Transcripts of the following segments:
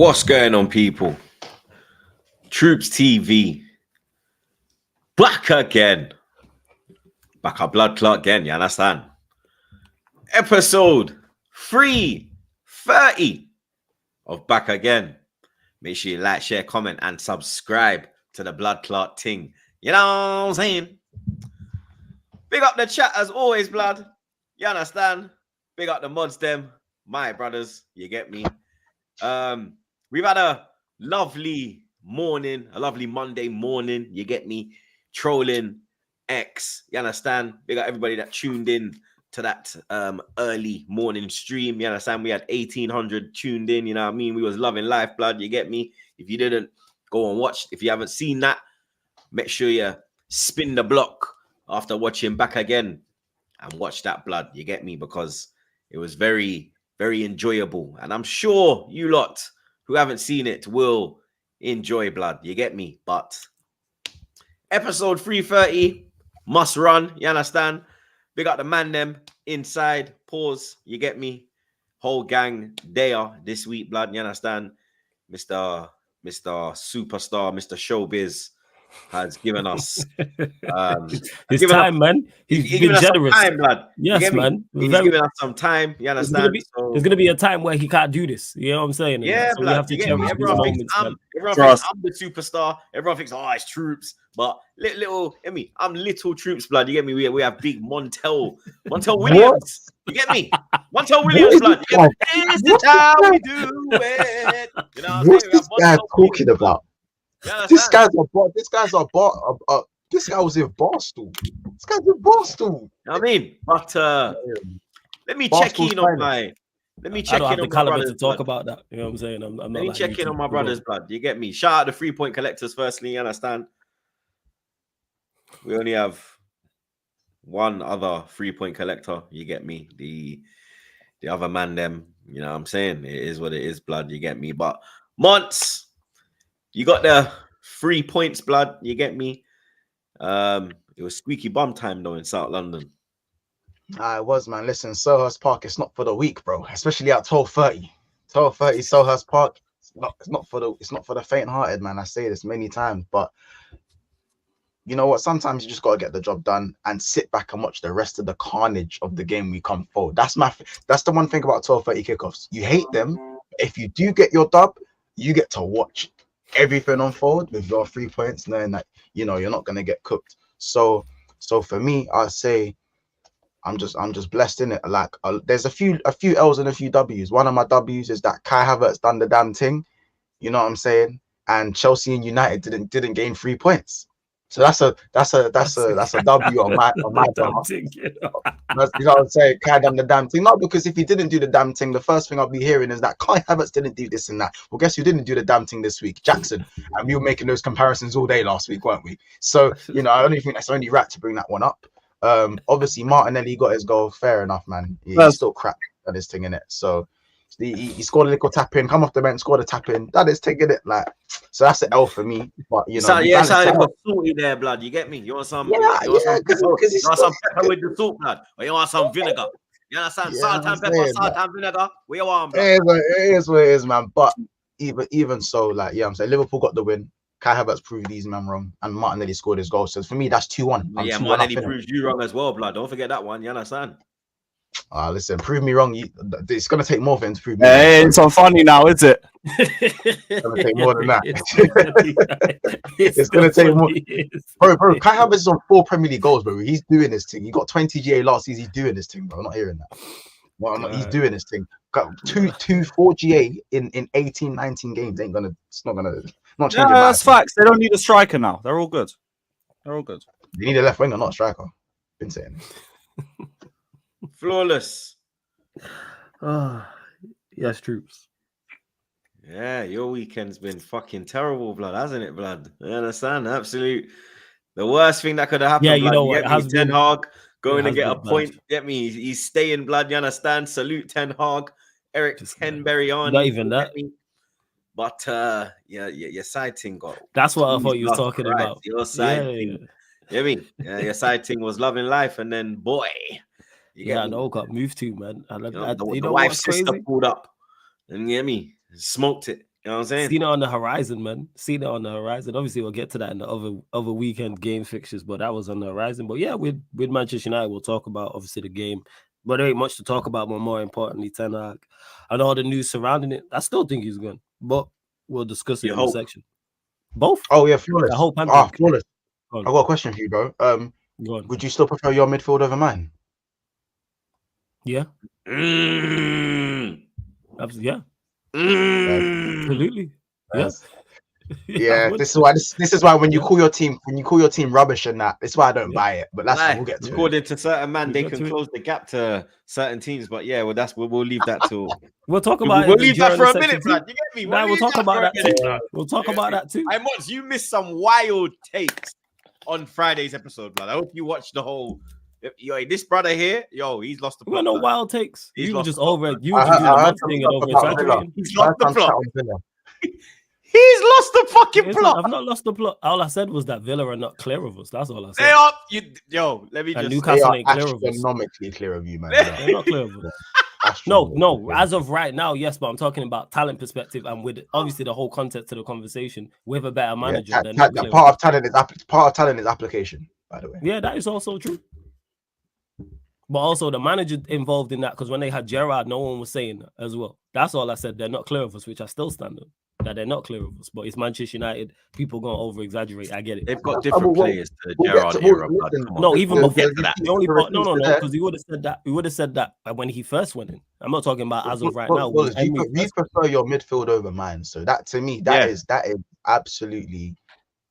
What's going on, people? TroopzTV back again. Back a blood clot again, you understand? Episode 330 of Back Again. Make sure you like, share, comment, and subscribe to the blood clot ting. You know what I'm saying? Big up the chat as always, blood. You understand? Big up the mods, them, my brothers. You get me? We've had a lovely morning, a lovely Monday morning. You get me? Trolling X. You understand? Big up everybody that tuned in to that early morning stream. You understand? We had 1,800 tuned in. You know what I mean? We was loving life, blood. You get me? If you didn't, go and watch. If you haven't seen that, make sure you spin the block after watching Back Again and watch that, blood. You get me? Because it was very, very enjoyable. And I'm sure you lot who haven't seen it will enjoy, blood. You get me? But episode 330 must run. You understand? Big up the man them inside. Pause. You get me? Whole gang there this week, blood. You understand? Mr. Superstar, Mr. Showbiz has given us his time, man. He's been generous. Time, blood. Yes, man. He's giving us some time. You understand? There's gonna be a time where he can't do this. You know what I'm saying? Yeah, so blood. we have to cherish these moments. Everyone thinks I'm the superstar. Everyone thinks, oh, it's Troops. But I'm little Troops, blood. You get me? We have big Montel Williams. You get me? Montel Williams, blood. You get me? This is how we do it. You know what's this guy talking about? This guy was in Barstool. This guy's in Barstool. I mean, but let me check in on my. Let me check in on my brothers. To talk about that. You know what I'm saying? I'm not. Let me check in on my brothers, blood. You get me? Shout out the 3-point collectors. Firstly, you understand? We only have one other 3-point collector. You get me? The other man, them. You know what I'm saying? It is what it is, blood. You get me? But Monts, you got the 3 points, blood. You get me? It was squeaky bum time though in South London. It was, man. Listen, Selhurst Park, it's not for the weak, bro. Especially at 12:30. 12:30 Selhurst Park. It's not for the faint-hearted, man. I say this many times, but you know what? Sometimes you just gotta get the job done and sit back and watch the rest of the carnage of the game we come forward. That's the one thing about 12:30 kickoffs. You hate them. If you do get your dub, you get to watch everything unfold with your 3 points, knowing that you're not gonna get cooked. So for me, I say I'm just blessed in it. Like there's a few L's and a few W's. One of my W's is that Kai Havertz done the damn thing. You know what I'm saying? And Chelsea and United didn't gain 3 points. So that's a W on my behalf. You know what I'm saying? Kai done the damn thing. Not because if he didn't do the damn thing, the first thing I'll be hearing is that Kai Havertz didn't do this and that. Well, guess who didn't do the damn thing this week? Jackson. And we were making those comparisons all day last week, weren't we? So I only think that's only right to bring that one up. Obviously Martinelli got his goal. Fair enough, man. He's still crap at this thing in it. So he scored a little tap in, come off the bench, scored a tap in. That is taking it like. So that's an L for me. But sounding salty there, blood. You get me? You want some? Because you want some pepper with the salt, blood, or you want some vinegar? You understand? Salt and pepper, salt and vinegar. What you want, blood? It is what it is, man. But even so, like I'm saying, Liverpool got the win. Kai Havertz proved these men wrong, and Martinelli scored his goal. So for me, that's 2-1. Yeah, Martinelli proves you wrong as well, blood. Don't forget that one. You understand? Listen, prove me wrong. It's gonna take more for him to prove me wrong. It's so funny now, is it? It's gonna take more than that. It's gonna take more. Bro, Kai Havertz is on 4 Premier League goals, bro. He's doing this thing. He got 20 GA last season. He's doing this thing, bro. I'm not hearing that. Well, he's doing this thing. Got 4 GA in 18, 19 games. It's not gonna change. That's facts. They don't need a striker now. They're all good. They need a left winger, not a striker. Been saying. Flawless. Yes, Troops. Yeah, your weekend's been fucking terrible, blood, hasn't it, blood? I understand. Absolute. The worst thing that could have happened. Yeah, you know what? Ten Hag going to get a point. Get me? He's staying, blood. You understand? Salute Ten Hag, Eric Tenberry on. Not even that. But your side thing got. That's what I thought you were talking about. Your side thing. You know what I mean? Your side thing was loving life, and then boy. I know, got moved to, man. The wife's sister pulled up, and you get me, smoked it. You know what I'm saying? Seen it on the horizon, man. Seen it on the horizon. Obviously, we'll get to that in the other weekend game fixtures, but that was on the horizon. But yeah, with Manchester United, we'll talk about obviously the game. But there ain't much to talk about, but more importantly, Ten Hag and all the news surrounding it. I still think he's good, but we'll discuss it in the section. Both? Oh yeah, flawless. I hope I'm flawless. I've got a question for you, bro. Go on. Would you still prefer your midfield over mine? Yeah. Yeah. Absolutely. Yes. Yeah, this is why when you call your team rubbish and that, it's why I don't buy it. But that's we'll get to. According to certain man, they can close the gap to certain teams. But yeah, well, we'll leave that to. We'll talk about. We'll leave that for a minute, man. You get me? We'll talk about that too. We'll talk about that too. Hey, Mods, you missed some wild takes on Friday's episode, man. I hope you watched the whole. Yo, this brother here, he's lost the plot. No wild takes. You were just over it. You were just doing the thing and over exaggerating. He's lost the plot. He's lost the fucking plot. I've not lost the plot. All I said was that Villa are not clear of us. That's all I said. They are. Let me and just. Newcastle ain't clear of us. Astronomically clear of you, man. They're not clear of us. No. As of right now, yes, but I'm talking about talent perspective and with obviously the whole context of the conversation with a better manager. Part of talent is application, by the way. Yeah, that is also true. But also the manager involved in that, because when they had Gerrard, no one was saying that as well. That's all I said. They're not clear of us, which I still stand on. That they're not clear of us. But it's Manchester United. People going to over-exaggerate. I get it. They've got different players to the Gerrard era. No, even before that. The only part, no, because he would have said that. We would have said that when he first went in. I'm not talking about as of right now. You prefer your midfield over mine. So that, to me, that is absolutely...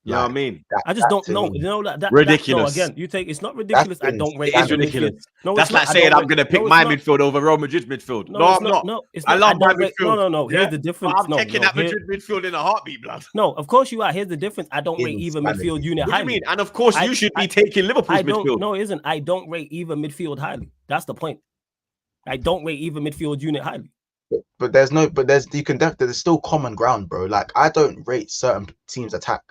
You know what I mean? I just don't know. You know that ridiculous. Again, you take it's not ridiculous. I don't rate. It's ridiculous. No, that's like saying I'm going to pick my midfield over Real Madrid's midfield. No, I'm not. No, I love my midfield. No. Here's the difference. I'm taking that Madrid midfield in a heartbeat, blood. No, of course you are. Here's the difference. I don't rate either midfield unit highly. What do you mean? And of course you should be taking Liverpool's midfield. No, it isn't. I don't rate either midfield highly. That's the point. I don't rate either midfield unit highly. But there's still common ground, bro. Like I don't rate certain teams' attack.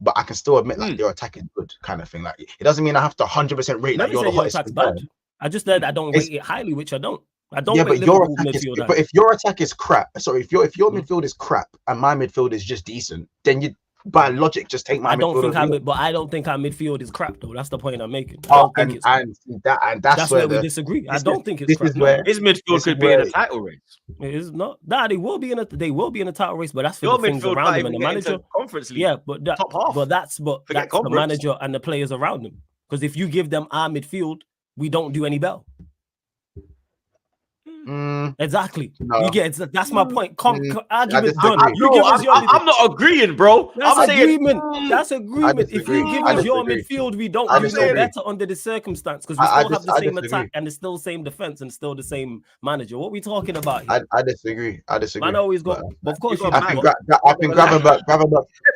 But I can still admit like your attack is good, kind of thing. Like it doesn't mean I have to 100% rate that you're the hottest. Bad. I just said I don't rate it highly, which I don't. Yeah, but if your attack is crap, sorry, if your midfield is crap and my midfield is just decent, then you by logic just take my midfield. But I don't think our midfield is crap though. That's the point I'm making. That's where we disagree. I don't think it's crap. His midfield could be in a title race. It is not. They will be in a title race, but that's for the things around them and the manager. Conference League. Yeah, but that's the manager and the players around them. Because if you give them our midfield, we don't do any better. Exactly. No. You get it. That's my point. Argument done. I'm not agreeing, bro. That's agreement. That's agreement. If you give us your midfield, we don't do no better under the circumstance because we still have the same attack and it's still the same defense and still the same manager. What are we talking about here? I disagree. Man always got. Of course, I think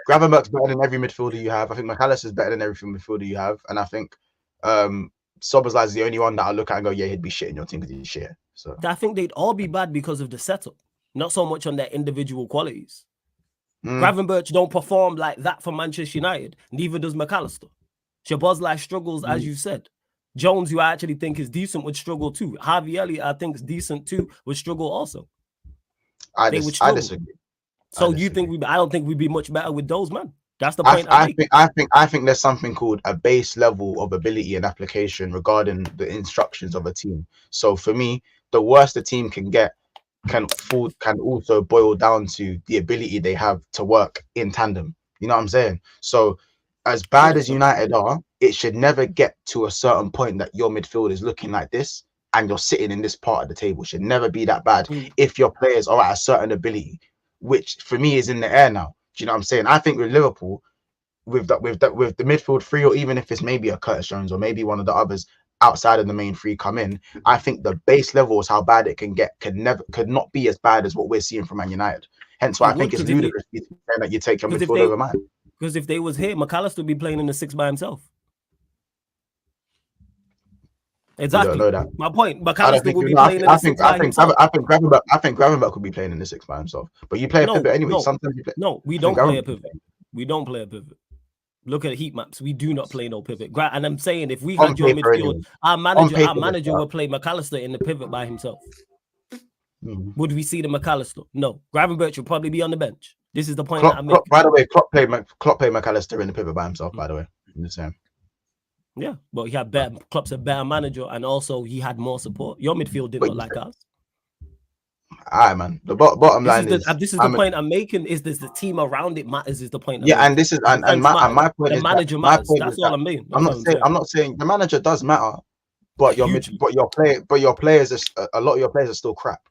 Gravenberch's better than every midfielder you have. I think McAllister's better than every midfielder you have, and I think Szoboszlai is the only one that I look at and go, yeah, he'd be shit in your team because he's shit. So I think they'd all be bad because of the setup, not so much on their individual qualities. Gravenberch don't perform like that for Manchester United. Neither does McAllister. Szoboszlai struggles, as you said. Jones, who I actually think is decent, would struggle too. Harvey Elliott, I think is decent too, would struggle also. I disagree. So you think I don't think we'd be much better with those, man. That's the point. I think there's something called a base level of ability and application regarding the instructions of a team. So for me, the worst a team can get can also boil down to the ability they have to work in tandem. You know what I'm saying? So as bad as United are, it should never get to a certain point that your midfield is looking like this and you're sitting in this part of the table. It should never be that bad if your players are at a certain ability, which for me is in the air now. Do you know what I'm saying? I think with Liverpool, with the midfield three, or even if it's maybe a Curtis Jones or maybe one of the others outside of the main three come in, I think the base level is how bad it can get could not be as bad as what we're seeing from Man United. Hence why I think it's ludicrous that you take your midfield over mine. Because if they was here, McAllister would be playing in the 6 by himself. Exactly. I don't know that. My point. McAllister would be playing in the 6 by himself. I think Gravenberch could be playing in the 6 by himself. But you play a pivot anyway. Sometimes you play. No, we don't play a pivot. We don't play a pivot. Look at heat maps. We do not play no pivot. And I'm saying if we had your midfield, our manager will play McAllister in the pivot by himself. Would we see the McAllister? No. Gravenberch will probably be on the bench. This is the point that I'm making. By the way, Klopp played McAllister in the pivot by himself, by the way. In the same. Yeah, but he had better. Klopp's a better manager, and also he had more support. Your midfield didn't look like ours. All right, man. The bottom line is this is the point I'm making. Is this the team around it matters? Is the point? Yeah, and this is and my point the is manager matters. That's all I mean. I'm not saying the manager does matter, but your players are a lot of your players are still crap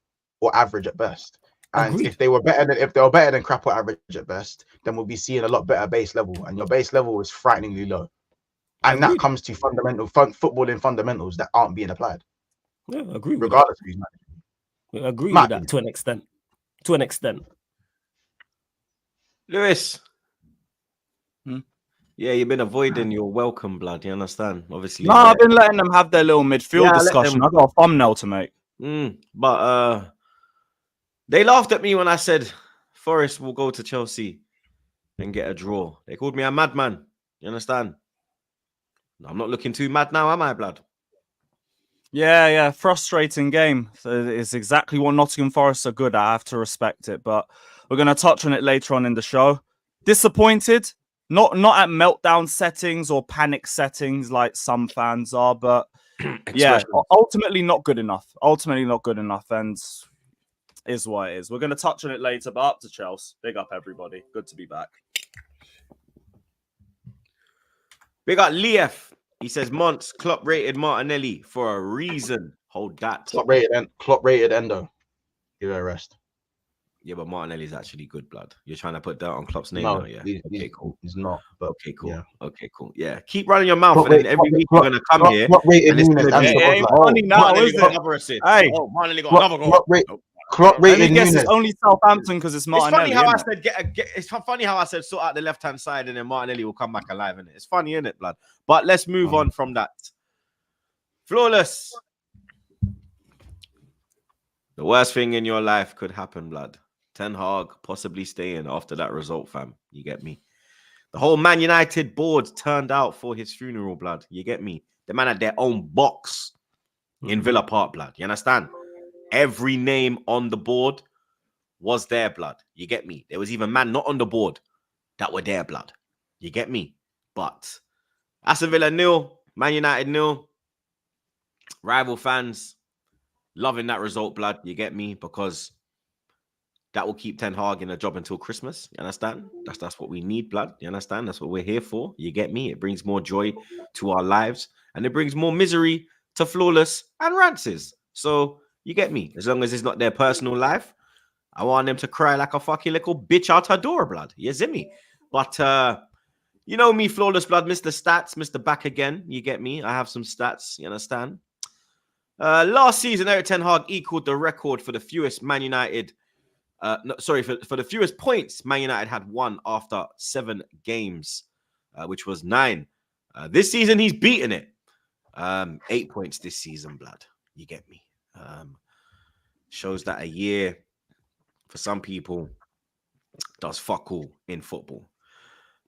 or average at best. And Agreed. if they were better than crap or average at best, then we'll be seeing a lot better base level. And your base level is frighteningly low. And that comes to footballing fundamentals that aren't being applied. Yeah, I agree. Regardless of who's managing. I agree with that to an extent. To an extent. Lewis. Yeah, you've been avoiding your welcome, blood. You understand? Obviously. No, I've been letting them have their little midfield discussion. I got a thumbnail to make. But they laughed at me when I said Forest will go to Chelsea and get a draw. They called me a madman. You understand? I'm not looking too mad now, am I, blood? Yeah, frustrating game. So it's exactly what Nottingham Forest are good at. I have to respect it, but we're going to touch on it later on in the show. Disappointed, not at meltdown settings or panic settings like some fans are, but yeah, ultimately not good enough. And is what it is. We're going to touch on it later, but up to Chelsea. Big up, everybody. Good to be back. Big up Lief. He says, Monts, Klopp rated Martinelli for a reason. Hold that. Klopp rated Endo. Give it a rest. Yeah, but Martinelli's actually good, blood. You're trying to put that on Klopp's name now, yeah? Okay, cool. He's not. But okay, cool. Yeah. Okay, cool. Yeah. Keep running your mouth, and then every week you're going to come here. Klopp rated Nunes. Martinelli got another assist. Hey. Oh, Martinelli got another goal. Klopp rated Nunes. It's only Southampton because it's Martinelli. It's funny how I said it's funny how I said sort out the left hand side and then Martinelli will come back alive, innit? It's funny, innit, blood? But let's move on from that. Flawless. The worst thing in your life could happen, blood. Ten Hag possibly staying after that result, fam. You get me? The whole Man United board turned out for his funeral, blood. You get me? The man had their own box in Villa Park, blood. You understand? Every name on the board was their blood. You get me? There was even man not on the board that were their blood. You get me? But Aston Villa 0, Man United 0. Rival fans loving that result, blood. You get me? Because that will keep Ten Hag in a job until Christmas. You understand? That's what we need, blood. You understand? That's what we're here for. You get me? It brings more joy to our lives and it brings more misery to Flawless and Rances. So you get me? As long as it's not their personal life, I want them to cry like a fucking little bitch out her door, blood. You see me? But you know me, Flawless, blood, Mr. Stats, Mr. Back again. You get me? I have some stats. You understand? Last season, Erik Ten Hag equaled the record for the fewest Man United. For the fewest points Man United had won after 7 games, which was 9. This season, he's beaten it. 8 points this season, blood. You get me? Shows that a year for some people does fuck all in football.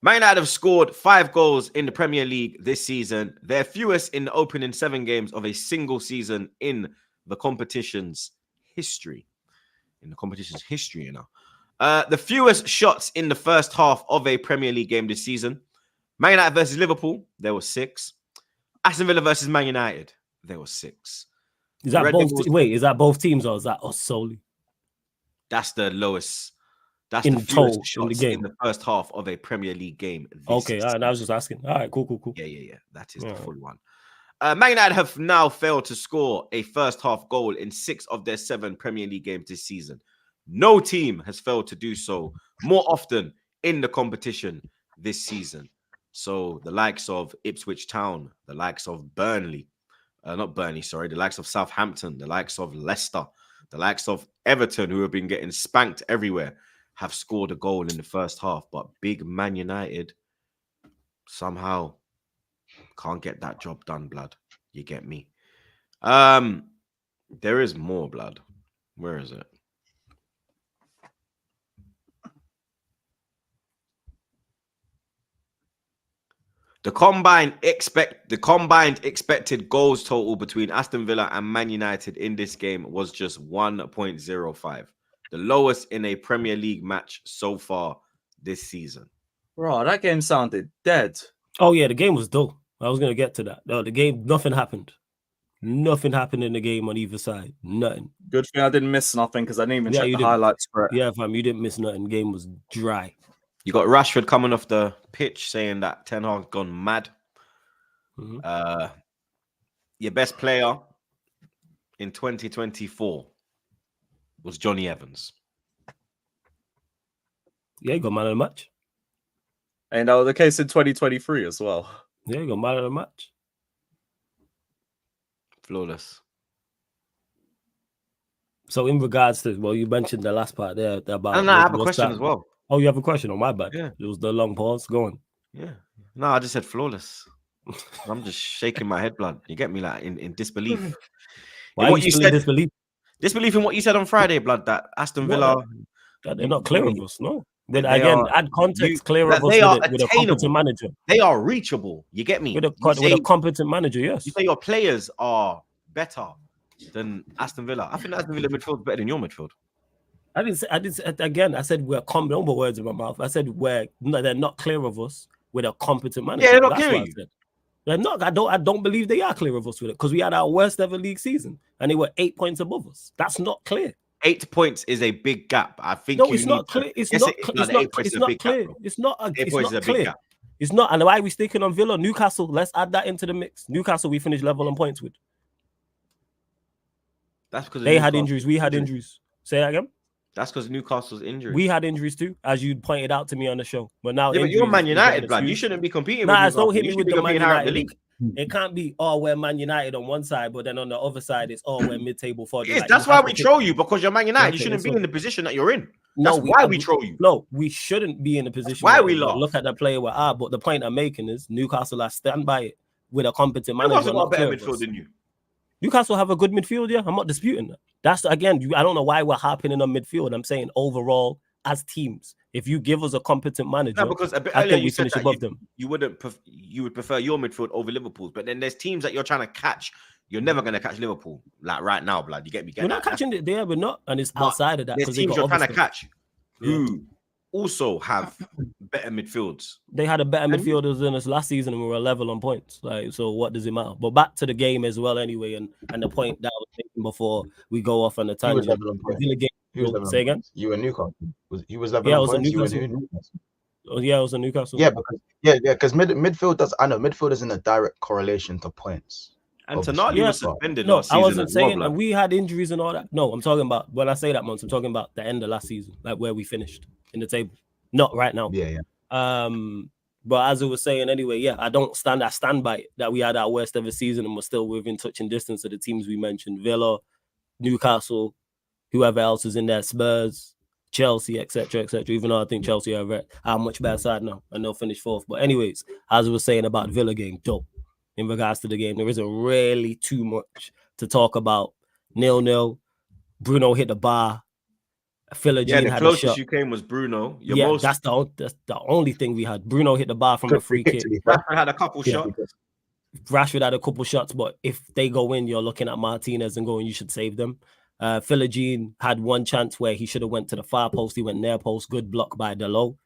Man United have scored 5 goals in the Premier League this season. Their fewest in the opening 7 games of a single season in the competition's history. You know. The fewest shots in the first half of a Premier League game this season. Man United versus Liverpool, there were 6. Aston Villa versus Man United, there were 6. Is that is that both teams or is that us solely? That's the lowest. That's in the fewest total shots in the game. In the first half of a Premier League game. Okay, all right, I was just asking. All right, cool. Yeah. That is the full one. Man United have now failed to score a first half goal in 6 of their 7 Premier League games this season. No team has failed to do so more often in the competition this season. So the likes of Ipswich Town, the likes of Burnley, the likes of Southampton, the likes of Leicester, the likes of Everton, who have been getting spanked everywhere, have scored a goal in the first half. But big Man United somehow can't get that job done, blood. You get me? There is more, blood. Where is it? The combined expected goals total between Aston Villa and Man United in this game was just 1.05, the lowest in a Premier League match so far this season. Bro, that game sounded dead. Oh yeah, the game was dull. I was gonna get to that. No, the game, nothing happened. Nothing happened in the game on either side. Nothing. Good thing I didn't miss nothing because I didn't even check you the didn't. highlights for it. Yeah, fam, you didn't miss nothing. Game was dry. You got Rashford coming off the pitch saying that Ten Hag's gone mad. Mhm. Your best player in 2024 was Johnny Evans. Yeah, he got man of the match. And that was the case in 2023 as well. Yeah, he got man of the match. Flawless. So in regards to, well, you mentioned the last part there about. I have a question as well. Oh, you have a question on my bad. Yeah. It was the long pause. Go on. Yeah. No, I just said flawless. I'm just shaking my head, blood. You get me, like in disbelief. Why In are you still in disbelief? Disbelief in what you said on Friday, blood. That Aston Villa. They're not clear of us, no. But They again, are- add context, clear that of us they are with a competent attainable. manager. They are reachable. You get me? With You a competent manager, yes. say your players are better than Aston Villa. I think Aston Villa midfield is better than your midfield. I didn't say, again, I said we're don't put words in my mouth. I said they're not clear of us with a competent manager. Yeah, they're not That's clear what of I you. said. They're not. I don't believe they are clear of us with it because we had our worst ever league season and they were 8 points above us. That's not clear. 8 points is a big gap. I think No, it's not clear. It's not. It's not. It's not clear. It's not. It's not clear. It's not. And why are we sticking on Villa? Newcastle. Let's add that into the mix. Newcastle, we finished level on points with. That's because They had injuries. We had injuries. Say that again. That's because Newcastle's injury. We had injuries too, as you pointed out to me on the show. But now, Yeah, but you're injuries Man is United, an blood. You excuse. shouldn't be competing Nah, with don't Newcastle. hit You me should with be the Man competing higher up the United. league. It can't be, oh, we're Man United on one side, but then on the other side, it's, oh, we're mid-table for Yes, that's why we troll you, because you're Man United. You Okay, shouldn't be so- in the position that you're in. No, That's why we troll you. No, we shouldn't be in a position. why where we we're- laugh. Look at the player we are. But the point I'm making is Newcastle, I stand by it with a competent manager. Newcastle got a not better clear of midfield us. than you. Newcastle have a good midfield, yeah. I'm not disputing that. That's again, I don't know why we're harping in on midfield. I'm saying overall, as teams, if you give us a competent manager, No, because a bit I earlier think we you said finish that above them. you would prefer your midfield over Liverpool's, but then there's teams that you're trying to catch. You're never going to catch Liverpool like right now, blood. You get me? We're not catching it there, we're not, and it's But outside of that There's because they teams got you're trying other to stuff. catch who also have better midfields. They had a better midfielders than us last season, and we were level on points. Like, so what does it matter? But back to the game as well, anyway, and the point that I was making before we go off on the He was tangent. level on points. Villa game- He was level Say on again? points. You and Newcastle. He was level Yeah, I on was at points. You and Newcastle. who? Newcastle. Oh, yeah, it was a Newcastle. Yeah, because midfield does. I know midfield is in a direct correlation to points. And Obviously. Tonali Yeah. was suspended No, last I season wasn't as well, saying, blood. and we had injuries and all that. No, I'm talking about when I say that, Mons, I'm talking about the end of last season, like where we finished in the table. Not right now. Yeah. But as I was saying anyway, yeah, I stand by it that we had our worst ever season and we're still within touching distance of the teams we mentioned: Villa, Newcastle, whoever else is in there, Spurs, Chelsea, etc. Even though I think Chelsea are a much better side now and they'll finish fourth. But anyways, as I was saying about Villa game, dope. In regards to the game, there isn't really too much to talk about. 0-0. Bruno hit the bar. Philogene Yeah, the had a closest shot. you came was Bruno. That's the only thing we had. Bruno hit the bar from a free kick. Rashford had a couple Yeah. shots. Rashford had a couple shots, but if they go in, you're looking at Martinez and going, you should save them. Philogene had one chance where he should have went to the far post. He went near post. Good block by Delo.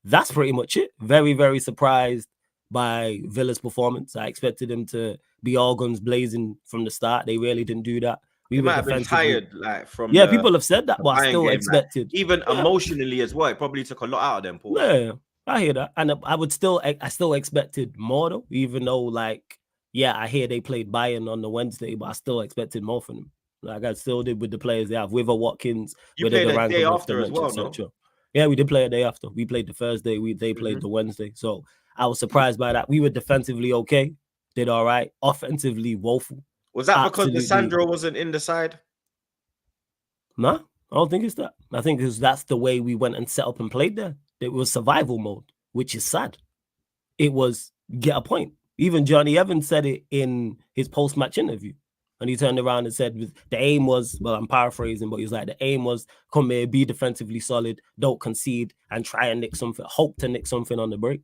That's pretty much it. Very, very surprised by Villa's performance. I expected him to be all guns blazing from the start. They really didn't do that. We might have been tired, like from people have said that, but I Bayern still game, like, expected. even emotionally as well. It probably took a lot out of them, Paul. Yeah, I hear that, and I still expected more though. Even though, like, yeah, I hear they played Bayern on the Wednesday, but I still expected more from them. Like I still did with the players they have, with Watkins. You with played the a day Duran, after as well, no? etc. Yeah, we did play a day after. We played the Thursday. They played the Wednesday. So I was surprised by that. We were defensively okay, did all right. Offensively woeful. Was that Absolutely. because Lissandro wasn't in the side? No, I don't think it's that. I think that's the way we went and set up and played there. It was survival mode, which is sad. It was get a point. Even Johnny Evans said it in his post-match interview. And he turned around and said the aim was, well, I'm paraphrasing, but he was like, the aim was come here, be defensively solid, don't concede, and try and nick something, hope to nick something on the break.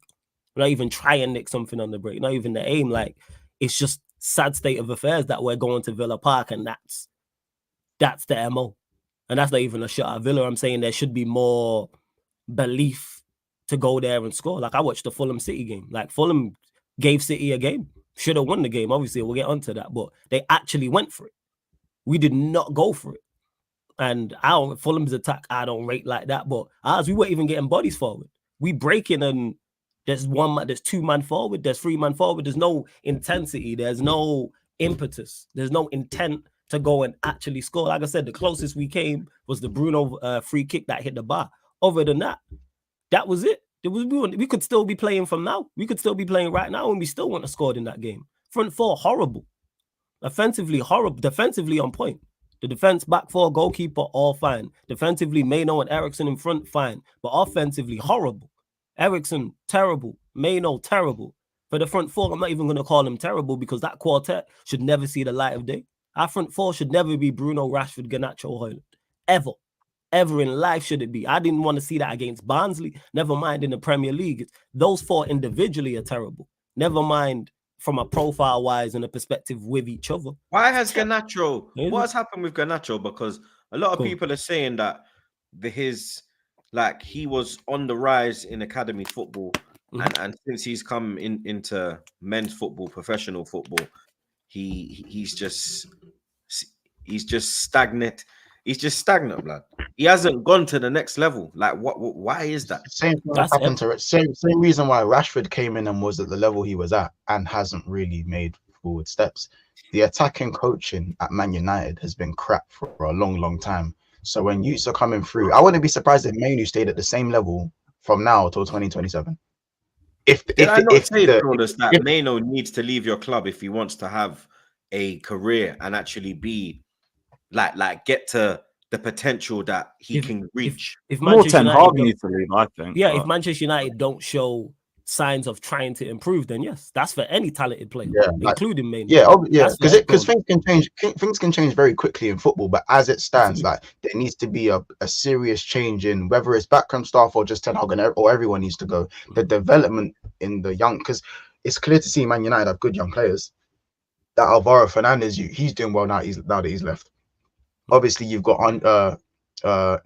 Not even try and nick something on the break. Not even the aim. Like, it's just sad state of affairs that we're going to Villa Park, and that's the MO. And that's not even a shot at Villa. I'm saying there should be more belief to go there and score. Like, I watched the Fulham City game. Like, Fulham gave City a game. Should have won the game. Obviously, we'll get onto that. But they actually went for it. We did not go for it. And Fulham's attack, I don't rate like that. But ours, we weren't even getting bodies forward. We breaking and there's 2 man forward, there's 3 man forward. There's no intensity. There's no impetus. There's no intent to go and actually score. Like I said, the closest we came was the Bruno free kick that hit the bar. Other than that, that was it. We could still be playing from now. We could still be playing right now, and we still wouldn't have scored in that game. Front four, horrible. Offensively, horrible. Defensively, on point. The defense, back four, goalkeeper, all fine. Defensively, Maino and Eriksson in front, fine. But offensively, horrible. Eriksson, terrible. Maino, terrible. For the front four, I'm not even going to call him terrible because that quartet should never see the light of day. Our front four should never be Bruno, Rashford, Garnacho, Højlund. Ever. Ever in life should it be. I didn't want to see that against Barnsley. Never mind in the Premier League. Those four individually are terrible. Never mind from a profile-wise and a perspective with each other. Why has Garnacho... What has happened with Garnacho? Because a lot of people are saying that he was on the rise in academy football, and since he's come into men's football, professional football, he's just stagnant. He's just stagnant, blood. He hasn't gone to the next level. Like, why is that? Same thing happened to it. Same reason why Rashford came in and was at the level he was at and hasn't really made forward steps. The attacking coaching at Man United has been crap for a long, long time. So when youths are coming through, I wouldn't be surprised if Manu stayed at the same level from now till 2027. Did I not say that Mano needs to leave your club if he wants to have a career and actually be like get to the potential that he can reach? If Manchester United needs to leave, I think. Yeah, if Manchester United don't show signs of trying to improve, then yes, that's for any talented player, including Mano. Because things can change. Things can change very quickly in football. But as it stands, like there needs to be a serious change in whether it's backroom staff or just Ten Hag or everyone needs to go. The development in the young, because it's clear to see Man United have good young players. That Alvaro Fernandez, he's doing well now. Now that he's left. Obviously, you've got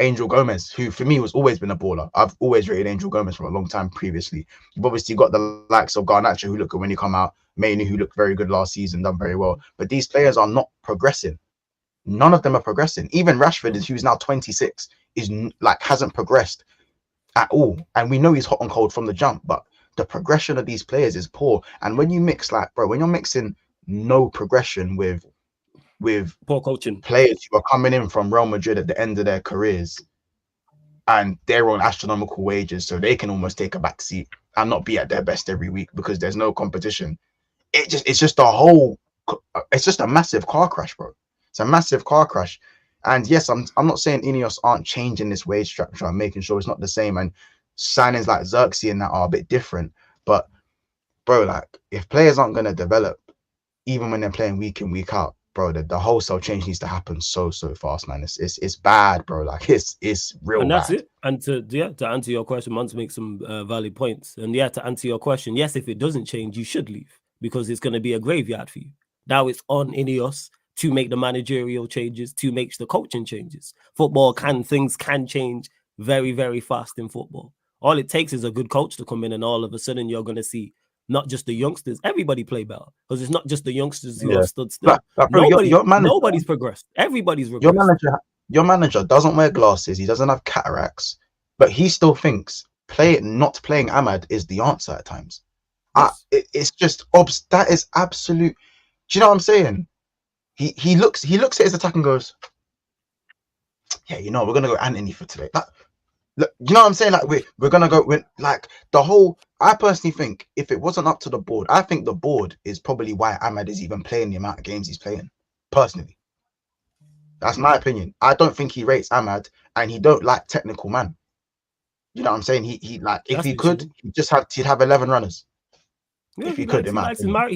Angel Gomez, who for me was always been a baller. I've always rated Angel Gomez for a long time previously. You've obviously got the likes of Garnacho, who look good when he come out, Mainu, who looked very good last season, done very well. But these players are not progressing. None of them are progressing. Even Rashford, who's now 26, hasn't progressed at all. And we know he's hot and cold from the jump, but the progression of these players is poor. And when you mix when you're mixing no progression with poor coaching, players who are coming in from Real Madrid at the end of their careers and they're on astronomical wages, so they can almost take a back seat and not be at their best every week because there's no competition. It's just a massive car crash, bro. It's a massive car crash. And yes, I'm not saying Ineos aren't changing this wage structure. I'm making sure it's not the same, and signings like Xerxes and that are a bit different. But bro, like if players aren't going to develop even when they're playing week in, week out, bro, the wholesale change needs to happen so fast, man. It's bad, bro. Like it's real and that's bad. it. And to answer your question, Mons make some valid points. And to answer your question, yes, if it doesn't change, you should leave because it's going to be a graveyard for you. Now it's on Ineos to make the managerial changes, to make the coaching changes. Things can change very, very fast in football. All it takes is a good coach to come in, and all of a sudden you're going to see not just the youngsters, everybody play better because it's not just the youngsters who have stood still. Nobody's progressed. Everybody's regressed. Your manager doesn't wear glasses. He doesn't have cataracts, but he still thinks not playing Ahmad is the answer at times. Yes. It's just that is absolute. Do you know what I'm saying? He looks at his attack and goes, yeah, we're gonna go Anthony for today. Look, you know what I'm saying? Like we're gonna go with like the whole. I personally think if it wasn't up to the board, I think the board is probably why Ahmad is even playing the amount of games he's playing. Personally, that's my opinion. I don't think he rates Ahmad, and he don't like technical man. You know what I'm saying? He like if he could, he'd have 11 runners. Yeah, he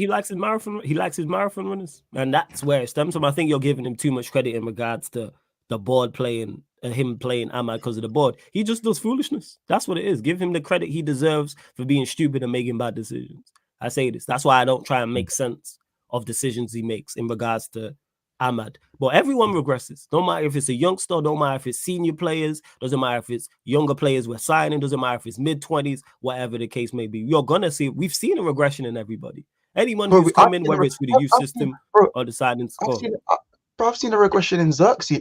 likes his marathon runners, and that's where it stems from. I think you're giving him too much credit in regards to the board playing him playing Ahmad because of the board. He just does foolishness. That's what it is. Give him the credit he deserves for being stupid and making bad decisions. I say this. That's why I don't try and make sense of decisions he makes in regards to Ahmad. But everyone regresses. Don't matter if it's a youngster, don't matter if it's senior players, doesn't matter if it's younger players we're signing, doesn't matter if it's mid-20s, whatever the case may be. You're gonna see, we've seen a regression in everybody. Anyone who's come in, whether it's through the youth system or deciding to score. I've seen a regression in Xerxes.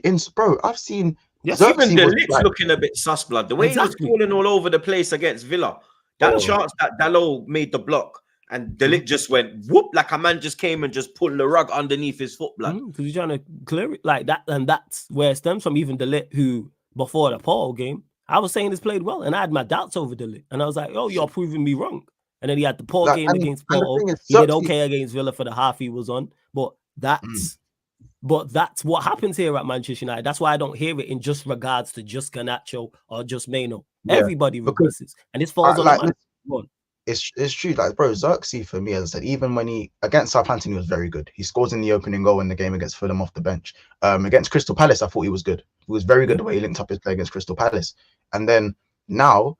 I've seen Even the lips looking a bit sus, blood. The way he was falling all over the place against Villa. That chance that Dalot made the block and the lit just went whoop, like a man just came and just pulled the rug underneath his foot, blood. Because he's trying to clear it like that. And that's where it stems from. Even the lit, who before the Paul game, I was saying this played well. And I had my doubts over the lit. And I was like, oh, you're proving me wrong. And then he had the Paul game against Paul. He did okay against Villa for the half he was on. But that's what happens here at Manchester United. That's why I don't hear it in just regards to just Garnacho or just Maino. Yeah, everybody regresses. And this falls on the man. It's true, like, bro, Xerxes for me, as I said, even when he against Southampton, he was very good. He scores in the opening goal in the game against Fulham off the bench. Against Crystal Palace, I thought he was good. He was very good the way he linked up his play against Crystal Palace. And then now,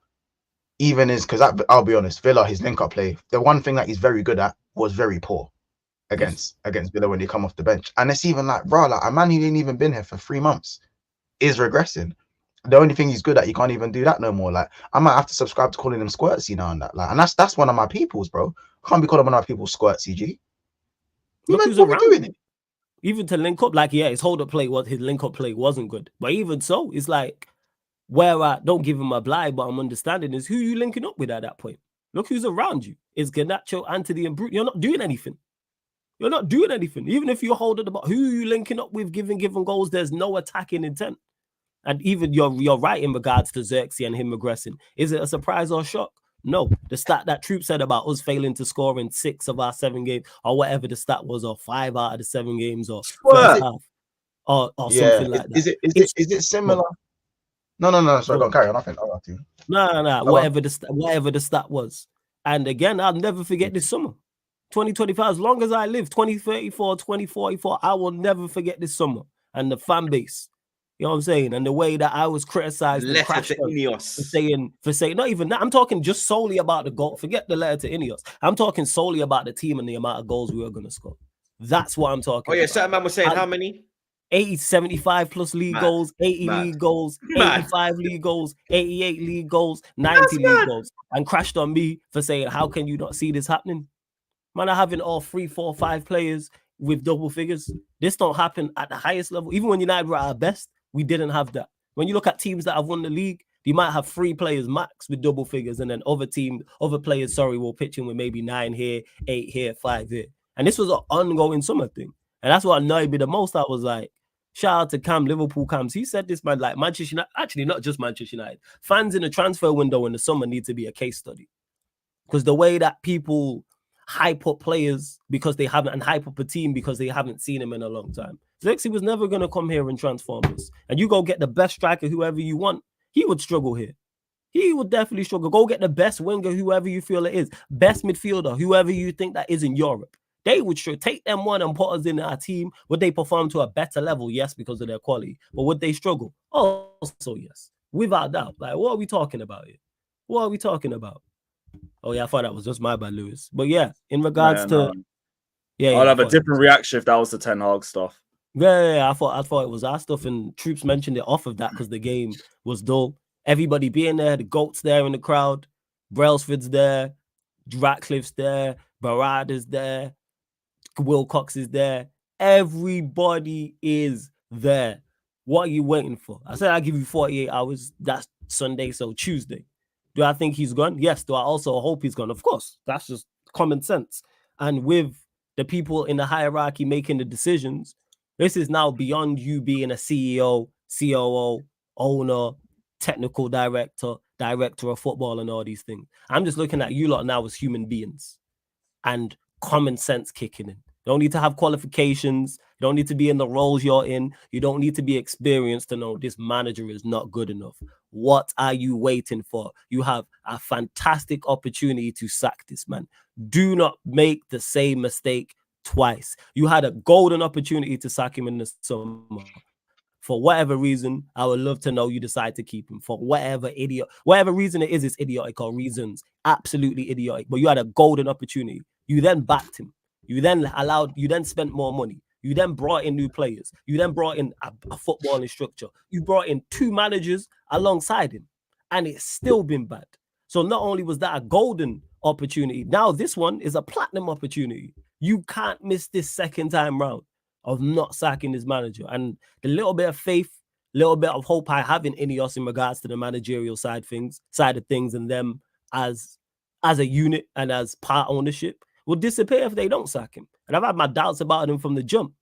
even because I'll be honest, Villa, his link-up play, the one thing that he's very good at was very poor against Villa when they come off the bench. And it's even like, bro, like a man who ain't even been here for 3 months is regressing. The only thing he's good at, he can't even do that no more. Like, I might have to subscribe to calling him Squirtsy now and that. Like, and that's one of my peoples, bro. Can't be calling one of my people Squirtsy, G. Look who's around doing. Even to link up, like, his hold-up play his link-up play wasn't good. But even so, it's like, where I don't give him a blind, but I'm understanding is who you linking up with at that point. Look who's around you. It's Garnacho, Anthony, and Brute. You're not doing anything. You're not doing anything. Even if you're holding the ball, who are you linking up with, giving goals? There's no attacking intent. And even you're right in regards to Xerxes and him regressing. Is it a surprise or a shock? No. The stat that Troop said about us failing to score in 6 of our 7 games, or whatever the stat was, or 5 out of the 7 games, or first half, or something like that. Is it similar? No. Sorry, go on, carry on. I think I'll have to. No. Whatever the stat was. And again, I'll never forget this summer. 2025, as long as I live, 2034, 2044, I will never forget this summer. And the fan base. You know what I'm saying? And the way that I was criticized and crashed for saying not even that. I'm talking just solely about the goal. Forget the letter to Ineos. I'm talking solely about the team and the amount of goals we were going to score. That's what I'm talking about. Certain man was saying how many? 80, 75 plus league goals, 80 league goals, 85 league goals, 88 league goals, 90 league goals. And crashed on me for saying, how can you not see this happening? Man, are having all 3, 4, 5 players with double figures. This don't happen at the highest level. Even when United were at our best, we didn't have that. When you look at teams that have won the league, you might have 3 players max with double figures, and then other players, will pitch in with maybe 9 here, 8 here, 5 here. And this was an ongoing summer thing. And that's what annoyed me the most. I was like, shout out to Cam, Liverpool Cams. He said this, man, like Manchester United, actually not just Manchester United, fans in the transfer window in the summer need to be a case study. Because the way that people hype up players because they haven't, and hype up a team because they haven't seen him in a long time. Xerxes was never going to come here and transform us. And you go get the best striker, whoever you want, he would struggle here. He would definitely struggle. Go get the best winger, whoever you feel it is. Best midfielder, whoever you think that is in Europe. They would struggle. Take them one and put us in our team. Would they perform to a better level? Yes, because of their quality. But would they struggle? Also, yes. Without doubt. Like, what are we talking about here? What are we talking about? Oh, yeah, I thought that was just my bad, Lewis. But yeah, in regards to... I'll have a different reaction if that was the Ten Hag stuff. Yeah, I thought it was our stuff, and Troops mentioned it off of that because the game was dull. Everybody being there, the GOAT's there in the crowd, Brailsford's there, Ratcliffe's there, Barada's there, Wilcox is there. Everybody is there. What are you waiting for? I said I'll give you 48 hours. That's Sunday, so Tuesday. Do I think he's gone? Yes. Do I also hope he's gone? Of course. That's just common sense. And with the people in the hierarchy making the decisions, this is now beyond you being a CEO, COO, owner, technical director of football and all these things. I'm just looking at you lot now as human beings and common sense kicking in. You don't need to have qualifications. You don't need to be in the roles you're in. You don't need to be experienced to know this manager is not good enough. What are you waiting for? You have a fantastic opportunity to sack this man. Do not make the same mistake twice. You had a golden opportunity to sack him in the summer. For whatever reason, I would love to know you decide to keep him for whatever reason it is. It's idiotic or reasons, absolutely idiotic. But you had a golden opportunity. You then backed him. You then spent more money. You then brought in new players. You then brought in a footballing structure. You brought in 2 managers alongside him, and it's still been bad. So not only was that a golden opportunity, now this one is a platinum opportunity. You can't miss this second time round of not sacking his manager. And the little bit of faith, little bit of hope I have in Ineos in regards to the managerial side of things, and them as a unit and as part ownership will disappear if they don't sack him. And I've had my doubts about him from the jump.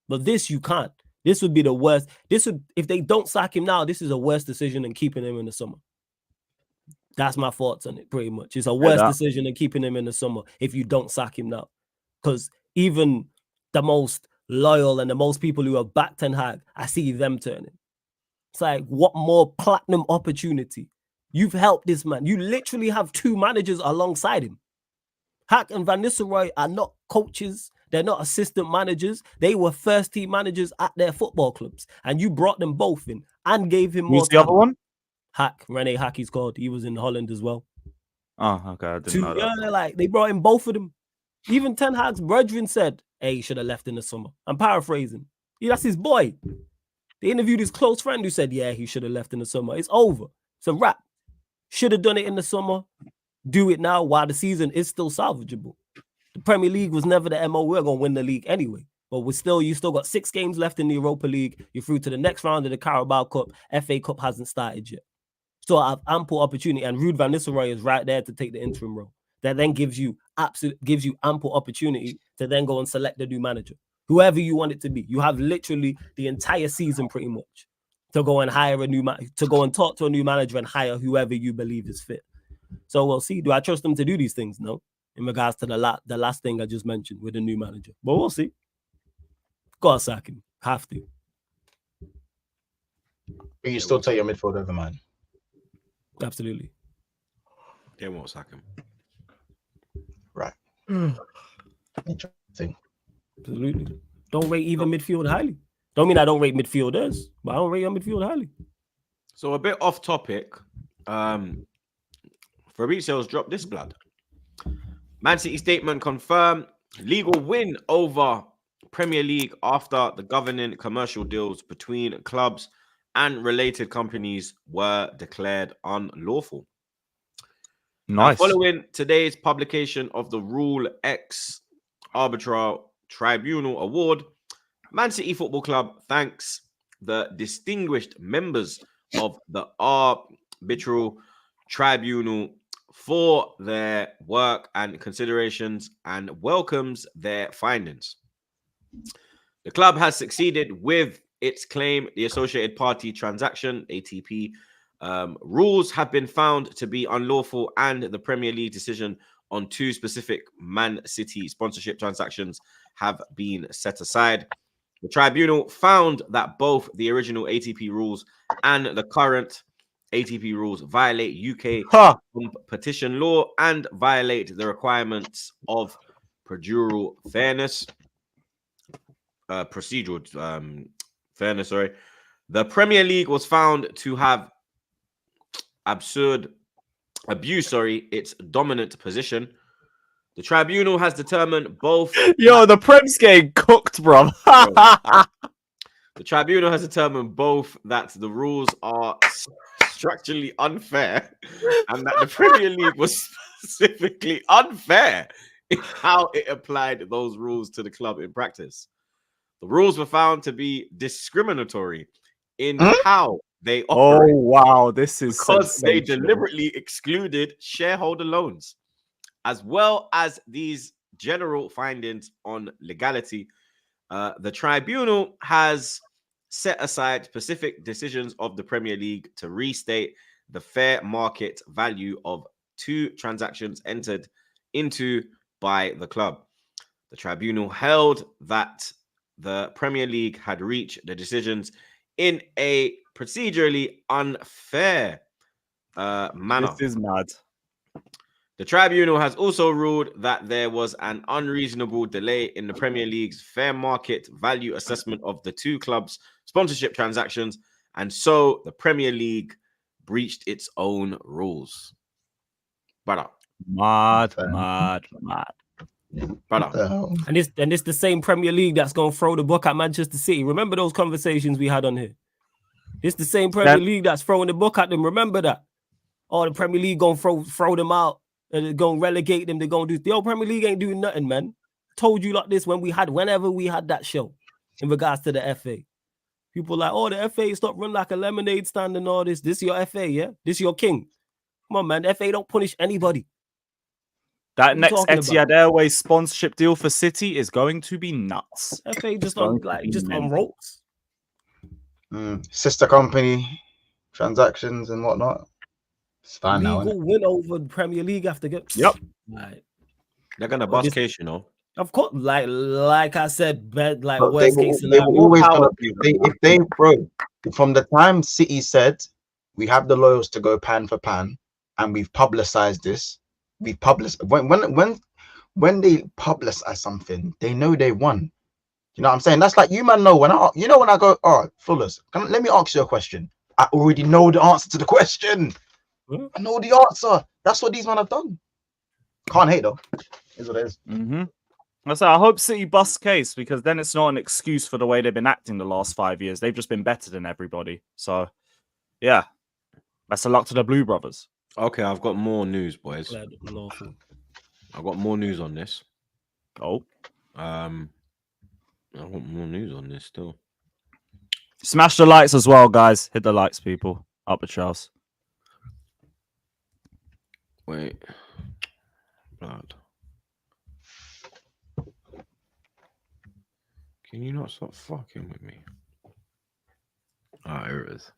But this you can't. This would be the worst. If they don't sack him now, this is a worse decision than keeping him in the summer. That's my thoughts on it, pretty much. It's a worse decision than keeping him in the summer if you don't sack him now. Because even the most loyal and the most people who have backed Ten Hag, I see them turning. It's like, what more platinum opportunity? You've helped this man. You literally have 2 managers alongside him. Hack and Van Nistelrooy are not coaches. They're not assistant managers. They were first team managers at their football clubs. And you brought them both in and gave him more Who's the other one? Hack, Rene Hack, he's called. He was in Holland as well. Oh, okay. I didn't know that. Yeah, like they brought in both of them. Even Ten Hag's brethren said, hey, he should have left in the summer. I'm paraphrasing. That's his boy. They interviewed his close friend who said, yeah, he should have left in the summer. It's over. It's a wrap. Should have done it in the summer. Do it now while the season is still salvageable. The Premier League was never the MO. We're going to win the league anyway. But you still got 6 games left in the Europa League. You're through to the next round of the Carabao Cup. FA Cup hasn't started yet. So I have ample opportunity. And Ruud van Nistelrooy is right there to take the interim role. That then gives you ample opportunity to then go and select the new manager. Whoever you want it to be. You have literally the entire season pretty much to go and hire to go and talk to a new manager and hire whoever you believe is fit. So we'll see. Do I trust them to do these things? No. In regards to the last thing I just mentioned with the new manager. But we'll see. Gotta sack him. Have to. But you still take your midfield over mine. Absolutely. They won't sack him. Right. Interesting. Absolutely. Don't rate even midfield highly. Don't mean I don't rate midfielders, but I don't rate your midfield highly. So a bit off topic. Fabrizio's dropped this blood. Man City statement confirmed legal win over Premier League after the governing commercial deals between clubs and related companies were declared unlawful. Nice. Now, following today's publication of the Rule X Arbitral Tribunal Award, Man City Football Club thanks the distinguished members of the Arbitral Tribunal for their work and considerations and welcomes their findings. The club has succeeded with its claim the associated party transaction, ATP, rules have been found to be unlawful, and the Premier League decision on 2 specific Man City sponsorship transactions have been set aside. The tribunal found that both the original ATP rules and the current ATP rules violate UK competition law and violate the requirements of procedural fairness. Fairness, sorry. The Premier League was found to have abused its dominant position. The tribunal has determined both. Yo, the Prem's getting cooked, bro. The tribunal has determined both that the rules are structurally unfair and that the Premier League was specifically unfair in how it applied those rules to the club in practice. The rules were found to be discriminatory in how they operate. Oh, wow. This is because they deliberately excluded shareholder loans, as well as these general findings on legality. The tribunal has set aside specific decisions of the Premier League to restate the fair market value of 2 transactions entered into by the club. The tribunal held that the Premier League had reached the decisions in a procedurally unfair manner. This is mad. The tribunal has also ruled that there was an unreasonable delay in the Premier League's fair market value assessment of the two clubs' sponsorship transactions, and so the Premier League breached its own rules. Brother. Mad. Brother. And this the same Premier League that's going to throw the book at Manchester City. Remember those conversations we had on here? This the same Premier League that's throwing the book at them. Remember that? Oh, the Premier League going to throw them out. And they're going to relegate them. They're going to do... The old Premier League ain't doing nothing, man. Told you like this whenever we had that show in regards to the FA. People like, oh, the FA stop running like a lemonade stand and all this. This your FA, yeah? This your king. Come on, man. The FA don't punish anybody. That next Etihad Airways sponsorship deal for City is going to be nuts. FA just on ropes. Sister company transactions and whatnot. It's fine now. Legal win over the Premier League after get. Yep. Like, they're gonna bust case, you know. Of course, like I said, like But worst case scenario. always if they bro, from the time City said we have the lawyers to go pan for pan, and we've publicized this. We publish when they publicize something, they know they won. You know what I'm saying? That's like you man know when I go, all right, Fullers, let me ask you a question. I already know the answer to the question. I know the answer. That's what these men have done. Can't hate though. Is what it is. I hope City busts case, because then it's not an excuse for the way they've been acting the last 5 years. They've just been better than everybody. So, yeah, best of luck to the Blue Brothers. Okay, I've got more news, boys. I've got more news on this. Oh, I want more news on this still. Smash the likes as well, guys. Hit the likes, people. Up the Charles. Wait. Blood. Can you not stop fucking with me? Ah, here it is.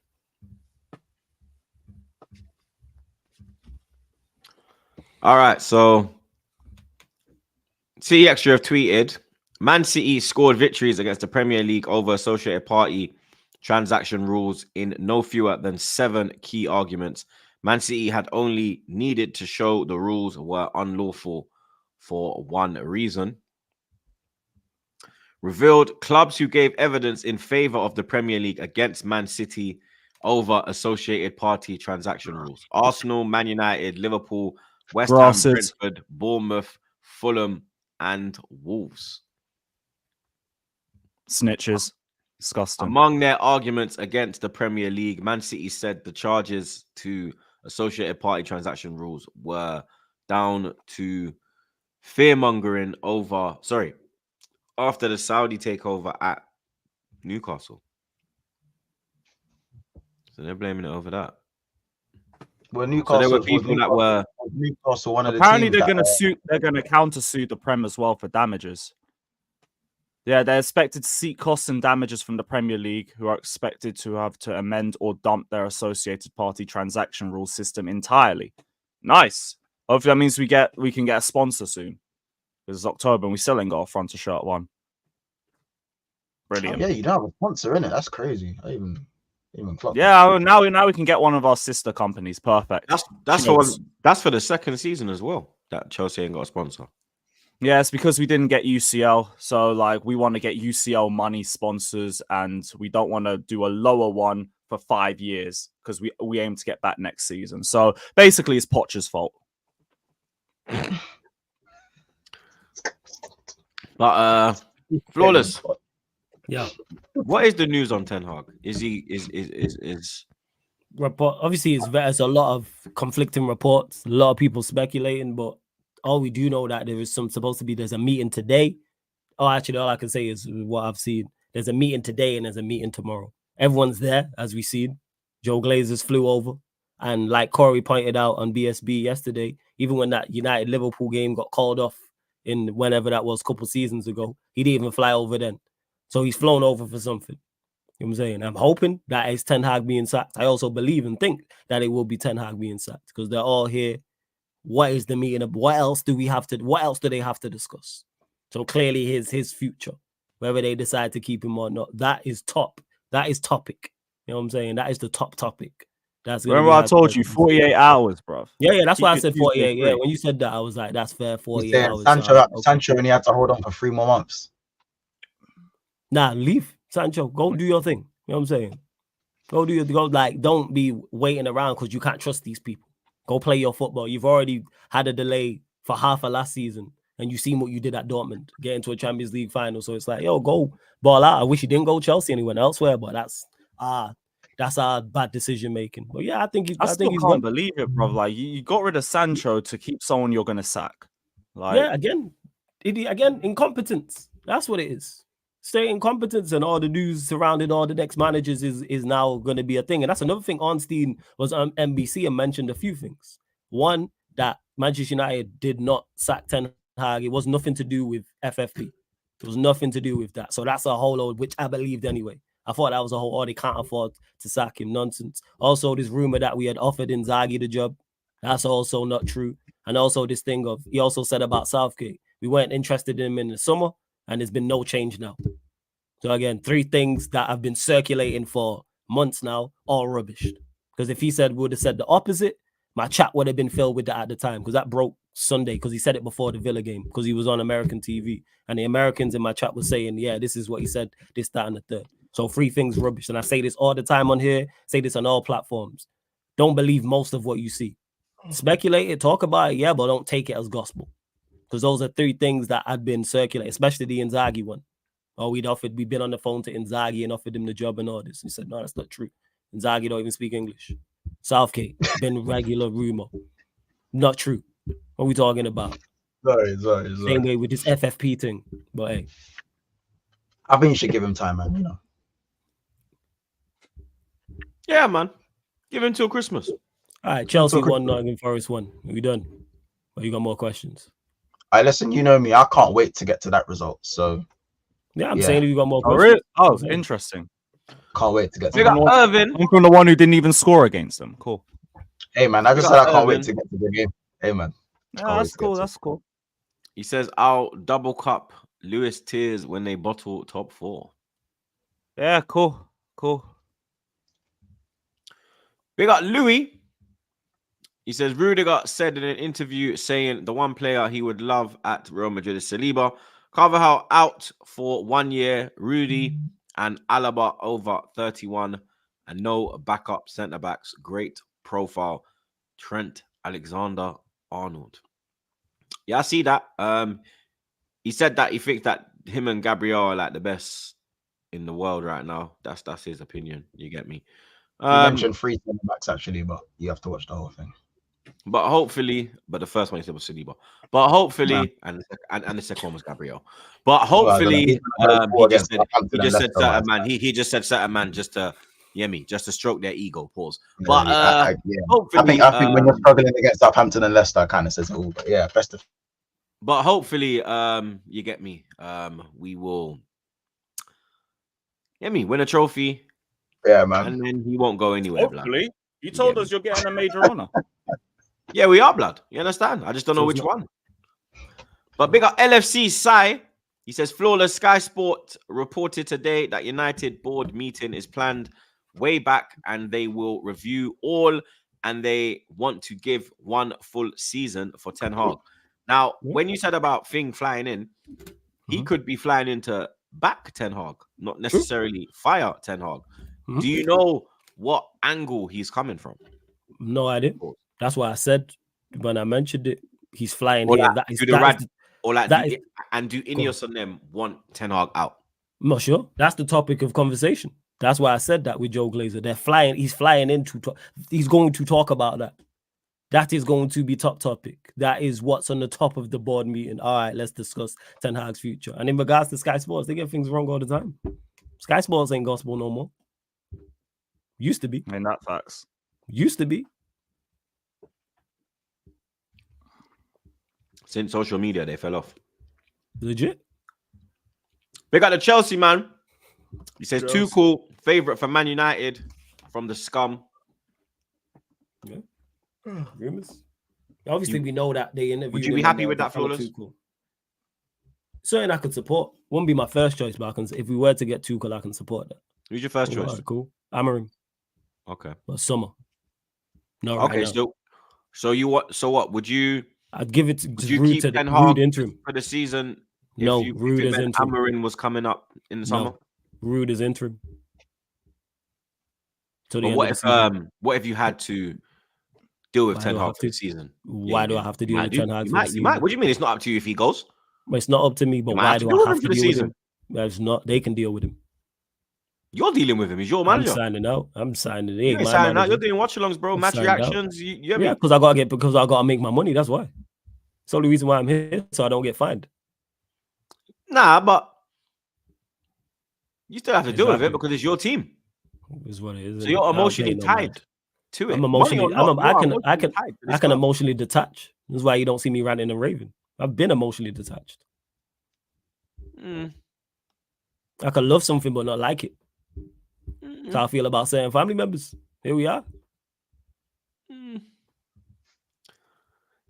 All right, so City Extra have tweeted, Man City scored victories against the Premier League over associated party transaction rules in no fewer than 7 key arguments. Man City had only needed to show the rules were unlawful for one reason. Revealed clubs who gave evidence in favor of the Premier League against Man City over associated party transaction rules. Arsenal, Man United, Liverpool, West Ham, Brentford, Bournemouth, Fulham, and Wolves. Snitches. Disgusting. Among their arguments against the Premier League, Man City said the charges to associated party transaction rules were down to fear-mongering after the Saudi takeover at Newcastle. So they're blaming it over that. Well, Newcastle, so there were people that were Newcastle. One of the apparently teams they're going to countersue the Prem as well for damages. Yeah, they're expected to seek costs and damages from the Premier League, who are expected to have to amend or dump their associated party transaction rule system entirely. Nice. Hopefully that means we can get a sponsor soon. Because it's October and we still ain't got a front to shirt one. Brilliant. Oh, yeah, you don't have a sponsor in it. That's crazy. I even clocked yeah, now we can get one of our sister companies. Perfect. That's for the second season as well. That Chelsea ain't got a sponsor. Yeah, it's because we didn't get UCL. So, like, we want to get UCL money sponsors, and we don't want to do a lower one for 5 years because we aim to get back next season. So, basically, it's Poch's fault. But, Flawless. Yeah. What is the news on Ten Hag? Is report? Obviously, there's a lot of conflicting reports. A lot of people speculating, but all we do know that there is there's a meeting today. Oh, actually, all I can say is what I've seen. There's a meeting today and there's a meeting tomorrow. Everyone's there, as we seen. Joe Glazers flew over. And like Corey pointed out on BSB yesterday, even when that United Liverpool game got called off in whenever that was, a couple seasons ago, he didn't even fly over then. So he's flown over for something. You know what I'm saying? I'm hoping that it's Ten Hag being sacked. I also believe and think that it will be Ten Hag being sacked because they're all here. What is the meeting? What else do they have to discuss? So clearly his future, whether they decide to keep him or not, that is top. That is topic. You know what I'm saying? That is the top topic. That's gonna Remember, be I told you hypothetical. 48 hours, bro. Yeah, that's why I Keep said it Tuesday 48. Yeah, free. when you said that, I was like, that's fair. You 48 saying hours. So I was like, okay. Sancho only had to hold on for 3 more months. Nah, leave Sancho. Go do your thing. You know what I'm saying? Don't be waiting around because you can't trust these people. Go play your football. You've already had a delay for half of last season, and you've seen what you did at Dortmund, get into a Champions League final. So it's like, yo, go ball out. I wish you didn't go Chelsea and he went elsewhere, but that's our bad decision making. But yeah, I think I still he's can't gone. believe it, bro. Like you got rid of Sancho to keep someone you're gonna sack. Like Yeah, again, incompetence. That's what it is. Straight incompetence, and all the news surrounding all the next managers is now going to be a thing. And that's another thing. Ornstein was on NBC and mentioned a few things. One, that Manchester United did not sack Ten Hag. It was nothing to do with FFP. It was nothing to do with that. So that's a whole load, which I believed anyway. I thought that was a whole, they can't afford to sack him nonsense. Also, this rumor that we had offered Inzaghi the job, that's also not true. And also this thing of, he also said about Southgate, we weren't interested in him in the summer, and there's been no change now. So again, 3 things that have been circulating for months now, all rubbish. Because if he would have said the opposite, my chat would have been filled with that at the time, because that broke Sunday, because he said it before the Villa game, because he was on American TV. And the Americans in my chat were saying, yeah, this is what he said, this, that, and the third. So 3 things rubbish. And I say this all the time on here, say this on all platforms. Don't believe most of what you see. Speculate it, talk about it, yeah, but don't take it as gospel. Because those are 3 things that had been circulated, especially the Inzaghi one. Oh, we'd been on the phone to Inzaghi and offered him the job and all this. He said, no, that's not true. Inzaghi don't even speak English. Southgate, been regular rumor. Not true. What are we talking about? Sorry. Same way with this FFP thing. But hey. I think you should give him time, man. You know. Yeah, man. Give him till Christmas. All right, Chelsea won, Nottingham Forest won. Are we done? Or you got more questions? I listen, you know me. I can't wait to get to that result. So Yeah, I'm saying if you got more oh, questions. really? Oh, interesting. can't wait to get to We that. got Irvin. I'm from the one who didn't even score against them. Cool. Hey man, I just We said got I can't wait Irvin. to get to the game. Hey man. Yeah, Can't wait that's to get cool. to That's cool. He says, I'll double cup Lewis tears when they bottle top 4. Yeah, cool. We got Louis. He says, Rudiger said in an interview saying the one player he would love at Real Madrid is Saliba. Carvajal out for 1 year. Rudy and Alaba over 31. And no backup centre-backs. Great profile. Trent Alexander-Arnold. Yeah, I see that. He said that he thinks that him and Gabriel are like the best in the world right now. That's his opinion. You get me? He mentioned 3 centre backs actually, but you have to watch the whole thing. But hopefully, the first one he said was Saliba. But hopefully, and the second one was Gabriel. But hopefully, he just said certain man. He just said certain man just to just to stroke their ego. Pause. But hopefully, I think when you're struggling against Southampton and Leicester, kind of says it all. But yeah, best of. But hopefully, you get me. We will. Win a trophy. Yeah, man. And then he won't go anywhere. Hopefully, blood. you told us you're getting a major honor. Yeah, we are, blood. You understand? I just don't know which one. But big up LFC Sai. He says, flawless. Sky Sport reported today that United board meeting is planned way back and they will review all and they want to give 1 full season for Ten Hag. Now, when you said about Thing flying in, he could be flying into back Ten Hag, not necessarily fire Ten Hag. Do you know what angle he's coming from? No idea. That's why I said when I mentioned it, he's flying or here. Like, do Ineos and them want Ten Hag out? I'm not sure. That's the topic of conversation. That's why I said that with Joe Glazer. They're flying. He's flying into. He's going to talk about that. That is going to be top topic. That is what's on the top of the board meeting. All right, let's discuss Ten Hag's future. And in regards to Sky Sports, they get things wrong all the time. Sky Sports ain't gospel no more. Used to be. Ain't that facts? Used to be. Since social media, they fell off. Legit. They got the Chelsea man. He says, Tuchel, favorite for Man United from the scum. Yeah. Rumors. Obviously, we know that they interviewed. Would you be happy with that, Flawless? Certain I could support. Wouldn't be my first choice, but if we were to get Tuchel, I can support that. Who's your first choice? Right, cool. Amarim. Okay. But Summer. No, right Okay, now. so you what? So what would you? I'd give it to Would just you Rude keep to Ten Rude Hag interim. for the season No, if Rude it as meant interim. Amarin was coming up in the summer? No, Rude as interim. Till the But end of the season. what if you had to deal with Why Ten do I Hag have for the to? season? Why do I have to You deal might with do. Ten Hag You for the might. You might. season? What do you mean? It's not up to you if he goes. Well, it's not up to me, but might why have to do deal I with have him to for the deal with season. him? That's not. They can deal with him. You're dealing with him. He's your I'm manager. signing out. I'm signing. He You ain't ain't my signing out. manager. You're doing watch-alongs, bro. I'm Match signed out. reactions. You get Yeah, me? because I gotta make my money. That's why. It's the only reason why I'm here, so I don't get fined. Nah, but you still have to deal with it Exactly. because it's your team. Is what it is. So innit? you're I don't emotionally pay no tied mind. to it. I'm Money emotionally. or not, you are I emotionally tied to can this I can club. emotionally detach. That's why you don't see me ranting and raving. I've been emotionally detached. Mm. I can love something but not like it. Mm. That's how I feel about certain family members. Here we are. Mm.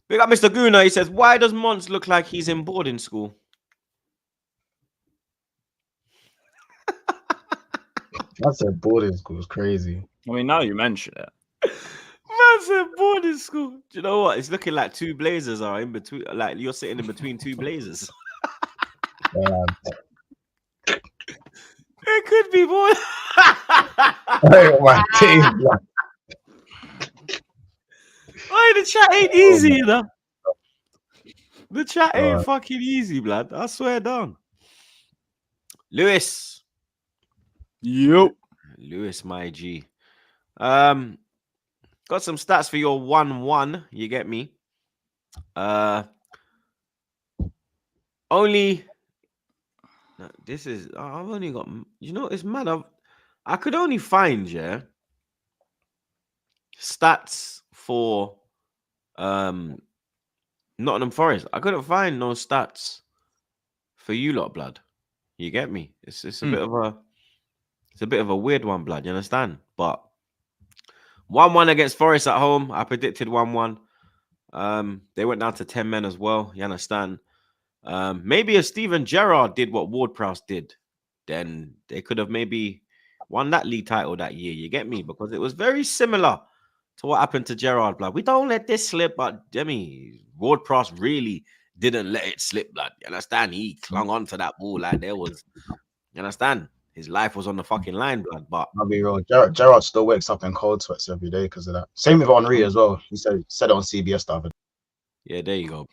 We got Mr. Guna. He says, "Why does Mons look like he's in boarding school?" I said boarding school is crazy. I mean, now you mention it. Man said boarding school. Do you know what? It's looking like two blazers are in between. Like you're sitting in between two blazers. It could be boy. My team, like, Why the chat ain't easy, you know? The chat ain't fucking easy, blood. I swear down. Lewis. Yep. Lewis, my G. Got some stats for your 1-1. You get me? Only. No, this is. I've only got. You know, it's mad. I could only find stats for Nottingham Forest. I couldn't find no stats for you lot, blood. You get me? It's a bit of a. It's a bit of a weird one, blood. You understand? But 1-1 against Forest at home. I predicted 1-1. They went down to 10 men as well. You understand? Maybe if Steven Gerrard did what Ward-Prowse did, then they could have maybe won that league title that year. You get me? Because it was very similar to what happened to Gerrard, blood. We don't let this slip, but Demi Ward-Prowse really didn't let it slip, blood. You understand? He clung on to that ball like there was. You understand? His life was on the fucking line, blood. But I'll be real. Gerrard still wakes up in cold sweats every day because of that. Same with Henri as well. He said it on CBS the other day. yeah, there you go.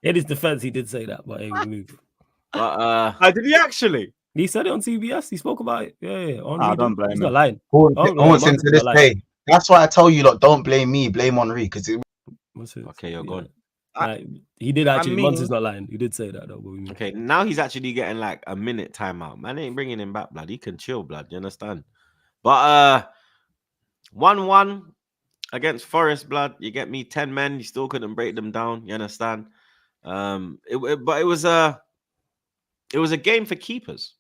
In his defense, he did say that, but hey, we move. Did he actually? He said it on CBS. He spoke about it. Yeah. Henri don't blame he's him. not lying. Haunts him to this day. That's why I tell you, lot, don't blame me, blame Henri, because Okay, you're gone. Like, he did actually. Mons is not lying. He did say that though. But okay, now he's actually getting like a minute timeout. Man ain't bringing him back, blood. He can chill, blood. You understand? But 1-1 against Forest, blood. You get me? 10 men. You still couldn't break them down. You understand? But it was a game for keepers.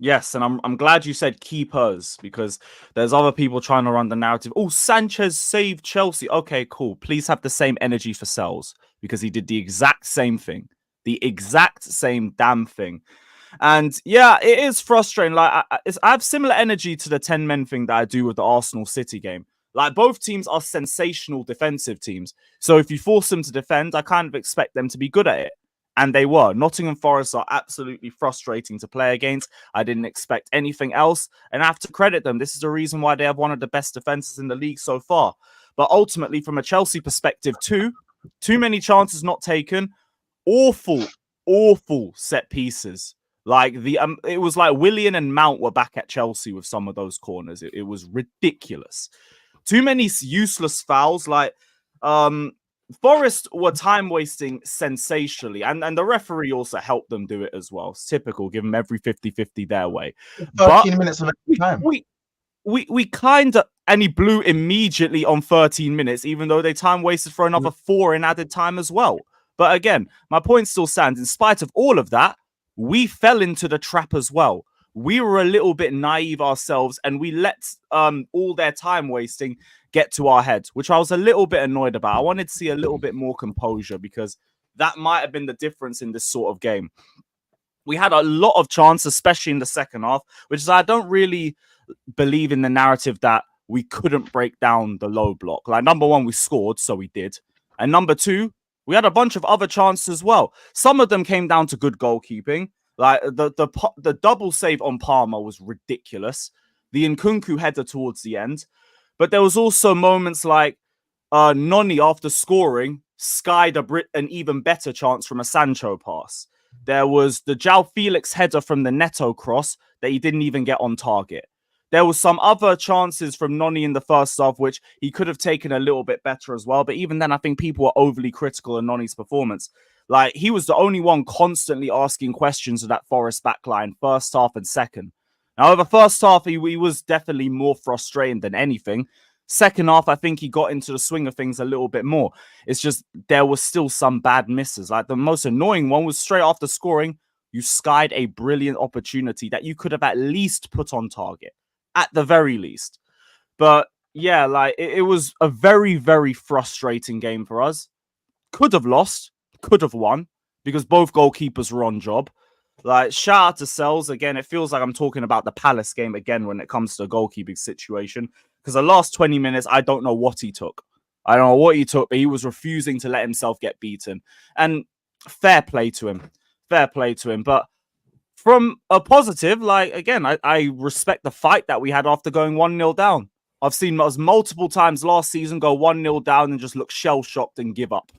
Yes, and I'm glad you said keepers because there's other people trying to run the narrative. Oh, Sanchez saved Chelsea. Okay, cool. Please have the same energy for Sells because he did the exact same thing. The exact same damn thing. And yeah, it is frustrating. Like I have similar energy to the 10 men thing that I do with the Arsenal City game. Like both teams are sensational defensive teams. So if you force them to defend, I kind of expect them to be good at it. And they were. Nottingham Forest are absolutely frustrating to play against. I didn't expect anything else. And I have to credit them. This is the reason why they have one of the best defenses in the league so far. But ultimately, from a Chelsea perspective, too many chances not taken. Awful set pieces. Like it was like Willian and Mount were back at Chelsea with some of those corners. It was ridiculous. Too many useless fouls. Like Forest were time wasting sensationally, and the referee also helped them do it as well. It's typical, give them every 50-50 their way. 13 minutes of time. We kind of, and he blew immediately on 13 minutes, even though they time wasted for another 4 in added time as well. But again, my point still stands. In spite of all of that, we fell into the trap as well. We were a little bit naive ourselves, and we let all their time wasting get to our heads, which I was a little bit annoyed about. I wanted to see a little bit more composure because that might have been the difference in this sort of game. We had a lot of chances, especially in the second half, which is I don't really believe in the narrative that we couldn't break down the low block. Like, number one, we scored, so we did. And number two, we had a bunch of other chances as well. Some of them came down to good goalkeeping. Like, the double save on Palmer was ridiculous. The Nkunku header towards the end. But there was also moments like Noni, after scoring, skied an even better chance from a Sancho pass. There was the João Felix header from the Neto cross that he didn't even get on target. There was some other chances from Noni in the first half, which he could have taken a little bit better as well. But even then, I think people were overly critical of Noni's performance. Like, he was the only one constantly asking questions of that Forest backline, first half and second. However, first half, he was definitely more frustrating than anything. Second half, I think he got into the swing of things a little bit more. It's just there was still some bad misses. Like, the most annoying one was straight after scoring, you skied a brilliant opportunity that you could have at least put on target, at the very least. But yeah, like, it was a very, very frustrating game for us. Could have lost, could have won, because both goalkeepers were on job. Like, shout out to Sells. Again, it feels like I'm talking about the Palace game again when it comes to the goalkeeping situation. Because the last 20 minutes, I don't know what he took. I don't know what he took, but he was refusing to let himself get beaten. And fair play to him. Fair play to him. But from a positive, like, again, I respect the fight that we had after going 1-0 down. I've seen us multiple times last season go 1-0 down and just look shell-shocked and give up.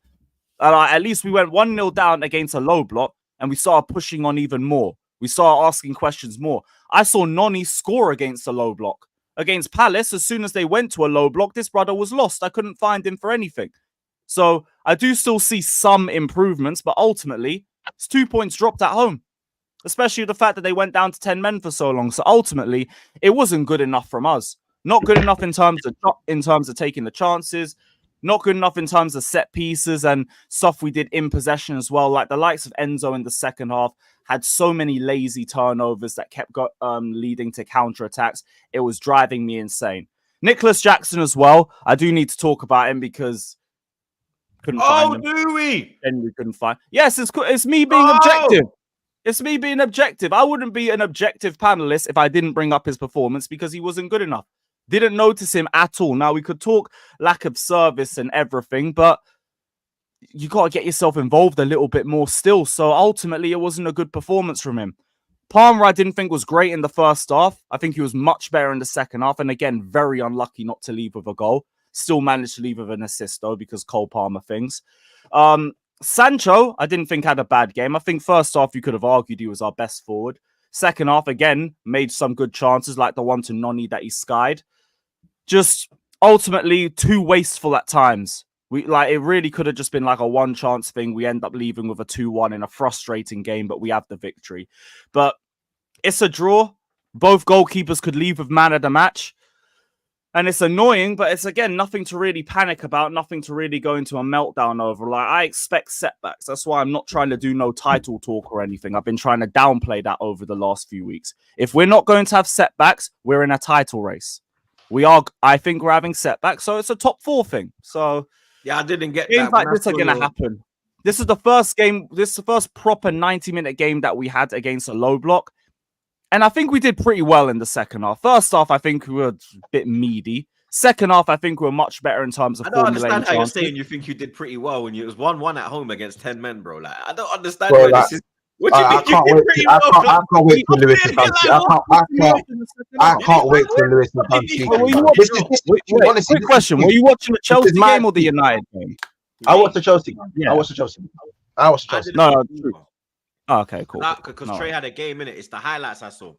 At least we went 1-0 down against a low block and we started pushing on even more. We started asking questions more. I saw Noni score against a low block. Against Palace, as soon as they went to a low block, this brother was lost. I couldn't find him for anything. So I do still see some improvements, but ultimately, it's 2 points dropped at home. Especially the fact that they went down to 10 men for so long. So ultimately, it wasn't good enough from us. Not good enough in terms of taking the chances. Not good enough in terms of set pieces and stuff we did in possession as well. Like the likes of Enzo in the second half had so many lazy turnovers that kept leading to counterattacks. It was driving me insane. Nicholas Jackson as well. I do need to talk about him because couldn't find him. Oh, do we? And we couldn't find. Yes, it's me being objective. It's me being objective. I wouldn't be an objective panelist if I didn't bring up his performance because he wasn't good enough. Didn't notice him at all. Now, we could talk lack of service and everything, but you got to get yourself involved a little bit more still. So ultimately, it wasn't a good performance from him. Palmer, I didn't think was great in the first half. I think he was much better in the second half. And again, very unlucky not to leave with a goal. Still managed to leave with an assist, though, because Cole Palmer things. Sancho, I didn't think had a bad game. I think first half, you could have argued he was our best forward. Second half, again, made some good chances, like the one to Noni that he skied. Just ultimately too wasteful at times. It really could have just been like a one chance thing. We end up leaving with a 2-1 in a frustrating game, but we have the victory. But it's a draw. Both goalkeepers could leave with man of the match. And it's annoying, but it's, again, nothing to really panic about, nothing to really go into a meltdown over. Like, I expect setbacks. That's why I'm not trying to do no title talk or anything. I've been trying to downplay that over the last few weeks. If we're not going to have setbacks, we're in a title race. I think we're having setbacks, so it's a top 4 thing. So yeah, I didn't get games that. like this are going to happen. This is the first game. This is the first proper 90-minute game that we had against a low block. And I think we did pretty well in the second half. First half, I think we were a bit meaty. Second half, I think we were much better in terms of formulating. I don't understand how you're saying you think you did pretty well when it was 1-1 at home against 10 men, bro. Like, I don't understand where this is. What do you think you did pretty well? I can't wait for Lewis to come cheek. I can't wait for Lewis to come cheek. Honestly, quick question. Were you watching the Chelsea game or the United game? I watched the Chelsea game. Yeah. I watched the Chelsea. No, true. Oh, okay, cool. Because Trey had a game in it. It's the highlights I saw.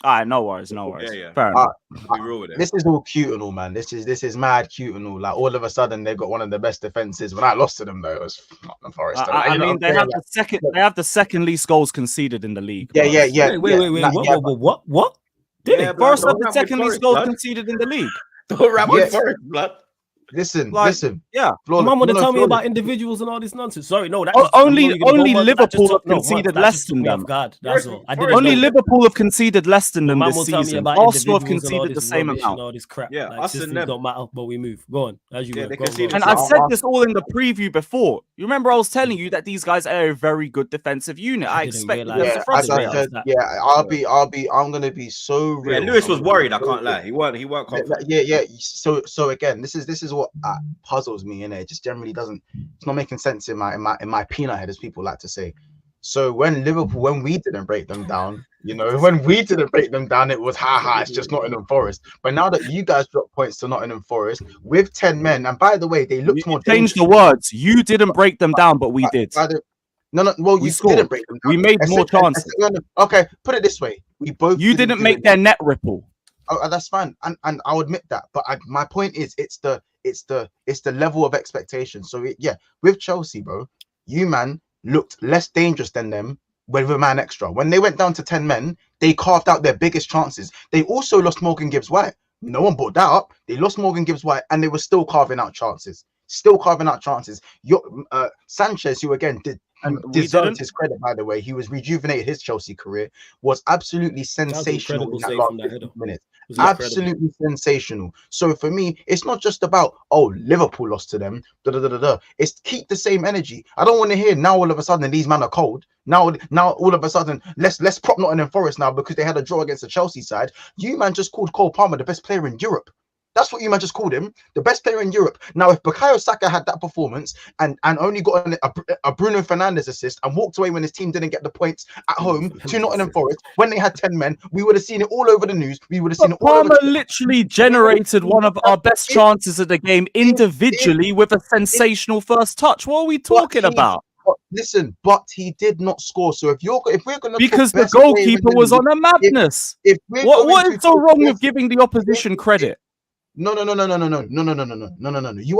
All right, no worries. Yeah. Fair enough. Be real with it. This is all cute and all, man. This is mad cute and all. Like, all of a sudden, they've got one of the best defenses. When I lost to them, though, it was Nottingham Forest. I mean, they have the second least goals conceded in the league. Yeah. Wait. What? Did it? Forest have the second least goals conceded in the league. Don't rap with Forest, blood. Listen, Like, listen. yeah. Your mum would have told me Flawless. about individuals and all this nonsense. Sorry, no, that O- just, I know only- you're gonna go, only Mons, that just Liverpool took- have conceded that less just than took me them. off guard. That's all. I didn't Forest know Only that. Liverpool have conceded less than Your them mum this will tell me season. about Arsenal have individuals and all conceded the this same rubbish amount. and all this crap. Yeah, Like us and systems them. don't matter, but we move. Go on, as you Yeah, were. they Go on, conceded go And on. I So said I- this all in the preview before. You remember I was telling you that these guys are a very good defensive unit. I didn't expected realise them Yeah, to that. as I frustrate us. said, that. yeah, I'm gonna be so real. Yeah, Lewis I'm was gonna be worried. I so can't real. lie. He weren't confident. Yeah. So again, this is what puzzles me, and it just generally doesn't. It's not making sense in my peanut head, as people like to say. So when we didn't break them down, when we didn't break them down, it was it's just Nottingham Forest. But now that you guys drop points to Nottingham Forest with 10 men, and by the way, they looked more Change the dangerous. words. You didn't break them down, but we did. No, well, We you scored. didn't break them down. We made more chances. Okay, put it this way: we both. You didn't do make it. their net ripple. Oh, that's fine, and I'll admit that. But my point is, it's the level of expectation. So with Chelsea, bro, you man looked less dangerous than them with a man extra. When they went down to 10 men, they carved out their biggest chances. They also lost Morgan Gibbs-White. No one brought that up. They lost Morgan Gibbs-White, and they were still carving out chances. Sanchez, who again deserved his credit, by the way. He was rejuvenated his Chelsea career, was absolutely sensational in that save last from that 15 header. minutes. Was incredible. Absolutely sensational. So for me, it's not just about Liverpool lost to them. It's keep the same energy. I don't want to hear now all of a sudden these men are cold. Now all of a sudden let's prop Nottingham Forest now because they had a draw against the Chelsea side. You man just called Cole Palmer the best player in Europe. That's what you man just called him, the best player in Europe. Now, if Bukayo Saka had that performance and only got a Bruno Fernandes assist and walked away when his team didn't get the points at home to Nottingham Forest when they had 10 men, we would have seen it all over the news. We would have seen it all over. Palmer literally generated one of our best chances of the game individually with a sensational first touch. What are we talking about? Listen, but he did not score. So if we're gonna because the goalkeeper was on a madness. What is so wrong with giving the opposition credit? No. You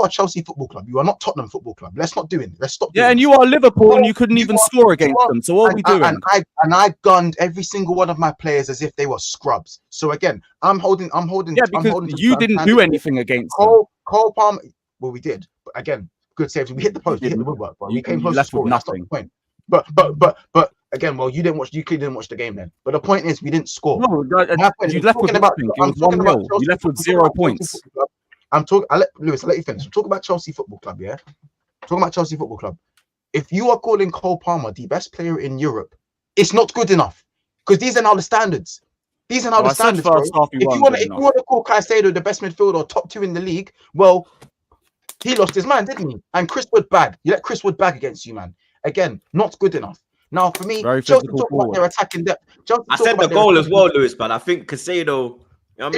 are Chelsea Football Club. You are not Tottenham Football Club. Let's not do it. Let's stop. Yeah, and you are Liverpool, and you couldn't even score against them. So what are we doing? And I gunned every single one of my players as if they were scrubs. So again, I'm holding. Yeah, because you didn't do anything against them. Cole Palmer. Well, we did, but again, good saves. We hit the post. We hit the woodwork. But we came close to scoring. That's not the point. But again, well, you clearly didn't watch the game then. But the point is, we didn't score. No, you left with nothing. It was 1-0. You left with 0 points. Lewis, I'll let you finish. I'm talking about Chelsea Football Club, yeah? I'm talking about Chelsea Football Club. If you are calling Cole Palmer the best player in Europe, it's not good enough. Because these are now the standards. These are now the standards, bro. If you want to call Caicedo the best midfielder or top 2 in the league, well, he lost his mind, didn't he? And Chris Wood bag. You let Chris Wood bag against you, man. Again, not good enough. Now, for me, Chelsea talk about their attacking depth. I said the goal as well, Lewis, but I think Caicedo. I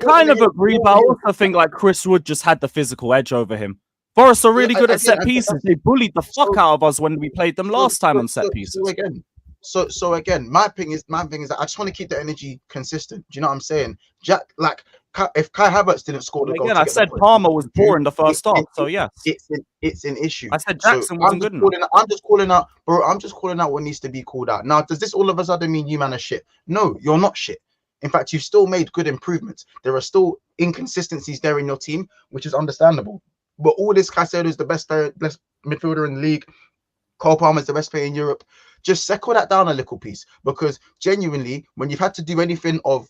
kind of agree, but I also think like Chris Wood just had the physical edge over him. Forest are really good at set pieces. They bullied the fuck out of us when we played them last time on set pieces. So again, my thing is that I just want to keep the energy consistent. Do you know what I'm saying? If Kai Havertz didn't score the goal, again, I said Palmer was poor in the first half. So yeah, it's an issue. I said Jackson wasn't good enough. I'm just calling out, bro. I'm just calling out what needs to be called out. Now, does this all of a sudden mean you man are shit? No, you're not shit. In fact, you've still made good improvements. There are still inconsistencies there in your team, which is understandable. But all this Caicedo is the best midfielder in the league. Cole Palmer is the best player in Europe. Just settle that down a little piece, because genuinely, when you've had to do anything of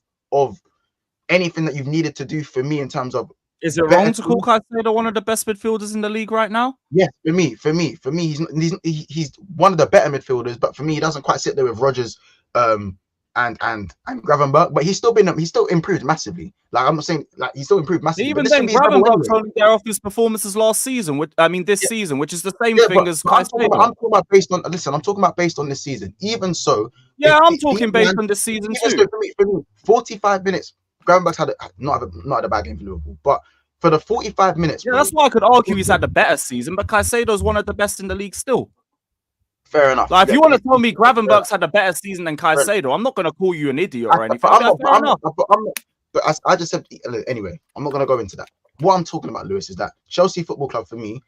anything that you've needed to do for me in terms of, is it wrong to call Caicedo one of the best midfielders in the league right now? Yes, for me, he's one of the better midfielders. But for me, he doesn't quite sit there with Rodgers, and Gravenberch, but he's still improved massively. Like, I'm not saying like he's still improved massively. Even then, Gravenberch's only there off his performances last season. This season, which is the same thing as Caicedo. I'm talking about based on. Listen, I'm talking about based on this season. Even so, I'm talking based on this season too. So for me, 45 minutes. Gravenberch's had not a bad game for Liverpool, but for the 45 minutes, yeah, that's why I could argue he's had a better season. But Caicedo's one of the best in the league still. Fair enough. Like, if you want to tell me Gravenberch's had a better season than Caicedo, I'm not going to call you an idiot or anything. But I just said, anyway, I'm not going to go into that. What I'm talking about, Lewis, is that Chelsea Football Club, for me,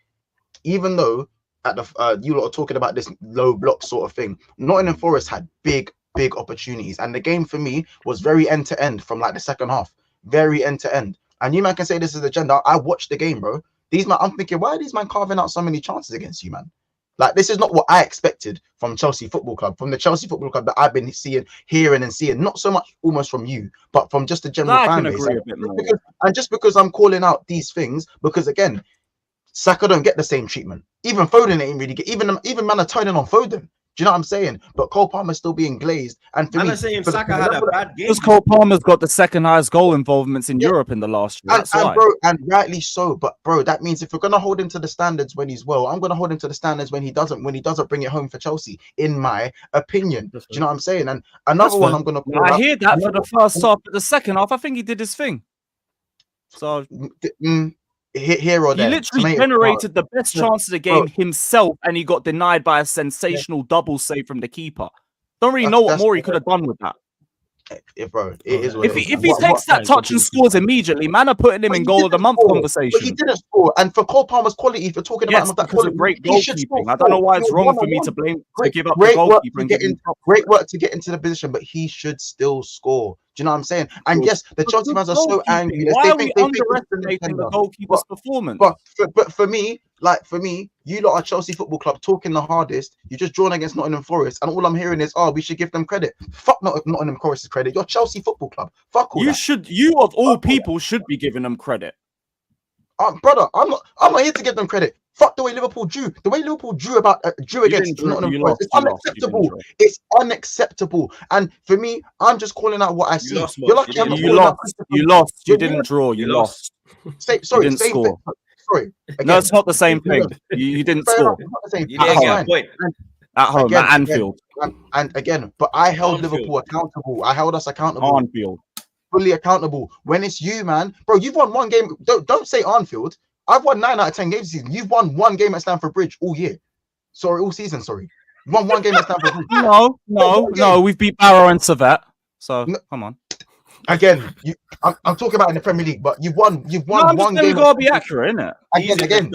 even though at the you lot are talking about this low block sort of thing, Nottingham Forest had big opportunities, and the game for me was very end to end from like the second half, very end to end. And you man can say this is agenda. I watched the game, bro. These man, I'm thinking, why are these man carving out so many chances against you, man? Like, this is not what I expected from Chelsea Football Club, from the Chelsea Football Club that I've been hearing and seeing, not so much almost from you, but from just the general fan base. And just because I'm calling out these things, because again, Saka don't get the same treatment. Even Foden ain't really get, even man are turning on Foden. Do you know what I'm saying? But Cole Palmer's still being glazed. And for me, I'm saying Saka had a bad game. Because Cole Palmer's got the second highest goal involvements in Europe in the last year. That's why. Bro, and rightly so. But bro, that means if we're gonna hold him to the standards when he's well, I'm gonna hold him to the standards when he doesn't bring it home for Chelsea, in my opinion. Do you know what I'm saying? And another one I'm gonna call I hear that for the first half, but the second half, I think he did his thing. So here or there. He literally generated the best chance of the game himself, and he got denied by a sensational double save from the keeper. Don't really know what more he could have done with that. Bro, it is what if he takes that touch and scores immediately, man are putting him in goal of the month conversation. But he didn't score, and for Cole Palmer's quality, if you're talking about him with that quality, great goalkeeping. I don't know why it's wrong for me to give up the goalkeeper. Great work to get into the position, but he should still score. Do you know what I'm saying? And yes, the Chelsea fans are so angry. Why are we underestimating the goalkeeper's performance? But for me, you lot are Chelsea Football Club talking the hardest. You're just drawn against Nottingham Forest, and all I'm hearing is, we should give them credit. Fuck Nottingham Forest's credit. You're Chelsea Football Club. Fuck all that. You of all people should be giving them credit. Brother, I'm not here to give them credit. Fuck the way Liverpool drew. The way Liverpool drew against Nottingham Forest. It's unacceptable. It's unacceptable. And for me, I'm just calling out what I see. You're lucky I'm not calling out. You lost. You didn't draw. You lost. Sorry. No, it's not the same thing. You didn't score. At home, at Anfield. And again, but I held Liverpool accountable. I held us accountable. Anfield. Fully accountable. When it's you, man, bro, you've won one game. Don't say Anfield. I've won 9 out of 10 games this season. You've won one game at Stamford Bridge all year. All season. You won one game at Stamford Bridge. No. We've beat Barrow and Servette. So come on. Again, I'm talking about in the Premier League, but you've won one game. You gotta be accurate, innit? Again,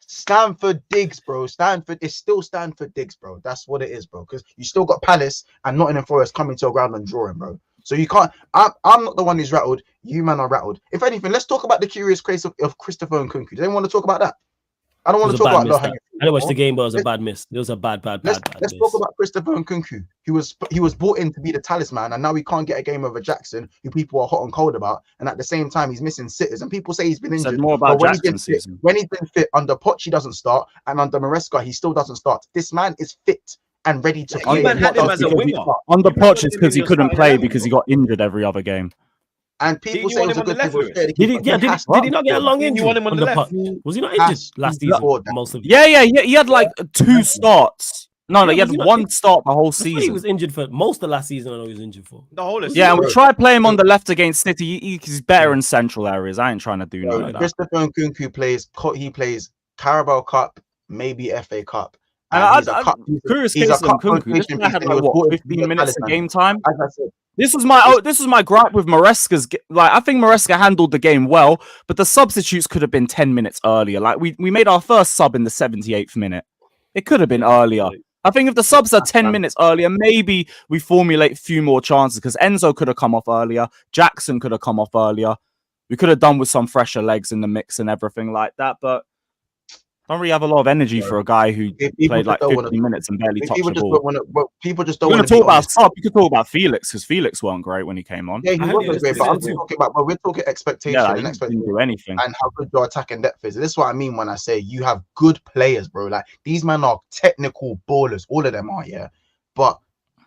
Stamford Diggs, bro. Stanford is still Stanford Diggs, bro. That's what it is, bro. Because you still got Palace and Nottingham Forest coming to a ground and drawing, bro. So you can't. I'm not the one who's rattled. You man are rattled. If anything, let's talk about the curious case of Christopher Nkunku. Do they want to talk about that? I don't want to talk about that. I didn't watch the game, but it was a bad miss. It was a bad Let's talk about Christopher Nkunku. He was brought in to be the talisman, and now we can't get a game over Jackson, who people are hot and cold about. And at the same time, he's missing sitters, and people say he's been injured. More about Jackson's season. When he's been fit under Poch, he doesn't start, and under Maresca, he still doesn't start. This man is fit and ready to play. Had him as a winger. Under Poch is because he couldn't play because he got injured every other game. And people say it was a good thing. Did he not get a long injury? You want him on the left? Was he not injured last season? Most of He had like 2 starts. No, he had one start the whole season. He was injured for most of last season. I know he was injured for the whole of and we tried playing him on the left against City. He's better in central areas. I ain't trying to do none of that. Christopher Nkunku plays Carabao Cup, maybe FA Cup. And curious case of Nkunku. This guy had like what, 15 minutes of game time. As I said, this was my gripe with Maresca's. Like, I think Maresca handled the game well, but the substitutes could have been 10 minutes earlier. Like, we made our first sub in the 78th minute. It could have been earlier. I think if the subs are 10 minutes earlier, maybe we formulate a few more chances, because Enzo could have come off earlier. Jackson could have come off earlier. We could have done with some fresher legs in the mix and everything like that, but don't really have a lot of energy for a guy who played like 50 minutes and barely touched the ball. People just don't want to talk about sub. You could talk about Felix, because Felix weren't great when he came on. Yeah, he wasn't great, but I'm talking about, we're talking expectation and expectation. Didn't do anything. And how good your attacking depth is. This is what I mean when I say you have good players, bro. Like, these men are technical ballers. All of them are, yeah. But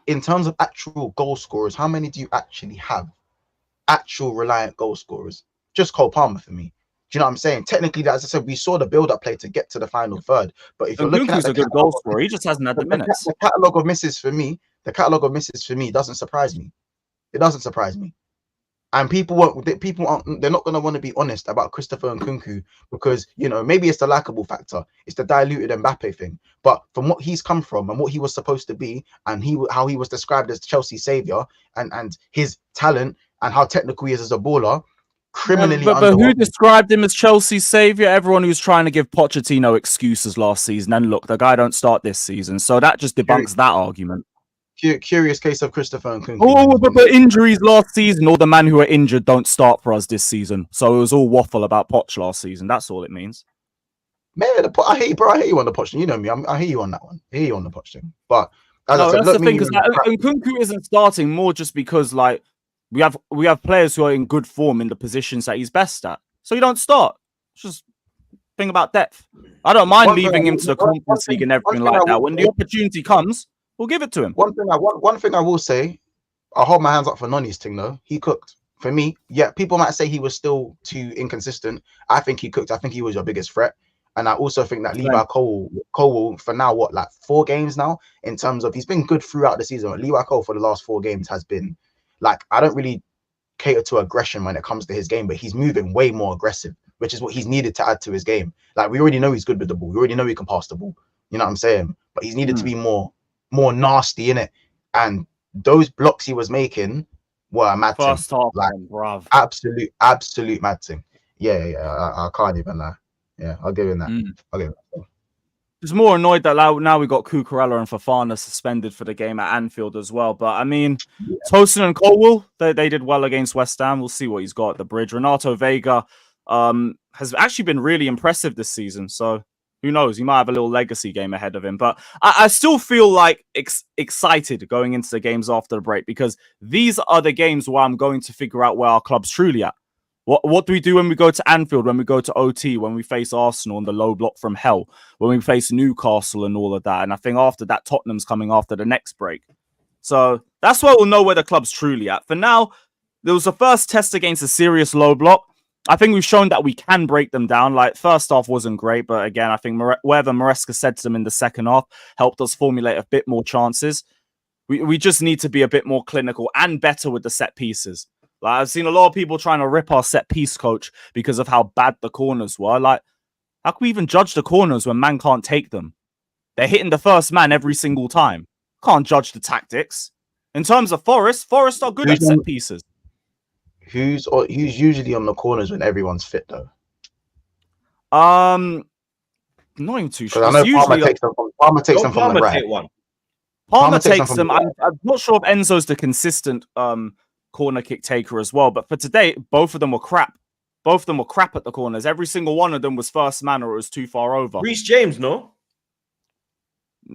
in terms of actual goal scorers, how many do you actually have? Actual reliant goal scorers. Just Cole Palmer for me. Do you know what I'm saying? Technically, as I said, we saw the build-up play to get to the final third. But if you're looking at a good goal scorer, he just hasn't had the minutes. The catalogue of misses for me doesn't surprise me. It doesn't surprise me. And they're not going to want to be honest about Christopher Nkunku, because, you know, maybe it's the likable factor. It's the diluted Mbappe thing. But from what he's come from and what he was supposed to be, and how he was described as Chelsea's savior, and his talent and how technical he is as a baller, criminally. But who described him as Chelsea's savior? Everyone who's trying to give Pochettino excuses last season. And look, the guy don't start this season, so that just debunks that argument. curious case of Christopher Nkunku. Oh, but injuries last season, all the men who are injured don't start for us this season. So it was all waffle about Poch last season. That's all it means. Man, I hear you, bro. I hear you on the Poch thing. You know me. I hear you on that one. I hear you on the Poch thing. But as I No, said, that's look, the me thing, and because you- Nkunku isn't starting more just because like we have players who are in good form in the positions that he's best at. So you don't start. It's just thing about depth. I don't mind One thing leaving I him will- to the one Conference thing- League and one everything thing I like that. will When say- the opportunity comes, we'll give it to him. One thing I will say, I hold my hands up for Noni's thing though. He cooked. For me, yeah, people might say he was still too inconsistent. I think he cooked. I think he was your biggest threat. And I also think that Levi Cole will, for now, what, like 4 games now, in terms of he's been good throughout the season. Levi Cole for the last 4 games has been like, I don't really cater to aggression when it comes to his game, but he's moving way more aggressive, which is what he's needed to add to his game. Like, we already know he's good with the ball. We already know he can pass the ball. You know what I'm saying? But he's needed to be more nasty in it. And those blocks he was making were a mad thing. First half, Like, bruv. absolute mad thing. Yeah. I can't even lie. Yeah, I'll give him that. I'll give him that. Just more annoyed that now we got Cucurella and Fofana suspended for the game at Anfield as well. But I mean, Tosin and Colwell, they did well against West Ham. We'll see what he's got at the bridge. Renato Vega has actually been really impressive this season. So who knows? He might have a little legacy game ahead of him. But I still feel like excited going into the games after the break, because these are the games where I'm going to figure out where our club's truly at. What do we do when we go to Anfield, when we go to OT, when we face Arsenal on the low block from hell, when we face Newcastle and all of that? And I think after that, Tottenham's coming after the next break. So that's where we'll know where the club's truly at. For now, there was a first test against a serious low block. I think we've shown that we can break them down. Like, first half wasn't great, but again, I think whatever Maresca said to them in the second half helped us formulate a bit more chances. We just need to be a bit more clinical and better with the set pieces. Like, I've seen a lot of people trying to rip our set piece coach because of how bad the corners were. Like, how can we even judge the corners when man can't take them? They're hitting the first man every single time. Can't judge the tactics. In terms of Forest are good at set pieces. Who's usually on the corners when everyone's fit though? Not even too sure. Because I know Usually Palmer takes them from the right. Palmer takes them. I'm not sure if Enzo's the consistent corner kick taker as well, but for today, both of them were crap. Both of them were crap at the corners. Every single one of them was first man or it was too far over. Reece James, no?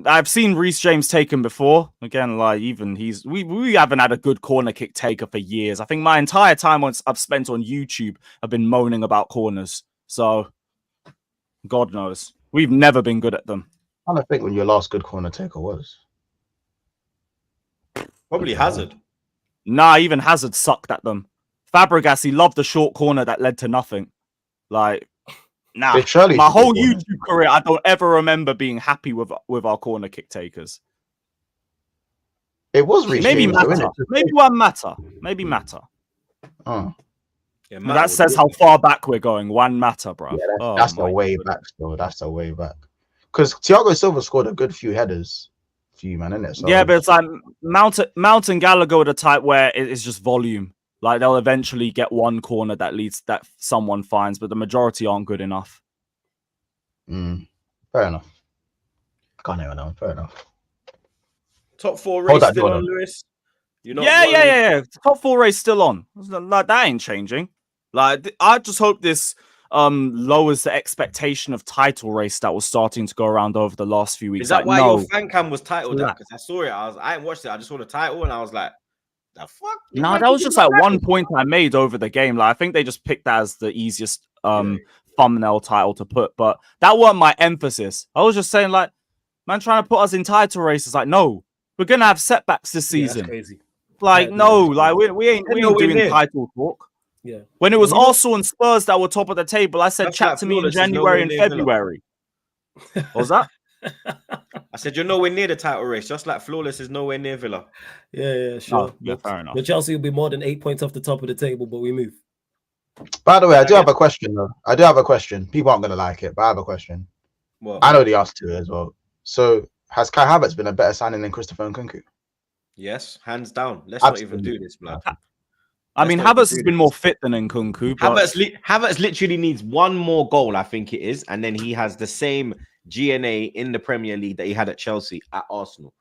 I've seen Reece James taken before. Again, like, even we haven't had a good corner kick taker for years. I think my entire time I've spent on YouTube have been moaning about corners. So God knows. We've never been good at them. I don't think when your last good corner taker was. Probably Hazard. Nah, even Hazard sucked at them. Fabregas, he loved the short corner that led to nothing. Like, nah. My whole YouTube career, I don't ever remember being happy with our corner kick takers. It was maybe Mata. Maybe one Mata. Maybe Mata. Oh. Yeah, that says how far back we're going. One Mata, bro. Yeah, that's the way back still. That's the way back. Because Thiago Silva scored a good few headers. Few, man, isn't it? So, yeah, but it's like Mount and Gallagher are the type where it's just volume. Like, they'll eventually get one corner that someone finds, but the majority aren't good enough. Fair enough. Can't even know. Fair enough. Top 4 race still on, Lewis? Yeah. Top 4 race still on. Like, that ain't changing. Like, I just hope this lowers the expectation of title race that was starting to go around over the last few weeks. Is that like, why no. your fan cam was titled that? Because I saw it. I ain't watched it. I just saw the title and I was like, the fuck? No, that was just like one point I made over the game. Like, I think they just picked that as the easiest thumbnail title to put, but that wasn't my emphasis. I was just saying, like, man, trying to put us in title races. Like, no, we're gonna have setbacks this season. That's crazy. Like, no, like we ain't doing title talk. Yeah. When it was Arsenal and Spurs that were top of the table, I said, chat to me in January and February. What was that? I said, you're nowhere near the title race, just like Flawless is nowhere near Villa. Yeah, sure. Yeah, fair enough. But Chelsea will be more than 8 points off the top of the table, but we move. By the way, I do have a question, though. I do have a question. People aren't going to like it, but I have a question. Well, I know the answer to it as well. So, has Kai Havertz been a better signing than Christopher Nkunku? Yes, hands down. Let's not even do this, blood. I mean, Havertz has been more fit than Nkunku. But... Havertz literally needs one more goal, I think it is, and then he has the same GNA in the Premier League that he had at Chelsea at Arsenal.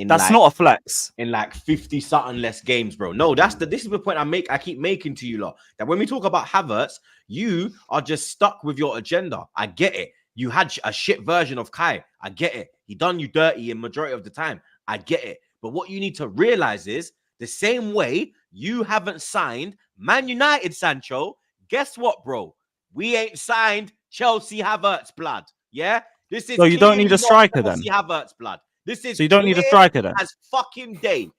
That's not a flex. in like 50 something less games, bro. No, this is the point I keep making to you lot. That when we talk about Havertz, you are just stuck with your agenda. I get it. You had a shit version of Kai. I get it. He done you dirty in majority of the time. I get it. But what you need to realize is the same way you haven't signed Man United Sancho. Guess what, bro? We ain't signed Chelsea Havertz, blood. Yeah? This is So you don't need a striker Chelsea then? Havertz, blood. This is So you don't need a clear striker then? as fucking day.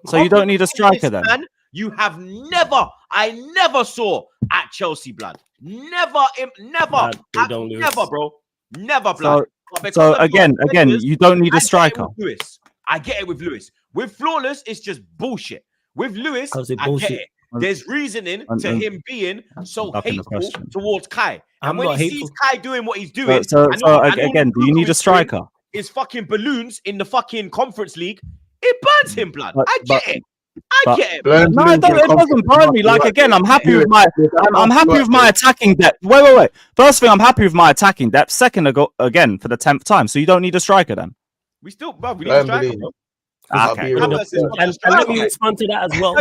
So you don't need a striker then? then? You have I never saw at Chelsea, blood. Never, never, bro. Never, blood. So again, you don't need a striker. Lewis, I get it with Lewis. With Flawless, it's just bullshit. With Lewis, I get it. There's reasoning to him being so hateful towards Kai. And when he sees Kai doing what he's doing, so again, do you need a striker? Is fucking balloons in the fucking Conference League. It burns him, blood. I get it. I get it. No, it doesn't burn me. Like again, I'm happy with my attacking depth. Wait. First thing, I'm happy with my attacking depth. Second, again for the 10th time. So you don't need a striker then. We need a striker, bro. Okay. And let me respond to that as well.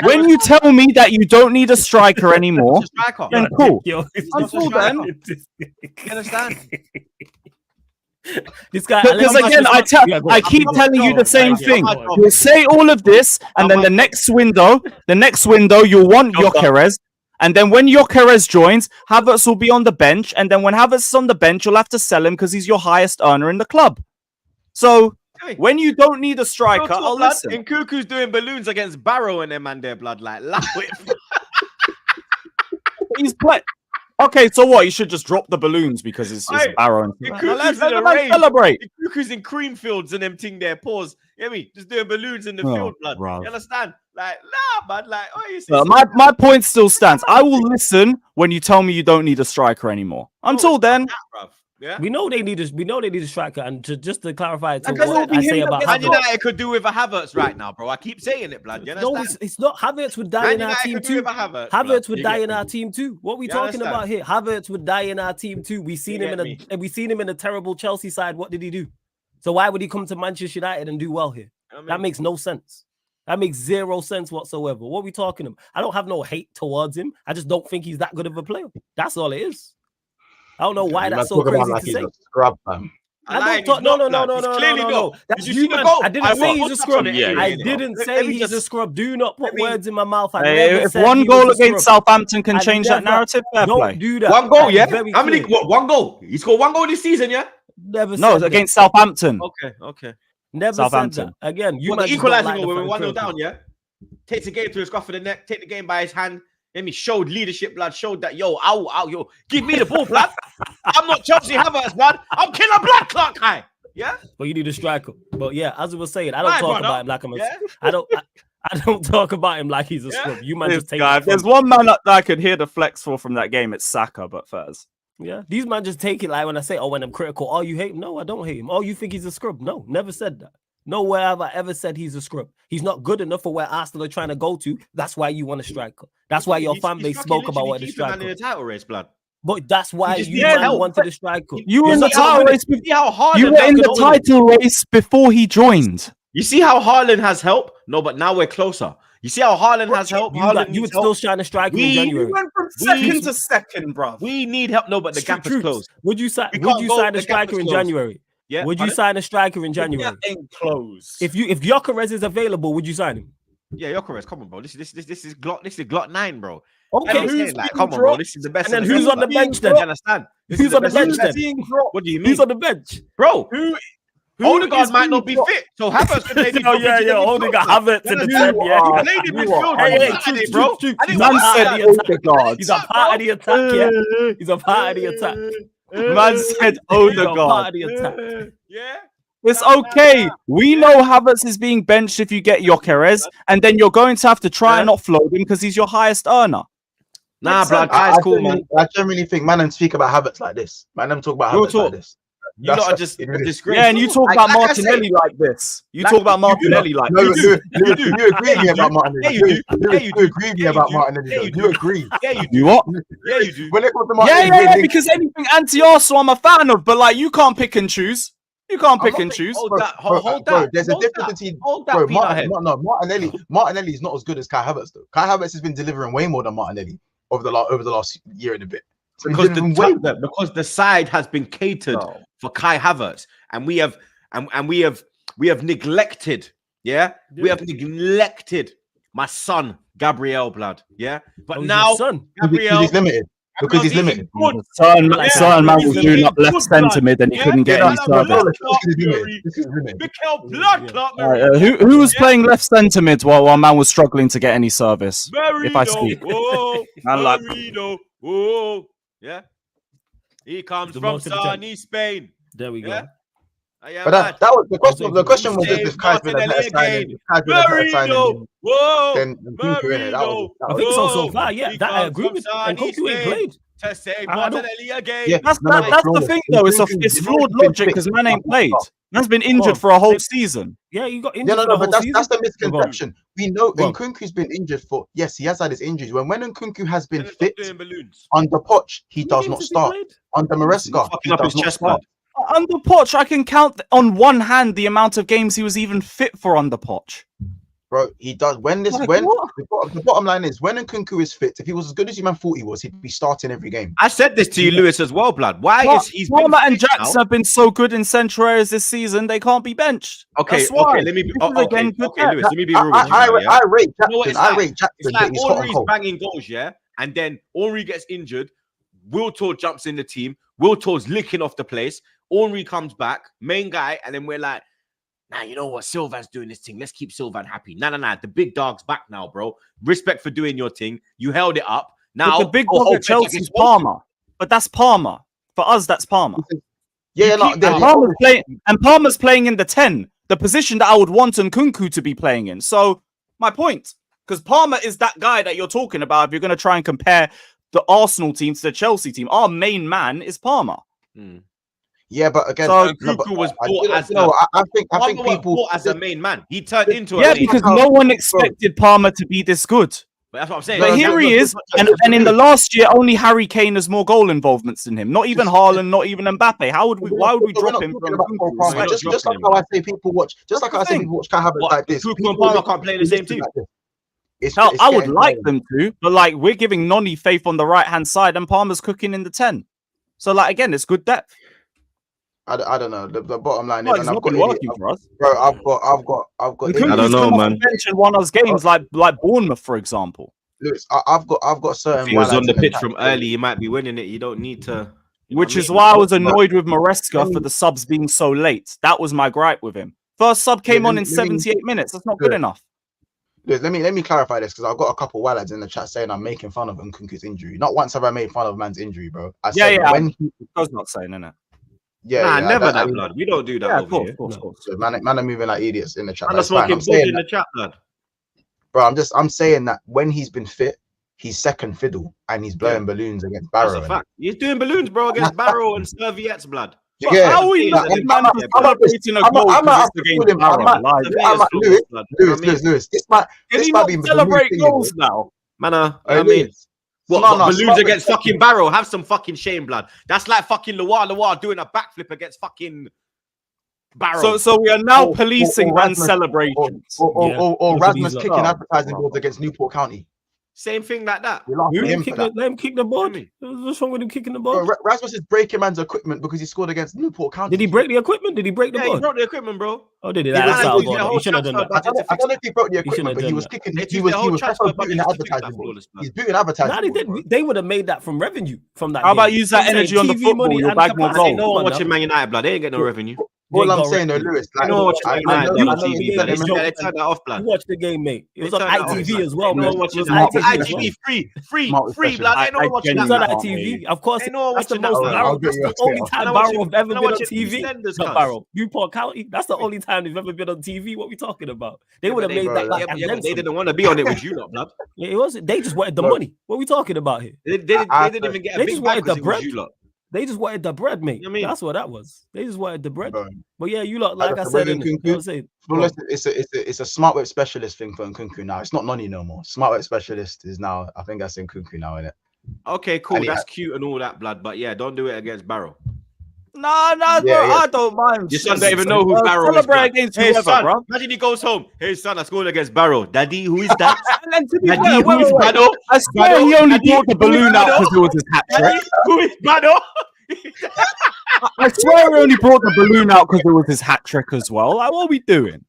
When you tell me that you don't need a striker anymore, then cool. Until then, you understand? This guy, because again, I keep telling you the same thing. You'll say all of this, and then the next window, you'll want Gyökeres, and then when Gyökeres joins, Havertz will be on the bench, and then when Havertz is on the bench, you'll have to sell him because he's your highest earner in the club. So when you don't need a striker, I'll listen. And Cuckoo's doing balloons against Barrow and them and their blood, like he's playing. Okay, so what? You should just drop the balloons because it's Barrow. Let's celebrate. Cuckoo's in Creamfields and them ting their paws. You know what I mean? Just doing balloons in the field, blood. Bro. You understand? Like, man. Like, my point still stands. I will listen when you tell me you don't need a striker anymore. Until then, yeah. We know they need a striker, and just to clarify to what I say about Man Havertz. United could do with a Havertz right now, bro. I keep saying it, blood. You understand? No, it's not. Havertz would die in our team too. Havertz would die in our team too. What are we talking about here? Havertz would die in our team too. We seen him in a terrible Chelsea side. What did he do? So why would he come to Manchester United and do well here? That makes no sense. That makes zero sense whatsoever. What are we talking about? I don't have no hate towards him. I just don't think he's that good of a player. That's all it is. I don't know why that's so crazy to say. Scrub, man. I don't talk. No. That's you, man. I didn't say he's a scrub. I didn't say he's a scrub. Do not put words in my mouth. If one goal against Southampton can change that narrative, fair play. Don't do that. One goal, yeah. How many? What? One goal. He scored one goal this season, yeah. Never. No, it's against Southampton. Okay. Never said that. Again, you might equalizing goal when we're 1-0 down, yeah. Takes the game to the scruff of the neck. Take the game by his hand. Then he showed leadership, blood. Showed that, yo, give me the ball, blood. I'm not Chelsea Havertz, blood. I'm killer blood clock high. Yeah. But you need a striker. But yeah, as I was saying, I don't talk about him like I'm a. Yeah? I don't talk about him like he's a scrub. You might just take. If there's one man that I could hear the flex for from that game, it's Saka. But first, yeah, these man just take it like when I say, when I'm critical. Oh, you hate him? No, I don't hate him. Oh, you think he's a scrub? No, never said that. Nowhere have I ever said he's a scrub. He's not good enough for where Arsenal are trying to go to. That's why you want a striker. That's why your fan base spoke about what the striker. In the title race, blood. But that's why you wanted a striker. You were in the title race. You were in the title race before he joined. You see how Haaland has help? No, but now we're closer. You see how Haaland has help? You would still shine a striker in January. We went from second to second, bro. We need help. No, but the gap is closed. Would you sign a striker in January? Yeah. Would you sign a striker in January? Close. If Gyökeres is available, would you sign him? Yeah, Gyökeres. Come on, bro. This is Glot 9, bro. Okay. Come on, bro. This is the best. And then who's on the bench then? You understand? Who's on the bench then? What do you mean? Who's on the bench, bro? Odegaard might not be fit, so Havertz can maybe. Odegaard, Havertz in the team. Yeah, he played in midfield. Bro. Man said Odegaard. He's a part of the attack. Yeah, he's a part of the attack. Man said Odegaard. Yeah. It's okay. We know Havertz is being benched if you get Gyökeres, and then you're going to have to try and offload him because he's your highest earner. Nah, bro, guy's cool, man. I generally think man and speak about Havertz like this. Man, them talk about Havertz like this. You lot are just disgrace. Yeah, and you talk about Martinelli like this. You talk about Martinelli like this. You agree with me about Martinelli. Yeah, you do agree with me about Martinelli. You agree. Yeah, you do. What? Yeah, you do. When it comes to Martinelli, yeah, because anything anti-Arsenal I'm a fan of, but like you can't pick and choose. You can't I'm pick not and choose. Hold Bro, that. bro, Hold bro, that. there's a hold difference that, between Hold that, bro. peanut head. Martinelli is not as good as Kai Havertz though. Kai Havertz has been delivering way more than Martinelli over the last year and a bit. So he's delivering way more. Because the side has been catered No. for Kai Havertz, and we have neglected. Yeah, we have neglected my son Gabriel blood. Yeah, but Oh, now your son. Because Gabriel. he's limited. Because he's Gabriel's limited. eating good. Certain man was he's doing eating up left good centre blood. mid and he Yeah, couldn't get yeah, any no, service. blood This clot is limited. Murray. This is limited. Mikel blood clot All right, Murray. who was playing left centre mid while man was struggling to get any service? If I speak. Whoa, Man, like- Marino. Whoa, yeah. He comes The from most of the time. sunny Spain. There we Yeah. go. Yeah, But man. that was the question. Also, The question was Say just if Kai's been a better Martinelli signing. again. If Kai's been a better signing Marino. Whoa. than Nkunku, innit? That was I think so. So Whoa. far, yeah, He that I comes agree from with. sunny And Nkunku ain't Spain. played. To say I don't- Martinelli again. Yeah. That's No, no, that's bro, the thing though. It's Nkunku's flawed been logic because fixed. man ain't played. Man's been on, injured for a whole they- season. Yeah, you got Yeah, injured no, for no, the but whole that's season. the Go on. misconception. We know Go on. Nkunku's been injured for. Yes, he has had his injuries. When Nkunku has been Then stop fit doing balloons. under Poch, he How many does games not has he start. played? Under Maresca, Fucking he up his does not chest start. blood. Under Poch, I can count on one hand the amount of games he was even fit for under Poch. Bro, he does. When Like, what? the bottom line is when Nkunku is fit, if he was as good as you man thought he was, he'd be starting every game. I said this to you, Lewis, as well, blood. Why is he's been Palmer and fit Jackson now? have been so good in central areas this season, they can't be benched. Okay, That's why. let me be. This is again good Okay, Lewis, let me be I, real with you now, yeah? I rate You know what Jackson. it's I like? rate Jackson, It's but like he's hot and Henry's cold. banging goals, yeah, and then Henry gets injured. Wiltor jumps in the team. Wiltor's licking off the place. Henry comes back, main guy, and then we're like, nah, you know what? Sylvan's doing this thing. Let's keep Sylvan happy. Nah. The big dog's back now, bro. Respect for doing your thing. You held it up. Now But the big dog at Chelsea is Palmer. But that's Palmer. For us, that's Palmer. Yeah, no, keep then- Palmer's playing in the 10, the position that I would want Nkunku to be playing in. So my point, because Palmer is that guy that you're talking about. If you're going to try and compare the Arsenal team to the Chelsea team, our main man is Palmer. yeah, but again, So Nkunku was I bought as I think Palmer was people bought as a main man. He turned into a Yeah, main because man. no one expected Palmer to be this good. But that's what I'm saying. But No, here he is, and in the last year, only Harry Kane has more goal involvements than him. Not even Haaland, not even Mbappe. Why would we drop him from Palmer. Palmer? Just like Dropping how him. I say people watch, just like how I say people watch Kai Havertz What, like this. Nkunku People and Palmer look- can't play in the same team. like this. It's I would getting like tiring. them to, but like we're giving Noni faith on the right hand side, and Palmer's cooking in the 10. So like again, it's good depth. I don't know. The bottom line Well, is, it's and not I've got been working for us. bro. I've got. Nkunku's I don't know, come off man. the bench and won us games like Bournemouth, for example. Lewis, I've got certain. If he was wild on the lads in pitch chat. from early, he might be winning it. You don't need to. You know Which what I is mean? why I was annoyed with Maresca for the subs being so late. That was my gripe with him. First sub came Yeah, on let in me- 78 minutes. That's not good Yeah. enough. Lewis, let me clarify this because I've got a couple wild lads in the chat saying I'm making fun of Nkunku's injury. Not once have I made fun of man's injury, bro. I Yeah, said yeah. when I was not saying, innit? Nah, never that, blood. We don't do that Yeah, over of course, here. of course, No. of course. So man are moving like idiots in the chat. I'm That's fine. smoking I'm bud saying in that, the chat, blood. bro. I'm saying that when he's been fit, he's second fiddle and he's blowing balloons against That's Barrow. a fact. He's doing balloons, bro, against Barrow and Serviettes, blood. But Yeah, how are you like, not man for I'm celebrating a I'm goal I'm because I'm it's against I'm Barrow? I'm Like, Lewis. This might can he be not celebrate goals now? Man, I mean, what balloons against fucking Barrow? Have some fucking shame, blood. That's like fucking Loire doing a backflip against fucking Barrow. So we are now Or policing Rasmus- man celebrations. or Look at Rasmus these kicking lot. advertising boards against Newport County. Same thing like that. We laugh at him for that. Let him kick the ball. Hear me? What's wrong with him kicking the Bro, ball? Rasmus is breaking man's equipment because he scored against Newport County. Did he break the equipment? Did he break the Yeah, he ball? broke the equipment, bro. Oh, did he? He That's ran out and of used their order. whole He shouldn't have done transfer that. I don't know if he broke the shouldn't equipment, have but he done was that. kicking. They He took was the whole definitely transfer booting the budget to fix that advertising board. flawless, man. He's booting advertising. Nah, they board, bro. did. They would have made that from revenue from that. How about game. use that I'm saying energy on the TV football? money You'll and bag more capacity. Ain't no Come one on watching now. Man United, blood. They ain't getting no revenue. All They I'm got saying though, revenue. Lewis, Ain't no one watching Man United you on watch the TV, game, blood. They it's turned not- that off, blood. You watched the game, mate. It was They on turned that off, ITV blood. as well, Ain't no man. one It watching was that. ITV as well. ITV free, Smart blood. Ain't no one watching It that. was on genuinely blood. can't hear ITV. you. Of course, Ain't no one that's the watching that, most blood. Barrow. That's the only I'll time watch Barrow it. have ever And I been on watch it TV. EastEnders, Not cuz. Barrow. Newport County. That's the only time they've ever been on TV. What we talking about? They Yeah, would but have made bro, that. yeah, Like, Yeah, and but then they some. didn't want to be on it with you, lot, blood. Yeah, it was. They just wanted the Bro. money. What we talking about here? They didn't even get a They big just bag wanted because the it was bread. you, lot. They just wanted the bread, mate. You know what I mean? That's what that was. They just wanted the bread. Bro. But yeah, you lot, like I Listen, said, with innit? You know what I'm saying? Well, Go on. listen, it's a smart web specialist thing for Nkunku now. It's not Noni no more. Smart web specialist is now. I think that's Nkunku now, isn't it? Okay, cool. And That's cute and all that, blood. But yeah, don't do it against Barrow. No, Yeah, bro, yeah. I don't mind. Your son don't even know who Bro, Barrow is. celebrate blood. against Hey, whoever, son, bro. imagine he goes home. Hey, son, I scored against Barrow. Daddy, who is that? And to be Daddy, fair, who is Barrow? I swear he only brought the balloon out because it was his hat trick. Daddy, who is Barrow? I swear he only brought the balloon out because it was his hat trick as well. Like, what are we doing?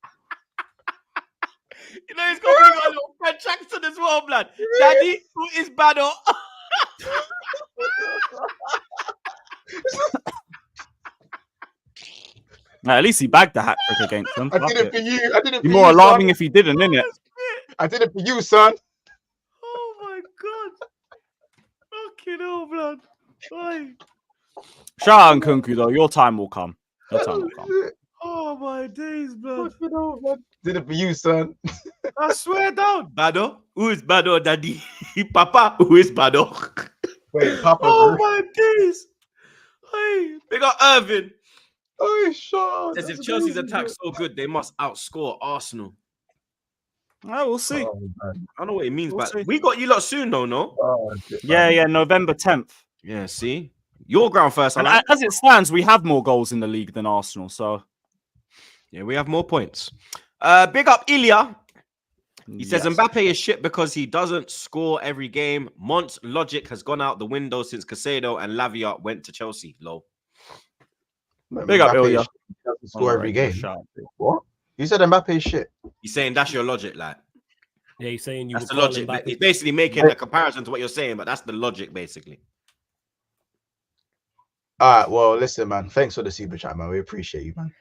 You know, he's got a little French accent as well, blood. Daddy, who is Barrow? Nah, at least he bagged the hat trick against them. I Fuck did it it. for you. I did it for Be you, more alarming son. if he didn't, innit? I did it for you, son. Oh my god. Fucking hell, blood. Oi. Shout out Nkunku though. Your time will come. Your time will come. Oh my days, blood. Did it for you, son. I swear down. Bado? Who is Bado, Daddy? Papa, who is Bado? Wait, Papa. Oh my days. Hey, big up Irvin. Oh, shit. Says if Chelsea's attack so good, they must outscore Arsenal. We'll see. Oh, man. I don't know what it means, We'll but see. we got you lot soon, though, no? Oh, shit, Yeah, man. yeah. November 10th. Yeah, see? Your ground first, I And like. as it stands, we have more goals in the league than Arsenal. So Yeah, we have more points. Big up Ilya. He says yes. Mbappe is shit because he doesn't score every game. Mont's logic has gone out the window since Casado and Lavia went to Chelsea. Low. Big up, Mbappe Ilya. doesn't score every Alright, game. shout out. What? You said Mbappe is shit. He's saying that's your logic, like. Yeah, he's saying you That's were the calling logic. back. He's basically making a comparison to what you're saying, but that's the logic, basically. All right, well, listen, man. Thanks for the super chat, man. We appreciate you, man.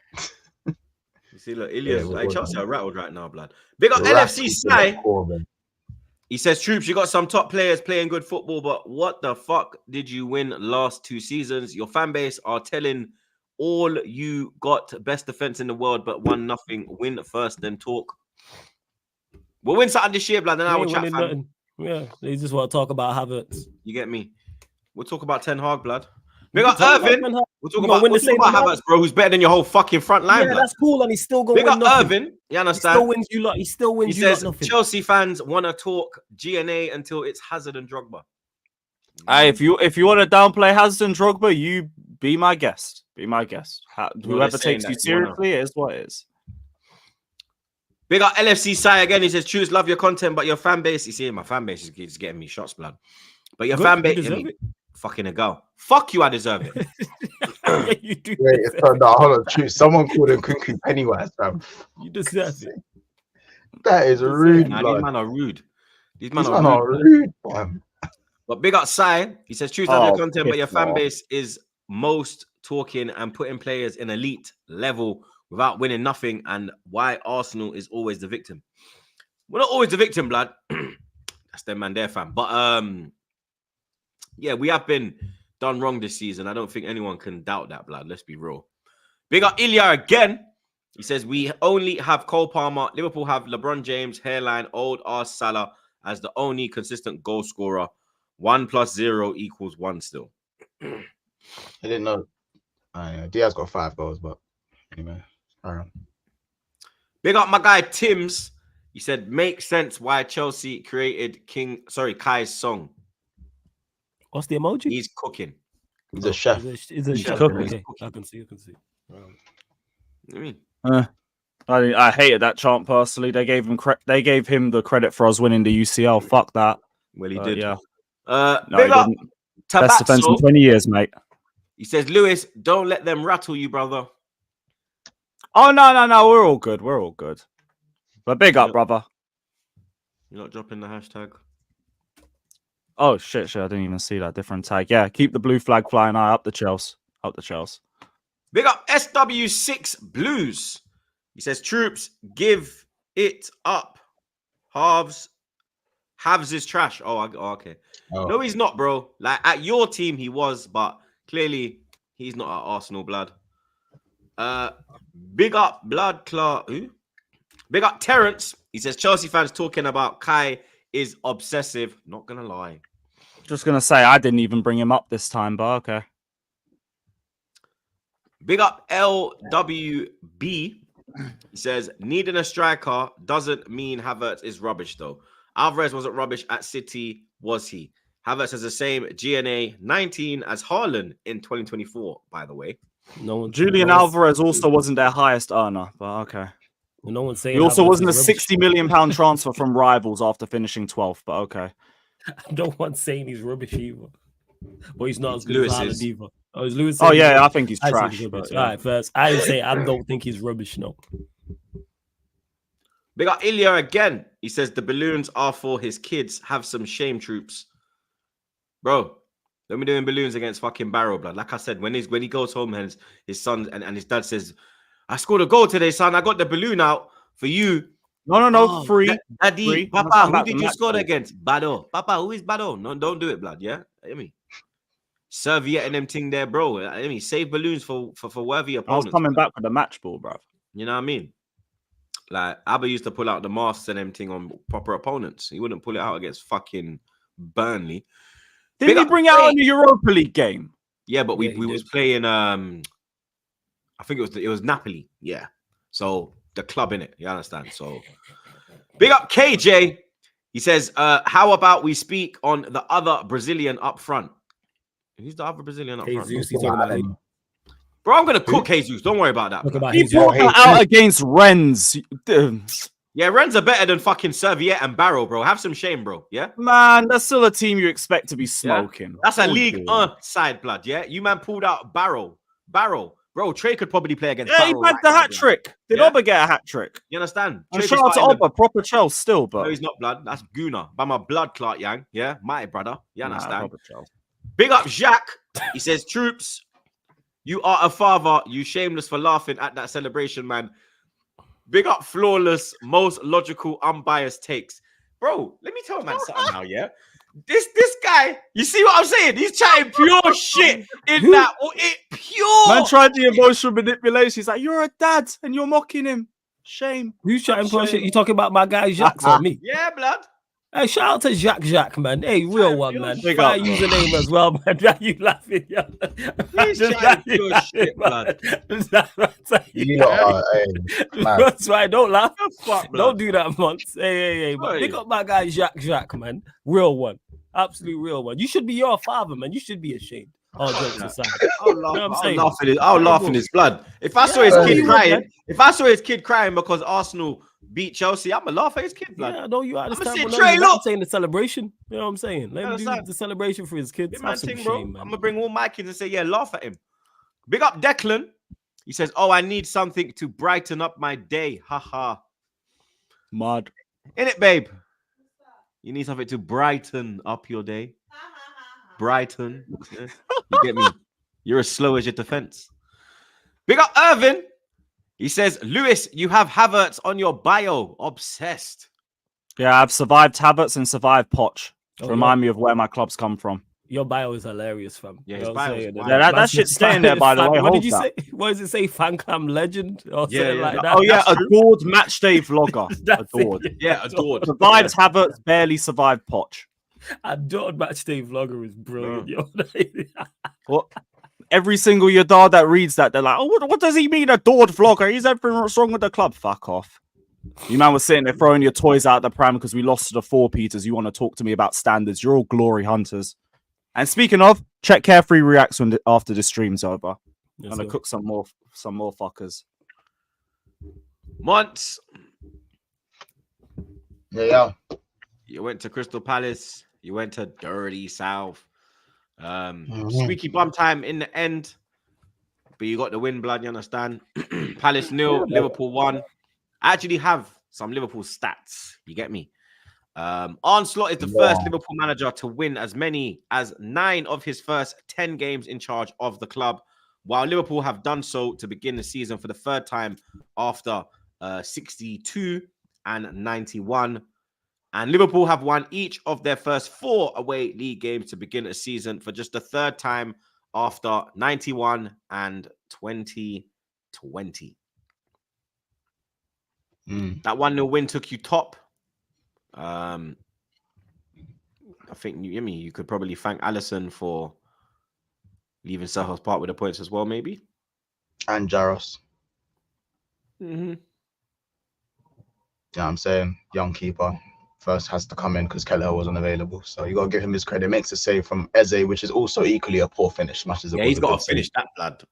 You see, look, Ilya's Yeah, like, we're Chelsea good, are rattled right now, blood. Big up Rattled LFC to the Sai. core, man. He says, Troops, you got some top players playing good football, but what the fuck did you win last 2 seasons? Your fan base are telling all you got best defense in the world, but won nothing. Win first, then talk. We'll win something this year, blood, and I will chat, fam. Yeah, they just want to talk about Havertz. You get me? We'll talk about Ten Hag, blood. Big up Irvin. We'll talk You about, gonna win the same amount? Havertz, bro, who's better than your whole fucking front line, Yeah, blood. that's cool, and he's still going Big to win up nothing. Irvin. You He understand? still wins you lot. He still wins He you lot says nothing. Chelsea fans want to talk GNA until it's Hazard and Drogba. Hey, if you want to downplay Hazard and Drogba, you be my guest. Be my guest. Whoever saying takes you that, you wanna- seriously, it is what it is. Big up LFC Sai again. He says, Choose, love your content, but your fan base. You see, my fan base is getting me shots, blood. But your Good, fan you base, deserve it. fucking a go. Fuck you, I deserve it. Yeah, you do. Wait, it's turned out. Hold on, true. Someone called him Kunku Pennywise, fam. You deserve it. That is rude, Nah, these blood. men are rude. These These men man are are rude. rude, fam. But big up Sai. He says, Choose, love your Oh, content, but your piss fan off. base is most talking and putting players in elite level without winning nothing, and why Arsenal is always the victim. We're not always the victim, blood. That's them man there, fam. But yeah, we have been done wrong this season. I don't think anyone can doubt that, blood. Let's be real. Big up Ilya again. He says we only have Cole Palmer. Liverpool have LeBron James, hairline, old arse Salah as the only consistent goal scorer. 1 + 0 = 1 still. I didn't know. Diaz got 5 goals, but anyway, carry on. Big up my guy Tim's. He said, makes sense why Chelsea created Kai's song. What's the emoji? He's cooking. He's a chef. Is a He's chef. cooking. Okay, I can see. I mean, I hated that chant personally. They gave him the credit for us winning the UCL. Fuck that. well, he did. Yeah. No, No, he big up didn't. Best defense in Tabazzo. 20 years, mate. He says, Lewis, don't let them rattle you, brother. Oh no. We're all good. We're all good. But big up, brother. You're not dropping the hashtag. Oh shit! I didn't even see that different tag. Yeah, keep the blue flag flying high up the Chelsea. Up the Chelsea. Big up SW6 Blues. He says, Troops, give it up. Halves is trash. Oh, okay. Oh. No, he's not, bro. Like at your team, he was, but clearly he's not at Arsenal, blood. Big up Blood Clot. Who? Big up Terrence. He says Chelsea fans talking about Kai is obsessive. Not gonna lie. Just gonna say I didn't even bring him up this time, but okay. Big up LWB. He says needing a striker doesn't mean Havertz is rubbish though. Alvarez wasn't rubbish at City, was he? Havertz has the same GNA 19 as Haaland in 2024, by the way. No one. Julian Alvarez also wasn't their highest earner, but okay. No one's saying He also Havertz wasn't a is rubbish. £60 million transfer from rivals after finishing 12th, but okay. No one's saying he's rubbish either. But he's not as good Lewis as Haaland is. either. Oh, is Lewis? Oh, saying he's yeah, I rubbish? think he's I say trash. he's rubbish. But, yeah. All right, first, I say I don't think he's rubbish. No. Big up Ilya again. He says the balloons are for his kids. Have some shame, troops. Bro, don't be doing balloons against fucking Barrow, blood. Like I said, when he goes home and his son and his dad says, I scored a goal today, son. I got the balloon out for you. No, free. Daddy, Free. Papa, who Back did to you match score ball. against? Bado. Papa, who is Bado? No, don't do it, blood. Yeah? I mean, serviette and them thing there, bro. I mean, save balloons for worthy I was opponents. coming back with the match ball, bro. You know what I mean? Like, Abba used to pull out the masks and them thing on proper opponents. He wouldn't pull it out against fucking Burnley. Didn't he bring out in the Europa League game? Yeah, but Yeah, we was playing I think it was Napoli. Yeah. So the club in it, you understand? So big up KJ. He says, how about we speak on the other Brazilian up front? Who's the other Brazilian up front? Jesus, he's talking about him. Bro, I'm gonna cook Jesus. Don't worry about that. Talk Bro. about He his brought that out against Rennes. Yeah, Rennes are better than fucking Serviette and Barrow, bro. Have some shame, bro. Yeah, Man, that's still a team you expect to be smoking. that's a Oh, League dear. side, blood. Yeah, you man pulled out Barrow, bro. Trey could probably play against. Yeah, he Barrow had the now, hat blood. trick. Did Yeah. Oba get a hat trick? You understand? And Trey shout could out to start in the- Oba, proper Chelsea still, but No, he's not blood. That's Guna. By my blood clot, Yang. Yeah, my brother. You understand? proper Chelsea. Big up Jacques. He says, troops, you are a father. You shameless for laughing at that celebration, man. Big up flawless, most logical, unbiased takes. Bro, let me tell man something now, yeah? This guy, you see what I'm saying? He's chatting pure shit in that. Pure. Man tried the emotional manipulation. He's like, you're a dad and you're mocking him. Shame. Who's chatting for shit? You talking about my guy Jacques or me? Yeah, blood. Hey, shout out to Jacques, man. Hey, real one, man. Big Fire up, bro. username as well, man. Why you laughing? Yeah. He's chatting pure shit, blood. You lot are, man. That's why don't laugh. Fuck, blood. Don't do that, Monts. Hey. But pick up my guy Jacques, man. Real one. Absolute real one. You should be your father, man. You should be ashamed. All jokes aside. I'll laugh in his blood. If I saw his kid crying, because Arsenal beat Chelsea, I'm gonna laugh at his kid, blood. Yeah, I know you understand. say, Well, Trey, I'm look. saying the celebration. You know what I'm saying? Let him do understand? the celebration for his kids. Big Have man some thing, shame, bro. man. I'm gonna bring all my kids and say, yeah, laugh at him. Big up Declan. He says, oh, I need something to brighten up my day. Haha. Mud. In it, babe. You need something to brighten up your day. Brighton. Yeah. You get me? You're as slow as your defense. Big up Irvin. He says, Lewis, you have Havertz on your bio. Obsessed. Yeah, I've survived Havertz and survived Poch. Oh, Remind me of where my clubs come from. Your bio is hilarious, fam. Yeah, You his know what I'm bio is saying? wild. Yeah, that shit's staying there, by the way. What did Hold you that. say? What does it say? Fan cam legend or Yeah, something yeah. like that? Oh, yeah, That's true. adored match day vlogger. That's it, Adored. Yeah, adored. Survived Havertz, barely survived Poch. Adored matchday vlogger is brilliant. Yo. What? Every single Yadar that reads that, they're like, oh, what does he mean, adored vlogger? He's everything what's wrong with the club. Fuck off. You man was sitting there throwing your toys out the pram because we lost to the 4 Peters. You want to talk to me about standards? You're all glory hunters. And speaking of, check Carefree Reacts after the stream's over. I'm gonna cook some more fuckers. Months. Yeah. You went to Crystal Palace. You went to Dirty South. Squeaky bum time in the end. But you got the win, blood, you understand? Palace 0, Liverpool 1. I actually have some Liverpool stats. You get me? Arne Slot is the first Liverpool manager to win as many as 9 of his first 10 games in charge of the club, while Liverpool have done so to begin the season for the third time after 62 and 91. And Liverpool have won each of their first 4 away league games to begin a season for just the third time after 91 and 2020. That 1-0 win took you top. I think you could probably thank Alisson for leaving Selhurst Park with the points as well, maybe. And Jaros. Mm-hmm. Yeah, I'm saying young keeper first has to come in because Kelleher wasn't available. So you got to give him his credit. Makes a save from Eze, which is also equally a poor finish. Much as it Yeah, was he's a got good to finish save. that, blood.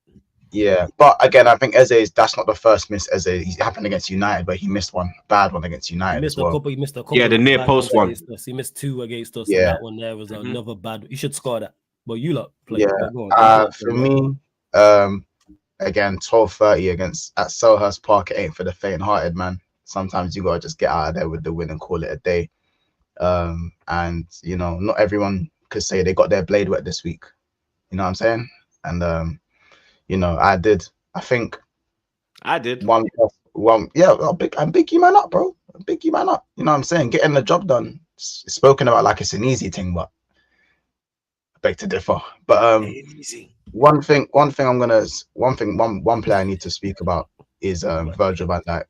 Yeah, but again, I think that's not the first miss. It happened against United, but he missed one bad one against He United missed as well. He missed a couple. Yeah, the of near bad post ones one. against us. He missed 2 against us, Yeah. and that one there was another bad. You should score that. But you lot play. Yeah. But go on, For me, again, 12:30 at Selhurst Park. It ain't for the faint-hearted, man. Sometimes you gotta just get out of there with the win and call it a day. And you know, not everyone could say they got their blade wet this week. You know what I'm saying? And you know, I did. I think I did. one. Yeah, I'm big you man up, bro. Big you man up. You know what I'm saying? Getting the job done. It's spoken about like it's an easy thing, but I beg to differ. But Easy. one player I need to speak about is Virgil van Dijk.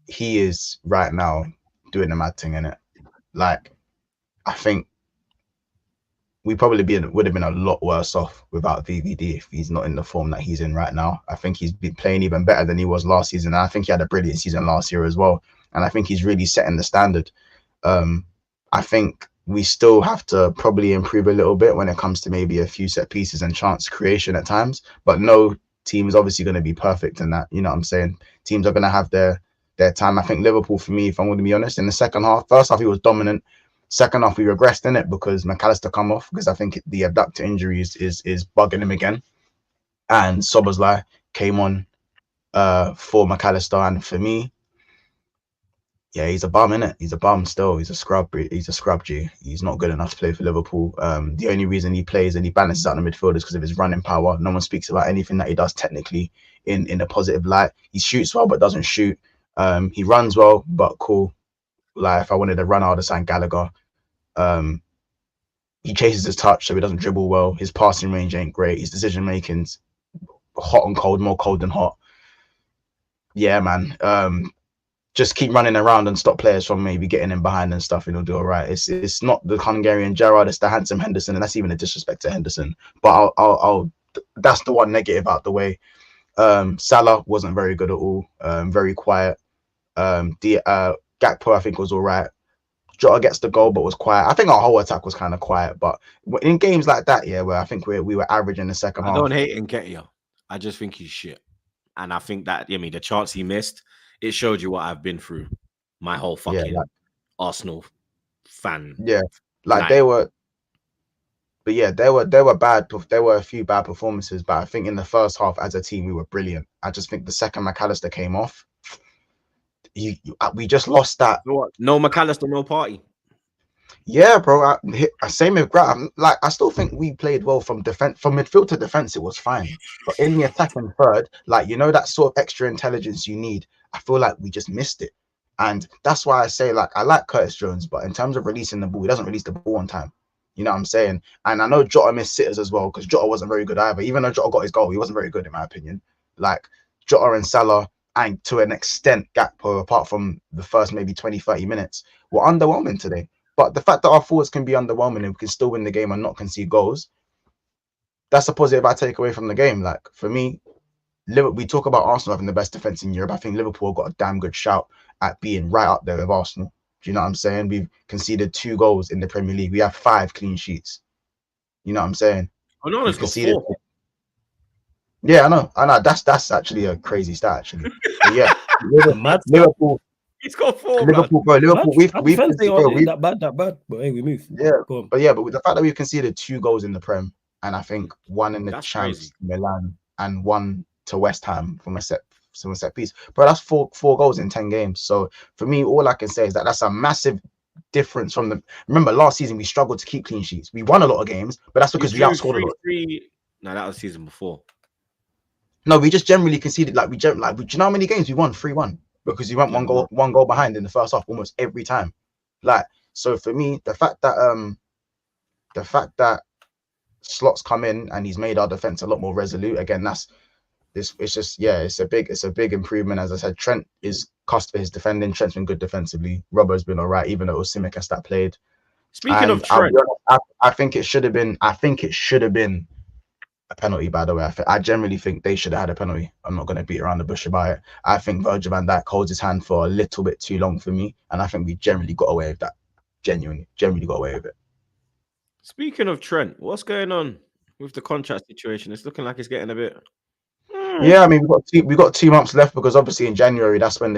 He is right now doing the mad thing in it. Like, I think we probably would have been a lot worse off without VVD if he's not in the form that he's in right now. I think he's been playing even better than he was last season. And I think he had a brilliant season last year as well. And I think he's really setting the standard. I think we still have to probably improve a little bit when it comes to maybe a few set pieces and chance creation at times. But no team is obviously going to be perfect in that. You know what I'm saying? Teams are going to have their time. I think Liverpool, for me, if I'm going to be honest, in the second half, first half he was dominant. Second half we regressed in it because McAllister come off because I think the abductor injury is bugging him again, and Szoboszlai came on for McAllister, and for me, yeah, he's a bum, innit? He's a bum still. He's a scrub. He's a scrub G. He's not good enough to play for Liverpool. The only reason he plays and he balances out the midfield is because of his running power. No one speaks about anything that he does technically in a positive light. He shoots well but doesn't shoot. He runs well but cool. Like if I wanted to run, I would have signed Gallagher. He chases his touch, so he doesn't dribble well. His passing range ain't great. His decision making's hot and cold, more cold than hot. Yeah, man. Just keep running around and stop players from maybe getting in behind and stuff, and he'll do all right. It's not the Hungarian Gerrard, it's the handsome Henderson, and that's even a disrespect to Henderson. But I'll that's the one negative out the way. Salah wasn't very good at all. Very quiet. Gakpo I think was all right. Jota gets the goal, but was quiet. I think our whole attack was kind of quiet, but in games like that, yeah, where I think we were average in the second half. I don't hate Nketiah. I just think he's shit, and I think that the chance he missed, it showed you what I've been through. My whole fucking Arsenal fan. Yeah, like they were. But yeah, there were bad. There were a few bad performances, but I think in the first half, as a team, we were brilliant. I just think the second McAllister came off, we just lost that. No McAllister, no party. Yeah, bro. Same with Grant. Like, I still think we played well from midfield to defense. It was fine, but in the attack and third, like that sort of extra intelligence you need. I feel like we just missed it, and that's why I say like I like Curtis Jones, but in terms of releasing the ball, he doesn't release the ball on time. You know what I'm saying? And I know Jota missed sitters as well because Jota wasn't very good either. Even though Jota got his goal, he wasn't very good in my opinion. Like Jota and Salah, and to an extent Gakpo, apart from the first maybe 20-30 minutes, were underwhelming today. But the fact that our forwards can be underwhelming and we can still win the game and not concede goals, that's a positive I take away from the game. Like for me, we talk about Arsenal having the best defense in Europe. I think Liverpool got a damn good shout at being right up there with Arsenal. Do you know what I'm saying? We've conceded 2 goals in the Premier League. We have 5 clean sheets. You know what I'm saying? Oh no, it's conceded 4. Yeah, I know. That's actually a crazy stat, actually. But yeah, Liverpool. He's got 4. Liverpool, bro. Liverpool. We've that bad. But hey, we move. Yeah, but with the fact that we've conceded 2 goals in the Prem, and I think 1 in the Champs, Milan, and 1 to West Ham from a set piece, bro. That's 4 goals in 10 games. So for me, all I can say is that that's a massive difference from remember last season we struggled to keep clean sheets. We won a lot of games, but that's because we outscored a lot. No, that was season before. No, we just generally conceded. Do you know how many games we won? 3-1 because you went one goal behind in the first half almost every time. Like, so for me, the fact that Slot's come in and he's made our defense a lot more resolute. Again, it's a big improvement. As I said, Trent is cost for his defending. Trent's been good defensively. Robbo's been all right, even though it was Tsimikas that played. Speaking of Trent, I think it should have been a penalty, by the way. I generally think they should have had a penalty. I'm not going to beat around the bush about it. I think Virgil van Dijk holds his hand for a little bit too long for me, and I think we generally got away with that. Genuinely got away with it. Speaking of Trent, what's going on with the contract situation? It's looking like it's getting a bit Yeah, I mean we got 2 months left because obviously in January that's when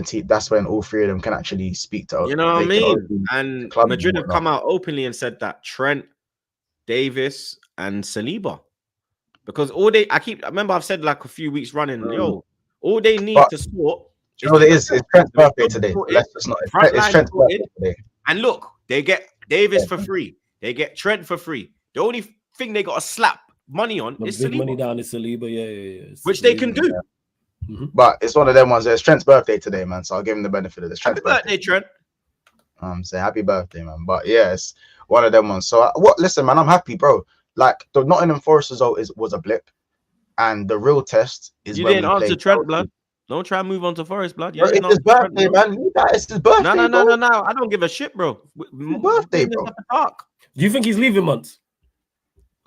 all three of them can actually speak to. You know what I they can mean? open And clubs Madrid and have come out openly and said that Trent, Davis, and Saliba, because I remember I've said like a few weeks running, all they need But to sort you know what it is? It's Trent's birthday today. sorted, Let's just not. front It's line Trent's birthday sorted. today. And look, they get Davis for free. They get Trent for free. The only thing they got to slap money on is big Saliba, money down is Saliba, yeah. which they can do. But it's one of them ones. It's Trent's birthday today, man. So I'll give him the benefit of this. Happy birthday, Trent. I'm saying happy birthday, man. But yeah, it's one of them ones. So listen, man, I'm happy, bro. Like the Nottingham Forest result was a blip, and the real test is You when didn't we answer play Trent, Chelsea. blood. Don't try and move on to Forest, blood. Bro, it's his birthday, man. It's his birthday. No. I don't give a shit, bro. Birthday, bro. Do you think he's leaving months?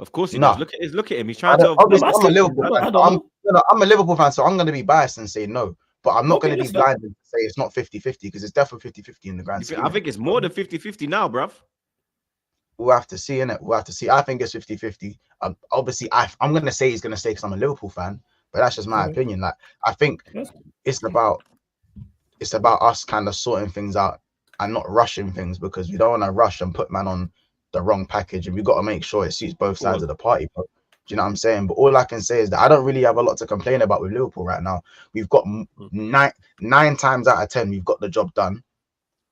Of course he No. does. Look at him. He's trying to. I'm a Liverpool fan. I'm I'm a Liverpool fan, so I'm going to be biased and say no. But I'm not Okay, going to be that's fair. blind and say it's not 50-50 because it's definitely 50-50 in the grand scheme. I think it's more than 50-50 now, bruv. We'll have to see, innit? We'll have to see. I think it's 50-50. Obviously, I'm going to say he's going to stay because I'm a Liverpool fan, but that's just my opinion. Like, I think it's about us kind of sorting things out and not rushing things because we don't want to rush and put man on the wrong package, and we've got to make sure it suits both sides of the party, bro. Do you know what I'm saying? But all I can say is that I don't really have a lot to complain about with Liverpool right now. We've got nine times out of 10, we've got the job done.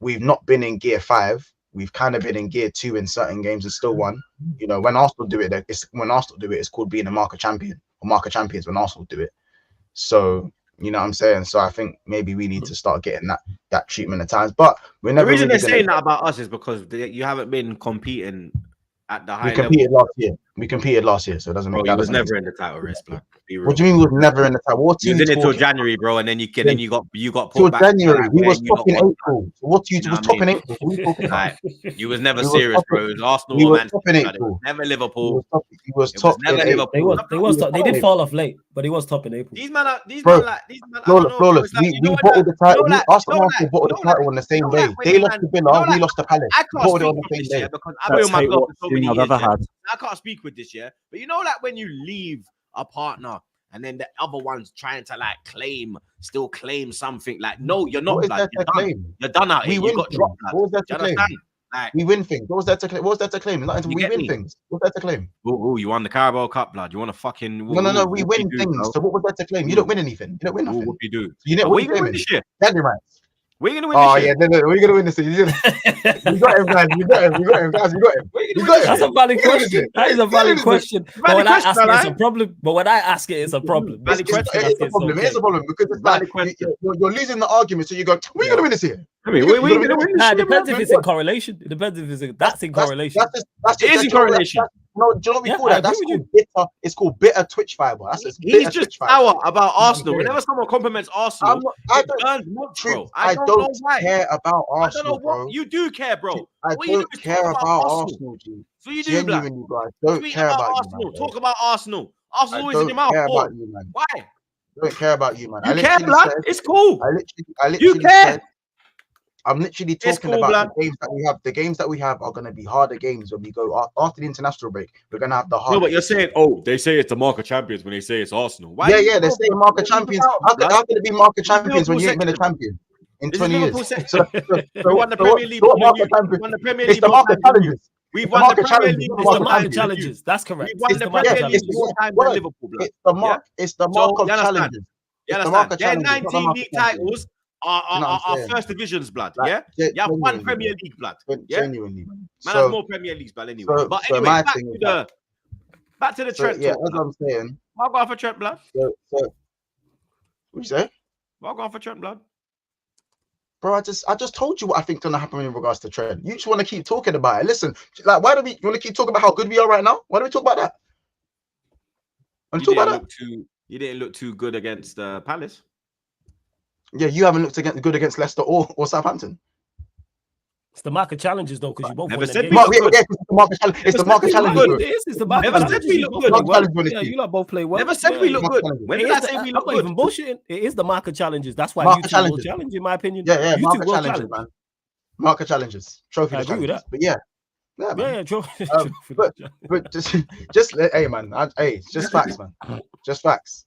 We've not been in gear 5. We've kind of been in gear 2 in certain games and still won. You know, when Arsenal do it, it's called being a marker champion or marker champions when Arsenal do it. So, you know what I'm saying? So I think maybe we need to start getting that treatment at times. But we're never. The reason really they're saying that about us is because you haven't been competing at the high level. We competed last year, so it doesn't make. He was never in the title race, blood. What do you mean we was never in the title? What team? You was in it till January, bro, and then you got pulled back. January. We was top in April. So what you was top in April? You was never serious, bro. It was Arsenal. You was top in April. Never Liverpool. He was top in April. They was top. They did fall off late, but he was top in April. These man. Flawless. We bottled the title. Arsenal bottled the title on the same day. They lost to Villa. We lost to Palace. Bottled it on the same day. Because I've been on my blog for so many years. Had. I can't speak with this, yeah. But you know, like when you leave a partner and then the other one's trying to like still claim something. Like, no, you're not. Like, you're done out here. You got dropped. What was that to claim? Like, we win things. What was that to claim? What was that to claim? Not until we win things. What's that to claim? Oh, you won the Carabao Cup, blood. You want to fucking no. We win things. So what was that to claim? You don't win anything. You don't win nothing. What you do? You know what you gonna win this year? rights. We're gonna win this year. No, we're gonna win this year. We got him, guys. We got him. That's a valid question. That is a valid question. But when I ask it, it's a problem. But when I ask it, it's a problem. It's a problem. It's a problem because it's like you're losing the argument. So you go, we're gonna win this year. We're gonna win this year. It depends if it's in correlation. It depends if that's in correlation. It is in correlation. No, do you know what we call that? That's called bitter. It's called bitter Twitch fiber. He's just sour about Arsenal. Whenever someone compliments Arsenal, I don't care about Arsenal. I don't know what you do care, bro. I don't care about Arsenal, G. So you do, black. I don't care about Arsenal. Talk about Arsenal. Arsenal always in your mouth. Why? I don't care about you, man. You care, blood. It's cool. I literally you care. I'm literally talking about the games that we have. The games that we have are going to be harder games when we go after the international break. We're going to have the hard. No, but you're saying, they say it's the marker champions when they say it's Arsenal. Why? Yeah, they say marker champions. How can it be marker champions when you ain't been a champion in 20 years? So we won the Premier League. We won the Premier League. It's the marker challenges. We've won the Premier League. It's the market challenges. That's correct. We won the Premier League more times than Liverpool. It's the mark of challenges. You understand? Their 19 league titles are first divisions, blood. Yeah, you have one Premier League, blood. Yeah, genuinely, man has more Premier Leagues, blood. Anyway, but anyway, back to the Trent. Yeah, as I'm saying, I'll go for Trent, blood. What you say? I'll go for Trent, blood. Bro, I just told you what I think gonna happen in regards to Trent. You just want to keep talking about it. Listen, like, why do we want to keep talking about how good we are right now? Why do we talk about that? You didn't look too good against Palace. Yeah, you haven't looked good against Leicester or Southampton. It's the market challenges, though, because you both never won said the game. It's the market challenges. It's the market never said we look good. Yeah, you lot both play well. Never said we look good. When did I say we look good? Even bullshitting. It is the market challenges. That's why you two will challenge, in my opinion. Yeah, you market challenges, man. Market challenges. Trophy. I agree with that. But yeah. Trophy. But just hey, man. Hey, just facts, man. Just facts.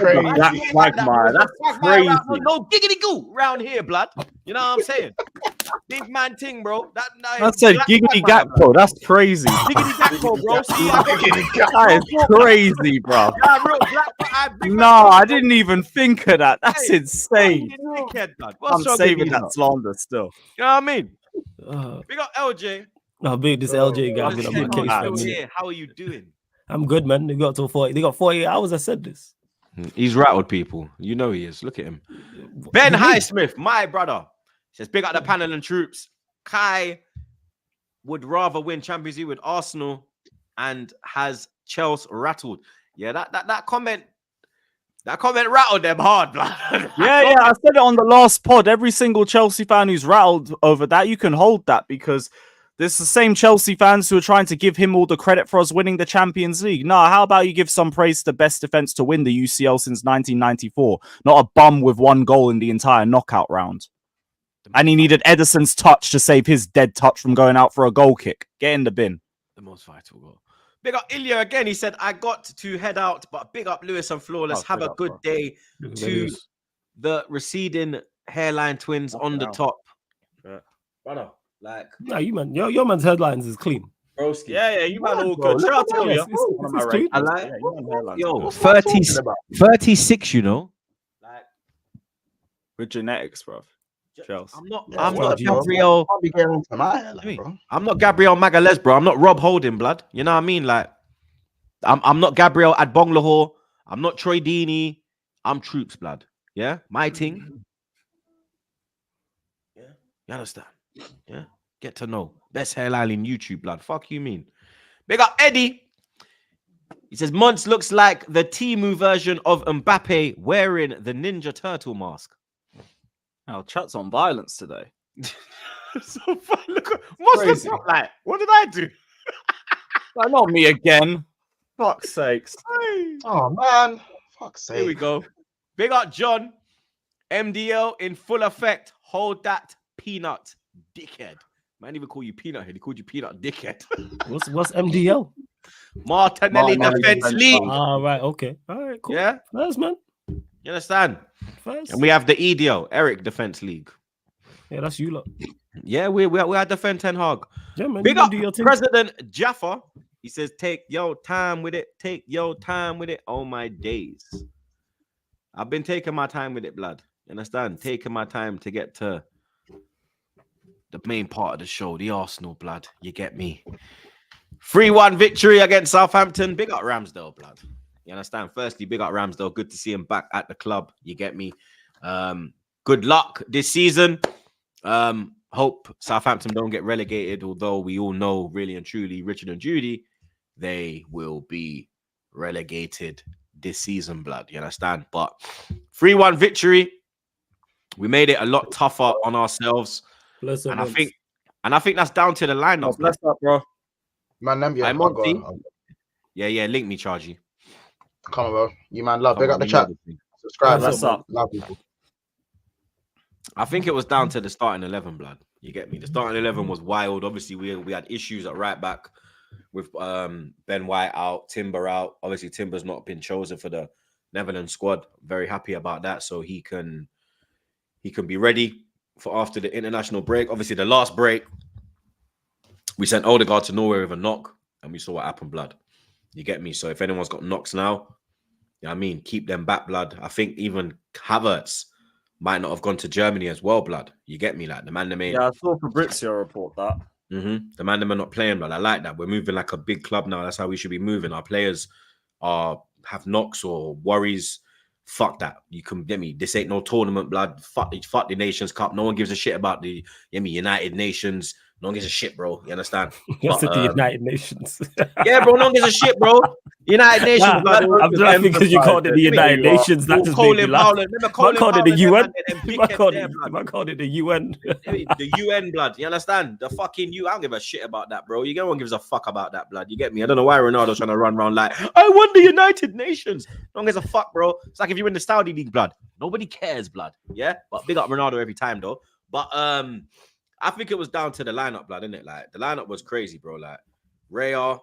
crazy. Black quagmire. That's Quagmire crazy. no giggity goo round here, blood. You know what I'm saying? big man thing, bro. That I said black Giggity man, Gakpo. That's crazy. Giggity Gakpo, bro. See, I got That is crazy, bro. yeah, real black. Big No, I didn't even think of that. That's Hey, insane. dickhead, blood. I'm What's wrong with saving you, that lot? slander still. You know what I mean? Uh, We got LJ. no, big this LJ guy been on my Still case for a minute. here. How are you doing? I'm good, man. They got to 40. They got 48 hours. I said this. He's rattled people. You know he is. Look at him. Ben Highsmith, my brother, says big up the panel and troops. Kai would rather win Champions League with Arsenal and has Chelsea rattled. Yeah, that comment rattled them hard, blood. Yeah, I said it on the last pod. Every single Chelsea fan who's rattled over that, you can hold that because there's the same Chelsea fans who are trying to give him all the credit for us winning the Champions League. No, how about you give some praise to the best defense to win the UCL since 1994? Not a bum with one goal in the entire knockout round. And he needed Ederson's touch to save his dead touch from going out for a goal kick. Get in the bin. The most vital goal. Big up Ilya again. He said, I got to head out, but big up Lewis and Flawless. Have a good day to the receding hairline twins on the top. Brother, like... Nah, you man, your man's headlines is clean. Broski. Yeah, you man all good. Shout out to you. It's clean. I like, yo, 36, you know? Like, with genetics, bro. Chelsea. I'm not Gabriel. I'll be getting into my hairline, bro. I'm not Gabriel Magalhaes, bro. I'm not Rob Holding, blood. You know what I mean? Like, I'm not Gabriel Adbonglahor. I'm not Troy Deeney. I'm Troops, blood. Yeah, my thing. Yeah, you understand? Yeah, get to know best hairline in YouTube, blood. Fuck you mean? Big up Eddie. He says Mons looks like the Temu version of Mbappe wearing the Ninja Turtle mask. Our chat's on violence today. So fun. Look, what's the like? What did I do? Like, not me again. Fuck's sakes. Oh man, fuck's sake. Here we go. Big up John. MDL in full effect. Hold that peanut, dickhead. Man, even call you peanut head. He called you peanut dickhead. What's MDL? Martinelli Defense League. Right, okay. All right, cool. Yeah, First, man. you understand? First. And we have the EDO, Eric Defense League. Yeah, that's you lot. Yeah, we are Defend Ten Hag. Yeah, man. Big you up do your thing. President Jaffa. He says, take your time with it. Take your time with it. Oh my days. I've been taking my time with it, blood. You understand? Taking my time to get to the main part of the show, the Arsenal, blood. You get me? 3-1 victory against Southampton. Big up Ramsdale, blood. You understand? Firstly, big up Ramsdale. Good to see him back at the club. You get me? Good luck this season. Hope Southampton don't get relegated, although we all know really and truly Richard and Judy, they will be relegated this season, blood. You understand? But 3-1 victory. We made it a lot tougher on ourselves. And I think that's down to the lineup. Bless up, bro. Man, them, yeah, I'm on team. Yeah, link me, Chargy. Come on, bro. You man, love. Come Big on, up the you chat. know the thing. Subscribe. Bless up. Love people. I think it was down to the starting 11, blood. You get me? The starting 11 was wild. Obviously, we had issues at right back with Ben White out, Timber out. Obviously, Timber's not been chosen for the Netherlands squad. Very happy about that. So he can be ready for after the international break. Obviously, the last break, we sent Odegaard to Norway with a knock, and we saw what happened, blood. You get me? So if anyone's got knocks now, you know what I mean, keep them back, blood. I think even Havertz might not have gone to Germany as well, blood. You get me? Like the man, Yeah, I saw Fabrizio report that. The man, them are not playing, blood. I like that. We're moving like a big club now. That's how we should be moving. Our players have knocks or worries. Fuck that. You can get me. This ain't no tournament, blood. Fuck the Nations Cup. No one gives a shit about the United Nations. No one gives a shit, bro. You understand? Yes, the United Nations. Yeah, bro. No one gives a shit, bro. United Nations. I'm laughing because you called it the United Nations. That just made me laugh. I called it the UN. I called it the UN. The UN, blood. You understand? The fucking I don't give a shit about that, bro. No one gives a fuck about that, blood. You get me? I don't know why Ronaldo's trying to run around like, I won the United Nations. No one gives a fuck, bro. It's like if you win the Saudi League, blood. Nobody cares, blood. Yeah? But big up Ronaldo every time, though. But I think it was down to the lineup, blood, isn't it? Like, the lineup was crazy, bro. Like, Raya,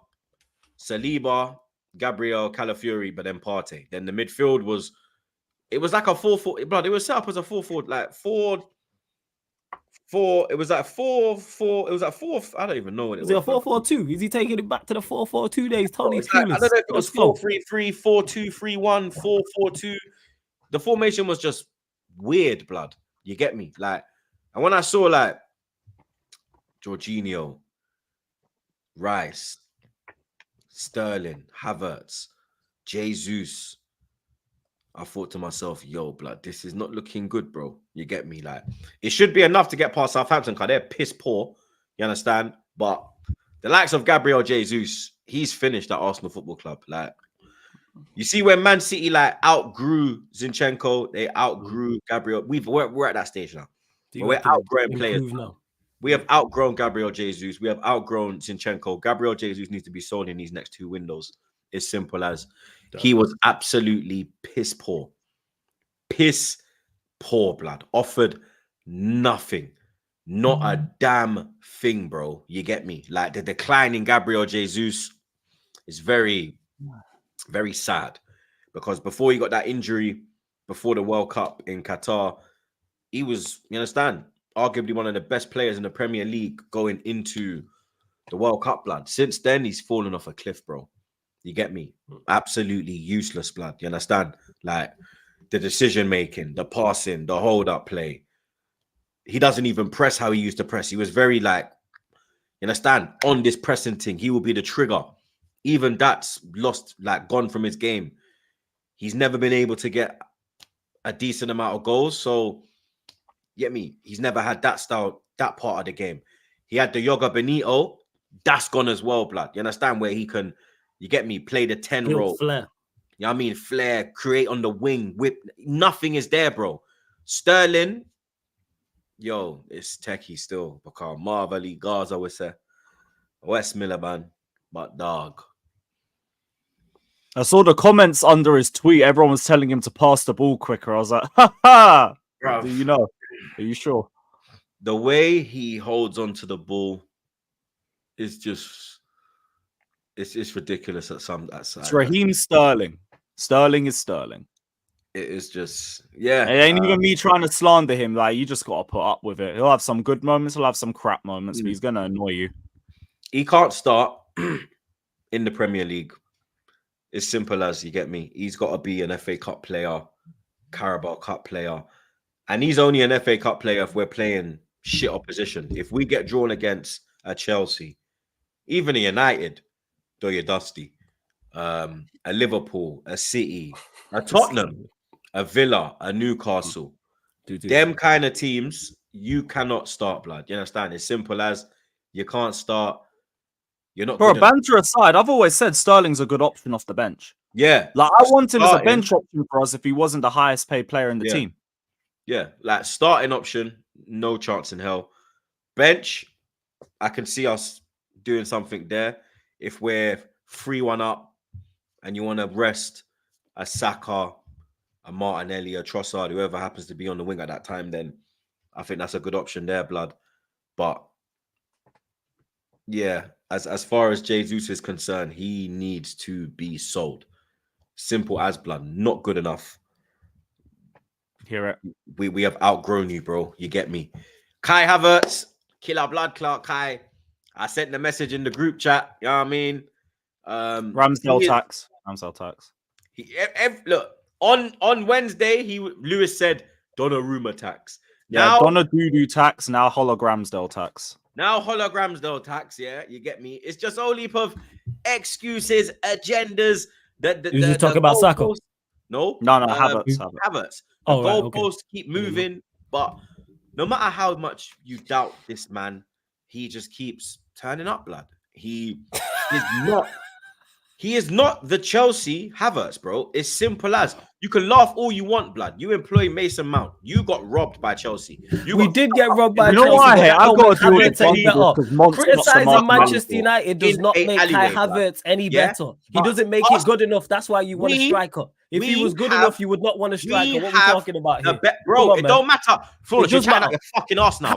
Saliba, Gabriel, Calafiori, but then Partey. Then the midfield was like a 4-4, blood. It was set up as a 4-4, like 4. 4. It was like 4-4. It was like 4. I don't even know what it Is it a was. bro. 4-4-2? Is he taking it back to the 4-4-2 days? Tony It's like, I don't know if it was Let's go. 4-3-3, 4-2-3-1, 4-4-2. The formation was just weird, blood. You get me? Like, and when I saw like Jorginho, Rice, Sterling, Havertz, Jesus, I thought to myself, yo, blood, this is not looking good, bro. You get me? Like, it should be enough to get past Southampton because they're piss poor. You understand? But the likes of Gabriel Jesus, he's finished at Arsenal Football Club. Like, you see when Man City like outgrew Zinchenko, they outgrew Gabriel. We're at that stage now. We're outgrowing players now. We have outgrown Gabriel Jesus. We have outgrown Zinchenko. Gabriel Jesus needs to be sold in these next 2 windows. As simple as he was absolutely piss poor. Piss poor, blood. Offered nothing. Not a damn thing, bro. You get me? Like, the decline in Gabriel Jesus is very, very sad. Because before he got that injury, before the World Cup in Qatar, he was, you understand, arguably one of the best players in the Premier League going into the World Cup, blood. Since then, he's fallen off a cliff, bro. You get me? Absolutely useless, blood. You understand? Like, the decision-making, the passing, the hold-up play. He doesn't even press how he used to press. He was very, like, you understand? On this pressing thing, he will be the trigger. Even that's lost, like, gone from his game. He's never been able to get a decent amount of goals. So, get me? He's never had that style, that part of the game. He had the Yoga Benito. That's gone as well, blood. You understand? Where he can, you get me, play the 10 role. Flair. You know what I mean? Flair, create on the wing, whip. Nothing is there, bro. Sterling, yo, it's techie still. Because Marvel, Gaza, we say. West Miller, man. But dog. I saw the comments under his tweet. Everyone was telling him to pass the ball quicker. I was like, ha ha. Bruv. Do you know? Are you sure? The way he holds onto the ball is just, it's ridiculous at some. It's Raheem Sterling. Sterling is Sterling. It is just, yeah. It ain't even me trying to slander him. Like, you just got to put up with it. He'll have some good moments. He'll have some crap moments, but he's going to annoy you. He can't start in the Premier League. As simple as, you get me. He's got to be an FA Cup player, Carabao Cup player. And he's only an FA Cup player if we're playing shit opposition. If we get drawn against a Chelsea, even a United, though you're dusty, a Liverpool, a City, a Tottenham, a Villa, a Newcastle, them kind of teams, you cannot start, blood. You understand? As simple as, you can't start. You're not. For a banter aside, I've always said Sterling's a good option off the bench. Yeah. Like, I want him as a bench option for us if he wasn't the highest paid player in the team. Yeah, like starting option, no chance in hell. Bench, I can see us doing something there. If we're 3-1 up and you want to rest a SAKA, a Martinelli, a Trossard, whoever happens to be on the wing at that time, then I think that's a good option there, blood. But yeah, as far as Jesus is concerned, he needs to be sold. Simple as, blood. Not good enough. Hear it. We have outgrown you, bro. You get me? Kai Havertz, killer blood clot, Kai. I sent the message in the group chat. You know what I mean? Ramsdale tax. Ramsdale tax. Look, on Wednesday, Lewis said Donnarumma tax. Yeah, now, Donnarumma tax, now hologramsdale tax. Now hologramsdale tax, yeah, you get me? It's just a heap of excuses, agendas. You talk about SAKA? No, Havertz. The goalposts keep moving, but no matter how much you doubt this man, he just keeps turning up, blood. He is not the Chelsea Havertz, bro. It's simple as. You can laugh all you want, blood. You employ Mason Mount. You got robbed by Chelsea. We did get robbed by Chelsea. You know why? I've got to do it. Criticizing Manchester United does not make Kai Havertz any better. He doesn't make it good enough. That's why you want a striker. If he was good enough, you would not want a striker. What are we talking about here? Bro, it don't matter. Flawless, you're chatting like a fucking Arsenal.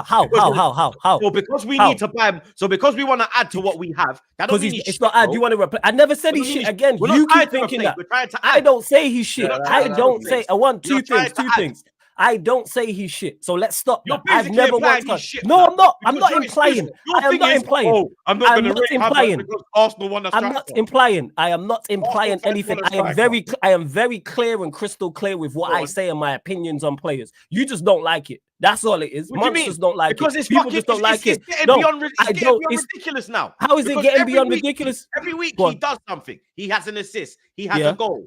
How? So because we need to buy him, so because we want to add to what we have, that don't mean it's not add. You want to replace. I never said he's shit again. You keep thinking that. I don't say he's shit. I don't say. I want two things. I don't say he's shit. So let's stop. You're that. I've basically never implying watched. he's shit, No, blood. I'm not. I'm Because not implying. your I am thing not is, implying. oh, I'm not I'm going to not rate Havertz implying. because Arsenal won the I'm not implying. I am not implying anything. I am very clear and crystal clear with what I say and my opinions on players. You just don't like it. That's all it is. What do you mean? Monsters don't like Because it. it's People fucking, just don't like it. It's getting No, beyond, I don't. It's ridiculous now. How is it Because getting every beyond week- ridiculous? Every week Go he on. does something. He has an assist. He has Yeah. a goal.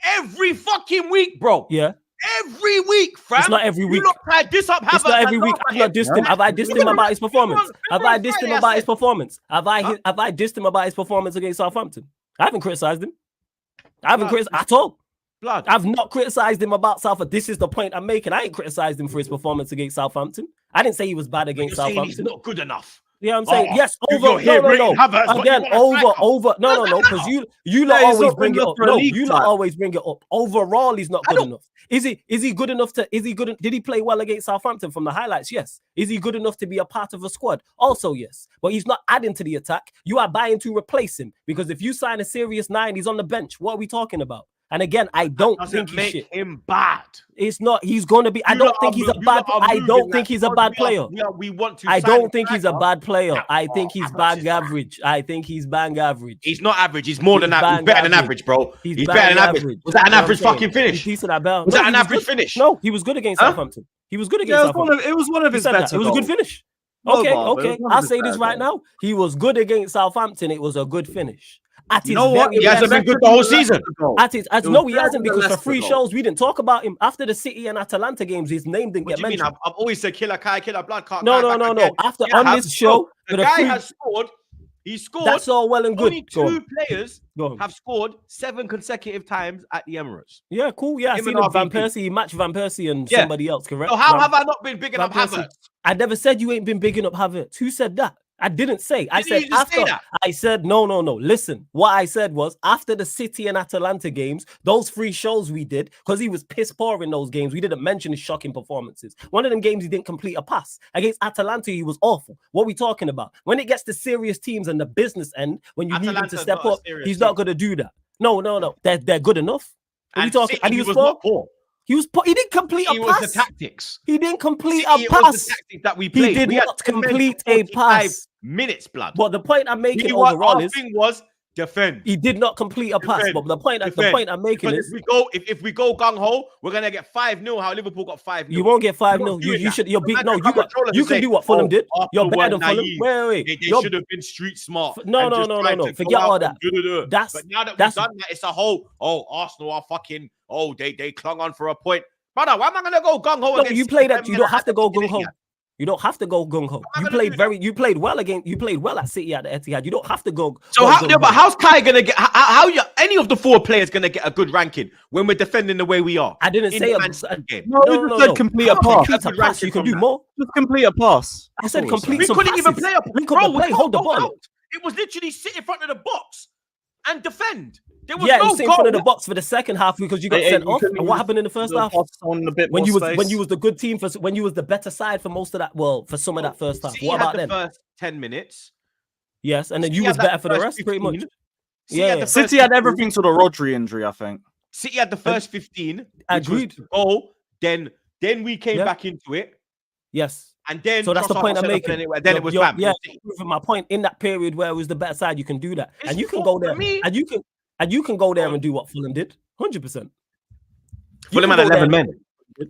Every fucking week, bro. Yeah. Every week, fam. It's not every week. You look like this up. It's not every week. I've not dissed him. Have I dissed him about his performance? Have I dissed him about his performance? Have I dissed him about his performance against Southampton? I haven't criticized him. I haven't criticized at all. Blood. I've not criticized him about Southampton. This is the point I'm making. I ain't criticized him for his performance against Southampton. I didn't say he was bad against You're saying he's Southampton. not good enough. Yeah, I'm saying yes. you're Over here no. rating Havertz, but Again, you want a striker. no. Because you lot Yeah, he's always not bring good it enough up. for a No, league you tie. lot always bring it up. Overall, he's not good enough. Is he good enough to? Is he good? Did he play well against Southampton from the highlights? Yes. Is he good enough to be a part of a squad? Also, yes. But he's not adding to the attack. You are buying to replace him because if you sign a serious 9, he's on the bench. What are we talking about? And again, I don't think he's make shit. him bad. It's not. He's going to be. I don't think he's a bad. I don't think he's a bad player. We want to. I sign don't a think he's a striker. bad player. I think he's Havertz bang is average. I think he's bang average. He's not average. He's more than He's that. He's bang better than average. average, bro. He's He's bang better than average. average. Was that an You know what average I'm saying? fucking He's finish? decent at bell. Was No, that an he average good. finish? No, he was good against Huh? Southampton. He was good against Yeah, Southampton. it was one of He his said better that. It was a good goals. finish. No, Okay, Bob, it was okay. one of I'll his say better this right goals. now. He was good against Southampton. It was a good finish. At You his know what? very He hasn't best- been good the whole season. No, he hasn't because for Leicester 3 goal. shows we didn't talk about him. After the City and Atalanta games, his name didn't What get do you mean? mentioned. I've always said killer Kai, killer blood. No. After on this show, the for the guy free- has scored. He scored. that's all well and good. Only Go 2 on. players Go on. have scored 7 consecutive times at the Emirates. Yeah, cool. Yeah, I Him seen and him. Van RVP. Persie. He matched Van Persie and Yeah. somebody else, correct? So how Van- have I not been big enough Van Persie. Havertz? I never said you ain't been bigging up Havertz. Who said that? I didn't say. I Didn't said you just say after. that? I said no. Listen, what I said was after the City and Atalanta games, those 3 shows we did, because he was piss poor in those games. We didn't mention his shocking performances. One of them games he didn't complete a pass. Against Atalanta, he was awful. What are we talking about? When it gets to serious teams and the business end, when you need him to Atalanta's step not a up, serious he's team. not gonna do that. No. They're good enough. What are we And talking? City, And he he was was poor. not poor. He was poor. He didn't complete It a was the pass. tactics. He didn't complete City, a it was pass. the tactics that we He played. did We had not 10 men for complete a 45 pass. minutes, blood. But the point I'm making You know what? overall Our is thing was defend. he did not complete a pass. Defend. But the point I'm making Because is if we go gung ho, we're gonna get 5-0. How Liverpool got 5-0. you won't get 5-0. not You doing that. should. You're The beat. man No, can come control us you and can say, do what Fulham did. Arsenal You're better were than Fulham. naive. Wait. They You're- should have been street smart. No. and just tried to go Forget out all and that. do-do-do. That's- But now that we've that's- done that, it's a whole Arsenal are fucking they clung on for a point. Brother, why am I gonna go gung ho No, against you play that. them You men don't at have to go Etihad? gung ho. You don't have to go gung ho. I'm You gonna played do very. You played well again. You played well at City at the Etihad. You don't have to go. So go how? gung Yeah, ho. but how's Kai gonna get? How you? Any of the 4 players gonna get a good ranking when we're defending the way we are? I didn't in say the a Man City game. No, you just said complete a pass. Complete a Good pass. ranking You can from do that. more. Just complete a pass. I said That's all complete We some couldn't even passes. play a Link up the play. we Hold the can't go ball. out. It was literally sit in front of the box and defend. There was Yeah, no you sit in front of the goal. box for the second half because you got Hey, sent you off. couldn't And what even happened in the first half? On a bit When more you space. was the good team when you was the better side for most of that. Well, for some of that first half. City What had about the then? first 10 minutes. Yes, and then City you had was that better for the first rest, pretty much. 15. Yeah. the City first had 15. everything to the Rodri injury, I think. City had the first 15. which was Agreed. the goal. Then we came Yeah. back into it, Yes. and then So that's the Trossard point got I'm sent off, making. and then it was bam. Yeah, proving my point. In that period where it was the better side, you can do that, It's and you can for go there, me. and you can go there and do what Fulham did, 100%. Fulham had 11 men.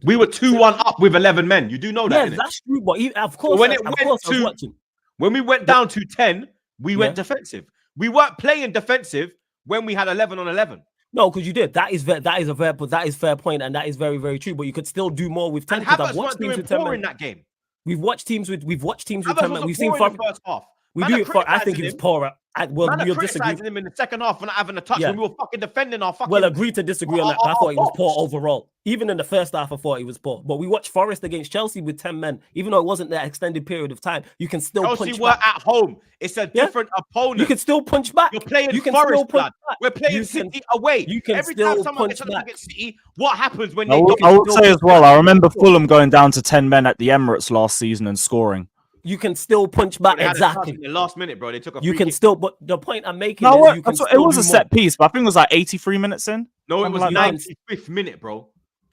We were 2-1 up with 11 men. You do know that, Yeah, innit? that's true. But of course, when it of went course, I was to- watching. When we went down to 10, we went Yeah. defensive. We weren't playing defensive when we had 11 on 11. No, because you did. That is fair point, and that is very, very true. But you could still do more with 10. And Because I've Havertz watched weren't teams doing with 10 poor in men. that game. We've watched teams with 10 Havertz men. We've was seen poor in the first half. we Man do are it for. I think criticising he was him. poor. Well, Man are we'll disagree. criticising him in the second half for not having a touch Yeah. when we were fucking defending our fucking. Well, agree to disagree on that. I thought he was poor overall. Even in the first half, I thought he was poor. But we watched Forest against Chelsea with 10 men. Even though it wasn't that extended period of time, you can still Chelsea punch were back. at home. It's a Yeah. different opponent. You can still punch back. You're playing You can Forest, still punch blood. back. We're playing You City can- away. you can Every still time someone punch gets a look back. at City, what happens when I they will, go? I would say as well, I remember Fulham going down to 10 men at the Emirates last season and scoring. You can still punch back. They had a chance Exactly. in the last minute, bro. They took a You free can kick. still, but the point I'm making No, is you can it still was do a more. set piece, but I think it was like 83 minutes in. No, it Something was like that. 95th minute, bro.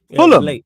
Yeah, it was Fulham. late.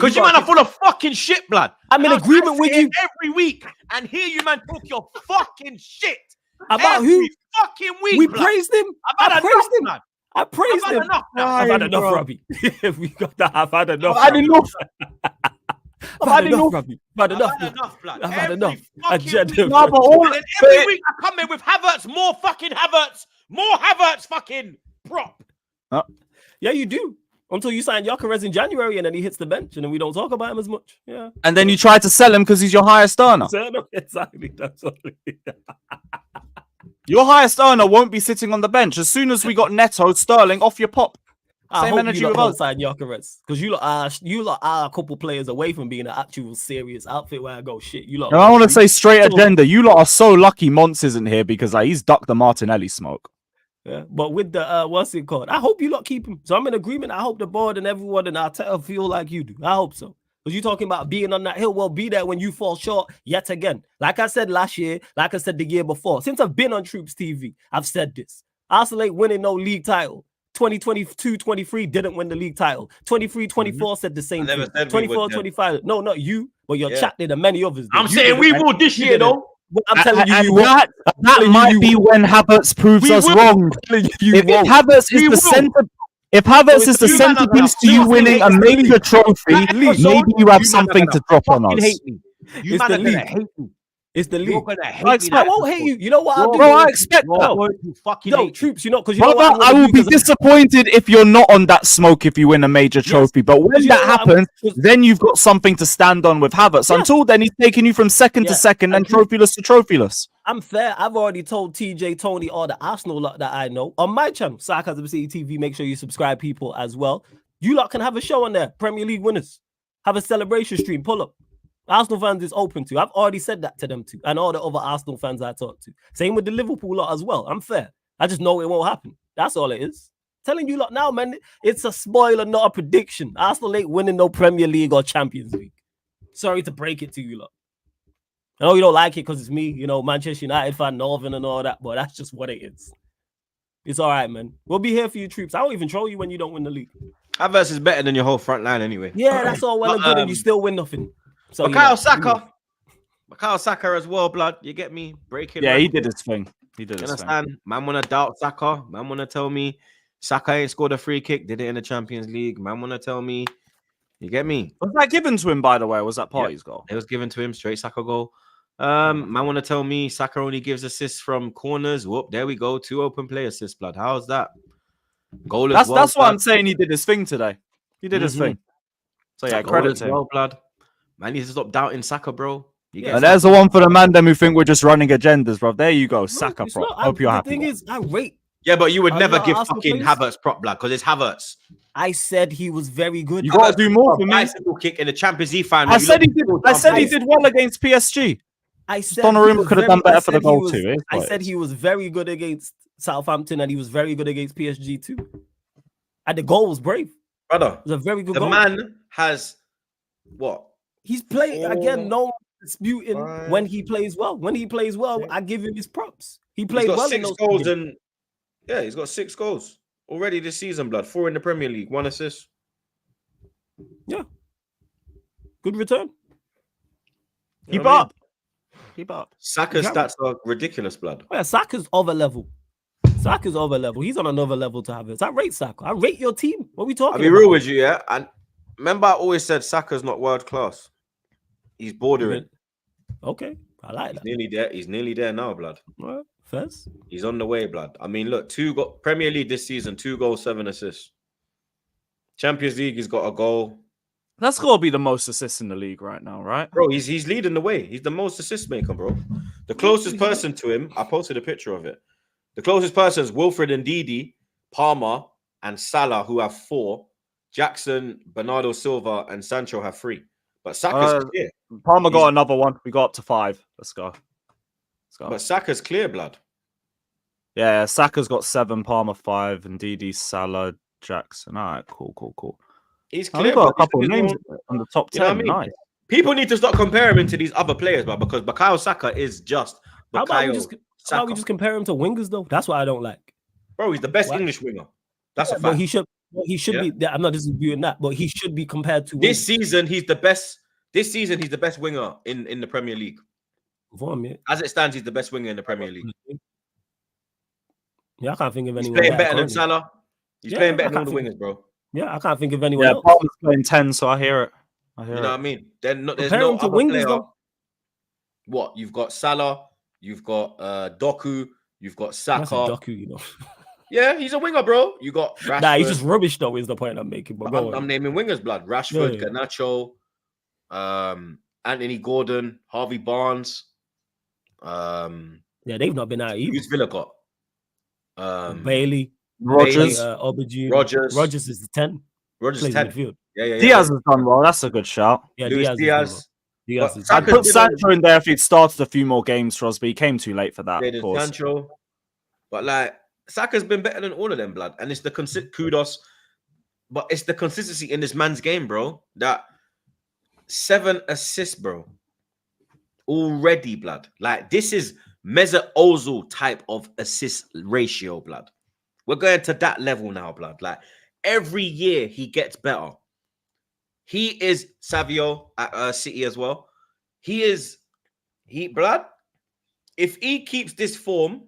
Because you man are full of fucking shit, blood. I'm in And agreement I with sit you every week and hear you man talk your fucking shit about every who fucking week. we blood. praised him. I've I had praised enough, him. man. I praised I've had him. enough now. I've had enough, bro. Robbie. We got that. I've had enough. I've had Robbie. enough. I've had enough. I've had enough. I've had enough, blood. I've had Every enough. fucking Agenda, week. No, but all, And then every week I come in with Havertz, more Havertz fucking prop. Yeah, you do. Until you sign Gyökeres in January and then he hits the bench and then we don't talk about him as much. Yeah. and then you try to sell him because he's your highest earner. Exactly. That's all it is. Your highest earner won't be sitting on the bench. As soon as we got Neto, Sterling, off your pop. I Same hope energy you with lot us. sign Gyökeres because you lot are a couple players away from being an actual serious outfit where I go shit. You lot. And I want to say straight agenda. You lot are so lucky Mons isn't here because he's ducked the Martinelli smoke. Yeah, but with the what's it called? I hope you lot keep him. So I'm in agreement. I hope the board and everyone and Arteta feel like you do. I hope so. Because you're talking about being on that hill. Well, be there when you fall short yet again. Like I said last year, like I said the year before. Since I've been on TroopzTV, I've said this. Arsenal ain't winning no league title. 2022-23 didn't win the league title. 23-24 said the same thing. 24-25. No, not you, but your chat did and many others did. I'm saying we will this year, though. I'm telling you, you that might be when Havertz proves us wrong. If Havertz is the center, if Havertz is the centerpiece to you winning a major trophy, maybe you have something to drop on us. You man are gonna hate me. It's the league. You're gonna hate me. I won't hate you. You know what I'll do? Bro, I expect that. No, Troops, you know, because you know Brother, what I will be disappointed if you're not on that smoke if you win a major trophy. But when that happens, then you've got something to stand on with Havertz. Until then, he's taking you from second to second and trophyless to trophyless. I'm fair. I've already told TJ, Tony, all the Arsenal lot that I know on my channel, SAKA TV. Make sure you subscribe, people, as well. You lot can have a show on there. Premier League winners. Have a celebration stream. Pull up. Arsenal fans is open to. I've already said that to them too, and all the other Arsenal fans I talk to. Same with the Liverpool lot as well. I'm fair. I just know it won't happen. That's all it is. Telling you lot now, man, it's a spoiler, not a prediction. Arsenal ain't winning no Premier League or Champions League. Sorry to break it to you lot. I know you don't like it because it's me, you know, Manchester United fan, Northern and all that, but that's just what it is. It's all right, man. We'll be here for you, troops. I won't even troll you when you don't win the league. Havertz is better than your whole front line anyway. Yeah, that's all well and good, and you still win nothing. So Bukayo Saka as well, blood. You get me? Breaking. Yeah, he did his thing. He did his understand? thing. Man wanna doubt Saka. Man wanna tell me Saka ain't scored a free kick. Did it in the Champions League. Man wanna tell me. You get me? Was that given to him, by the way? Or was that Partey's goal? It was given to him, straight Saka goal. Man wanna tell me Saka only gives assists from corners. Whoop, there we go. 2 open play assists, blood. How's that? Goal as well. That's why I'm saying he did his thing today. He did his thing. So yeah, credit to him. Well, blood. Man needs to stop doubting Saka, bro. And there's the one for the man them who think we're just running agendas, bro. There you go, Saka prop. Hope you're happy. The thing is, I rate. Yeah, but you would never give Arsenal fucking Havertz prop, blood, because it's Havertz. I said he was very good. You got to do more for me. Bicycle kick in the Champions League final. I said he did. I said he did well against PSG. I said Donnarumma could have done better for the goal too. I said he was very good against Southampton, and he was very good against PSG too. And the goal was brave, brother. It was a very good goal. The man has what? He's playing again. No disputing when he plays well. When he plays well, I give him his props. He played well. 6 goals and yeah, he's got 6 goals already this season. Blood 4 in the Premier League, 1 assist. Yeah, good return. Keep up. Keep up. Saka's stats are ridiculous, blood. Yeah, Saka's over level. Saka's over level. He's on another level to have it. I rate Saka. I rate your team. What are we talking about? I'll be real with you, yeah. And remember, I always said Saka's not world class. He's bordering. Okay, I like that. He's nearly there. He's nearly there now, blood. Well, first, he's on the way, blood. I mean, look, Premier League this season, 2 goals, 7 assists. Champions League, he's got a goal. That's got to be the most assists in the league right now, right? Bro, he's leading the way. He's the most assist maker, bro. The closest person to him, I posted a picture of it. The closest person is Wilfred and Ndidi, Palmer, and Salah, who have 4. Jackson, Bernardo Silva, and Sancho have 3. But Saka's clear. Palmer got another one. We got up to 5. Let's go. But Saka's clear, blood. Yeah, Saka's got 7, Palmer 5, and Ndidi, Salah, Jackson. All right, cool. He's clear. Got a couple of names on the top 10. You know what I mean? Nice. People need to start comparing him to these other players, man, because Bukayo Saka is just How about we just compare him to wingers, though? That's what I don't like. Bro, he's the best English winger. That's a fact. But he should be. I'm not disputing that, but he should be compared to this season. He's the best. This season, he's the best winger in the Premier League. As it stands, he's the best winger in the Premier League. Yeah, I can't think of anyone. He's playing better than Salah. He's playing better than all the wingers, bro. Yeah, I can't think of anyone else. Palmer's playing 10, so I hear it. I You hear know it. what I mean? Then there's Compare no him to other wingers player. though. What you've got Salah, you've got Doku, you've got Massive Saka. Doku, you know. Yeah, he's a winger, bro. You got Rashford. Nah, he's just rubbish though. Is the point I'm making. But go I'm on. naming wingers, blood. Rashford, Yeah. Garnacho, Anthony Gordon, Harvey Barnes. Yeah, they've not been out either. Who's Villa got? Bailey, Rogers. Aubergine. Rogers. Rogers is the 10. Rogers Plays 10. midfield. Yeah. Diaz has done well. That's a good shout. Yeah, Luis Diaz. Is done well. Diaz. Diaz But is I'd Saka's put been Sancho in there if he'd started a few more games for us, but he came too late for that, of Jadon course. Sancho. But like Saka's been better than all of them, blood. And it's the kudos, but it's the consistency in this man's game, bro. That 7 assists, bro. Already, blood. Like this is Mesut Ozil type of assist ratio, blood. We're going to that level now, blood. Like every year he gets better. He is Savio at City as well. He blood. If he keeps this form,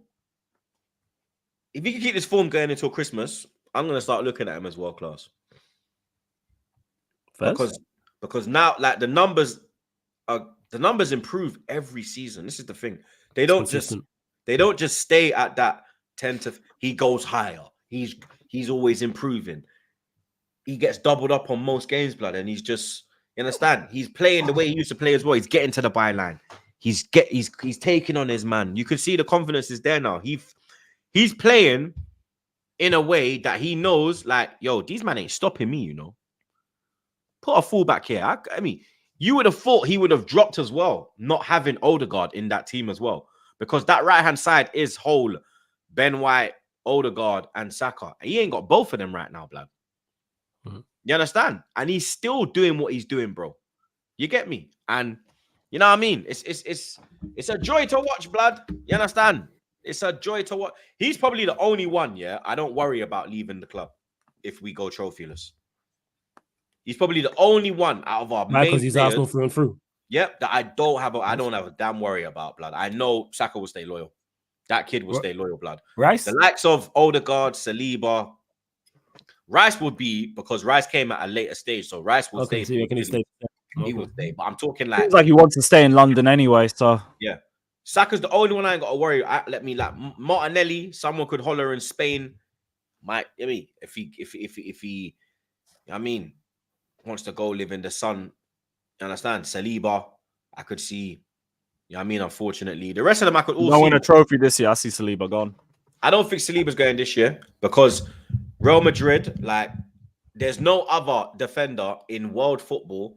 if he can keep this form going until Christmas, I'm gonna start looking at him as world class. Because now, like the numbers improve every season. This is the thing. They don't just stay at that 10 to. He goes higher. He's always improving. He gets doubled up on most games, blood, and he's just, you understand? He's playing the way he used to play as well. He's getting to the byline. He's taking on his man. You can see the confidence is there now. He's playing in a way that he knows, like, yo, these man ain't stopping me, you know. Put a fullback here. I mean, you would have thought he would have dropped as well, not having Odegaard in that team as well, because that right-hand side is whole Ben White, Odegaard, and Saka. And he ain't got both of them right now, blood. Mm-hmm. You understand? And he's still doing what he's doing, bro. You get me? And you know what I mean? It's a joy to watch, blood. You understand? It's a joy to watch. He's probably the only one, yeah. I don't worry about leaving the club if we go trophyless. He's probably the only one out of our main because he's players, Arsenal through and through. Yep, that I don't have a damn worry about, blood. I know Saka will stay loyal. That kid will stay loyal, blood. Rice? The likes of Odegaard, Saliba, Rice would be, because Rice came at a later stage, so Rice will stay. So you can stay. He will stay, but I'm talking Seems like he wants to stay in London anyway, so yeah. Saka's the only one I ain't got to worry. Let me like Martinelli. Someone could holler in Spain. If he, I mean, wants to go live in the sun. You understand? Saliba, I could see. You know what I mean? Unfortunately, the rest of them I could all don't see. win a trophy this year. I see Saliba gone. I don't think Saliba's going this year because Real Madrid, like, there's no other defender in world football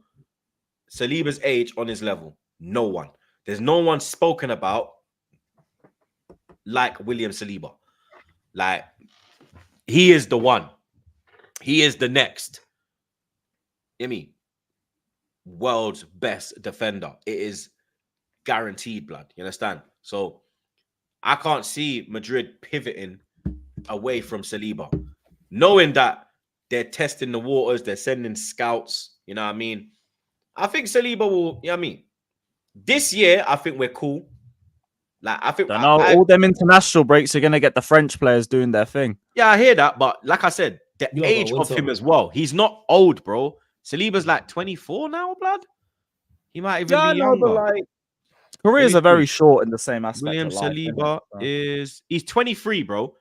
Saliba's age on his level. No one. There's no one spoken about like William Saliba. Like, he is the one. He is the next. You know what I mean? World's best defender. It is guaranteed, blood. You understand? So I can't see Madrid pivoting away from Saliba, knowing that they're testing the waters, they're sending scouts. You know what I mean? I think Saliba will. You know what I mean? This year, I think we're cool. Like, I think all them international breaks are gonna get the French players doing their thing. Yeah, I hear that, but like I said, the age of him as well. He's not old, bro. Saliba's like 24 now, blood. He might even be younger. Like, careers are very short in the same aspect. William Saliba he's 23, bro.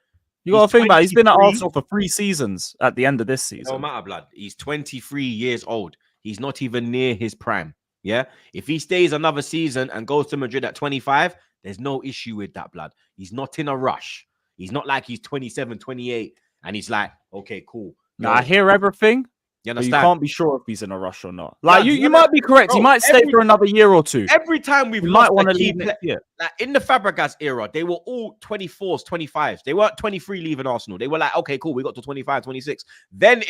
You got to think about it. He's been at Arsenal for 3 seasons at the end of this season. No matter, blood. He's 23 years old. He's not even near his prime. Yeah. If he stays another season and goes to Madrid at 25, there's no issue with that, blood. He's not in a rush. He's not like he's 27, 28, and he's like, okay, cool. Now, I hear everything. You You understand? can't be sure if he's in a rush or not. Like, Yeah, you might be correct. bro, he might stay for another year or two. Every time we've might lost want to a key leave next year. like in the Fabregas era, they were all 24s, 25s. They weren't 23 leaving Arsenal. They were like, okay, cool, we got to 25, 26. Then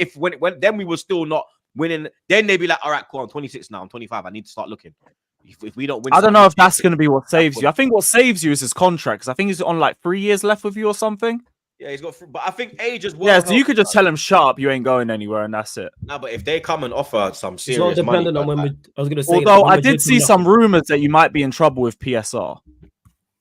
then we were still not winning, then they'd be like, all right, cool, I'm 26 now, I'm 25. I need to start looking. If we don't win, I don't know if that's going to be what saves you. I think what saves you is his contract, because I think he's on like 3 years left with you or something. Yeah, he's got, but I think age as well. Yeah, so you could just tell him, shut up, you ain't going anywhere, and that's it. No, but if they come and offer some It's serious all dependent money, on when I was going to say. Although I did see some rumors that you might be in trouble with PSR.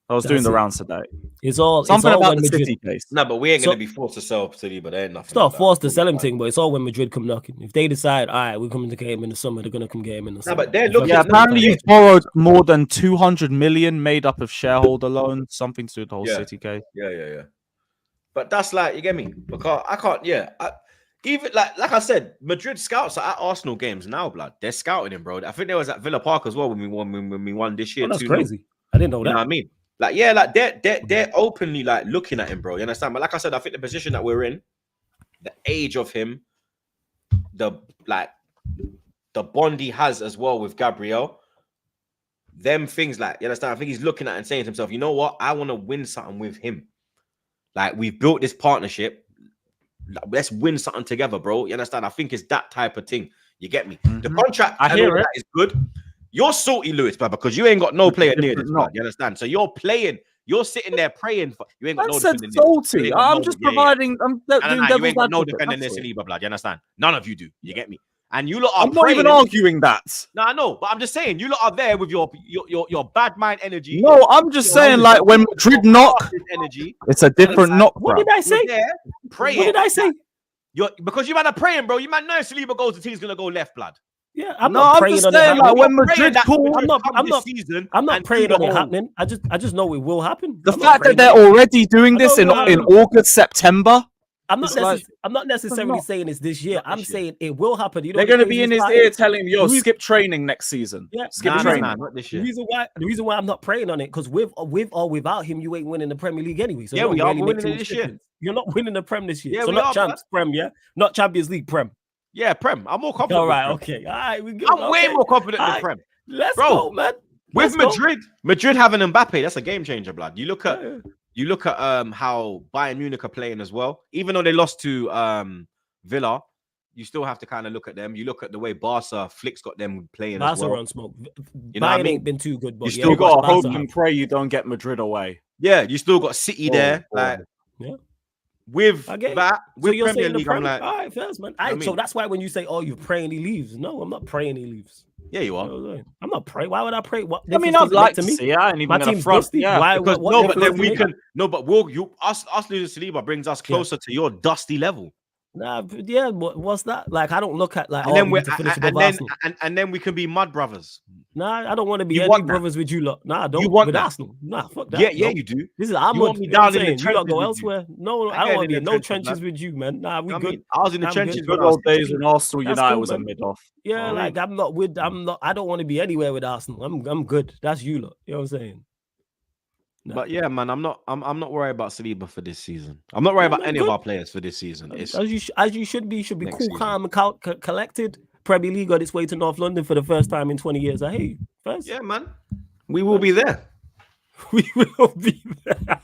I was doing That's the it. rounds today. It's all Something when about the Madrid. City case. No, but we ain't So- gonna be forced to sell Saliba. There ain't nothing. It's not like that. forced to sell him thing, but it's all when Madrid come knocking. If they decide, all right, we're coming to get him in the summer, they're gonna come get him in the summer. but they're If looking- Yeah, everything's apparently fine. you've borrowed more than 200 million made up of shareholder loans, something to do with the whole Yeah. City case. Yeah. But that's like, you get me? Because I can't. Yeah, even like I said, Madrid scouts are at Arsenal games now, blood. They're scouting him, bro. I think they was at Villa Park as well when we won this year. Oh, that's 2-0. crazy. I didn't know You that. know what I mean? Like, yeah, like they're openly like looking at him, bro. You understand? But like I said, I think the position that we're in, the age of him, the bond he has as well with Gabriel, them things, like, you understand? I think he's looking at it and saying to himself, you know what? I want to win something with him. Like, we've built this partnership. Let's win something together, bro. You understand? I think it's that type of thing. You get me? The contract, I hear it. is good. You're salty, Lewis, man, because you ain't got no player near this, No. man. You understand? So you're playing. You're sitting there praying for. You ain't got I no said defending. You salty. ain't got I'm no- just yeah. providing. I'm No, doing you devil's ain't got no advocate, defending that's this all. Saliba, blood. You understand? None of you do. You get me? And you lot are I'm not even praying. arguing that. No, I know, but I'm just saying, you lot are there with your bad mind energy. No, I'm just saying, like, when Madrid knock, energy. it's a different knock, What bro. did I You're say? there praying. What did I say? Because you man are praying, bro. You man know if Saliba goes, the team's gonna go left, blood. Yeah, I'm No, not I'm praying just on saying, it. like, when You're praying Madrid that call, Madrid come I'm this not- season I'm not and praying do on the it whole- happening. I just know it will happen. the I'm not fact that praying they're on it. already doing I this in don't know. August, September, I'm it's not, like- I'm not necessarily not. saying it's this year. Not this I'm year. saying it will happen. You know, they're the going to be in craziest his part ear is- telling him, yo, the reason- skip training next season. Yeah, Skip Nah, training. not this The year. reason why I'm not praying on it, because with or without him, you ain't winning the Premier League anyway. So Yeah, it don't we are. really We're make winning too it much this year. difference. You're not winning the Prem this year. Yeah, so we not are, Champs Prem, yeah, not Champions League Prem. Yeah, Prem. I'm more confident. All right, with Prem. okay, all right, we good. I'm way okay. more confident All than right. Prem. Let's Bro, go, man. With Let's go. Madrid having Mbappe, that's a game changer, blood. You look at Yeah. how Bayern Munich are playing as well. Even though they lost to Villa, you still have to kind of look at them. You look at the way Barca Flick's got them playing Barca as well. on smoke. You know what I Bayern mean? ain't been too good, but You yeah, still You got got to hope Barca and have. pray you don't get Madrid away. Yeah, you still got City there. Like Yeah. with I get it. that, So with you're Premier saying the League, I'm Prem? like, All right, first, man. I So mean- that's why when you say, "Oh, you're praying he leaves," no, I'm not praying he leaves. yeah, you You are. know what I'm saying? I'm not praying. Why would I pray? What I mean, difference I'd does it make like to to me? see. I ain't even My going to team's front. dusty. Yeah. Why? Because what no, but difference then does it we make? can but us losing Saliba brings us closer to your dusty level. Nah, yeah. What's that? Like, I don't look at like. And then we we need to finish and above then Arsenal. and then we can be mud brothers. Nah, I don't want to be You any want that? brothers with you lot. Nah, I don't. You want with that? Arsenal. Nah, fuck that. Yeah, Nope. you do. This is I'm You want me you know what I'm down in the saying? You lot trenches go with you. elsewhere. No, I I don't get want to be in in the no trenches, trenches man. with you, man. Nah, we I good. mean, I was in the I'm trenches good. with Good old days Arsenal. when Arsenal That's United cool, was a man. mid-off. Yeah, Oh, like I'm not. I don't want to be anywhere with Arsenal. I'm good. That's you lot. You know what I'm saying? Nah. But yeah, man, I'm not worried about Saliba for this season. I'm not worried Yeah, about man, any good. of our players for this season. It's As you should be. Should be next cool, season. calm, and collected. Premier League on its way to North London for the first time in 20 years. I hear you. First, yeah, man. We will be there. we will be there.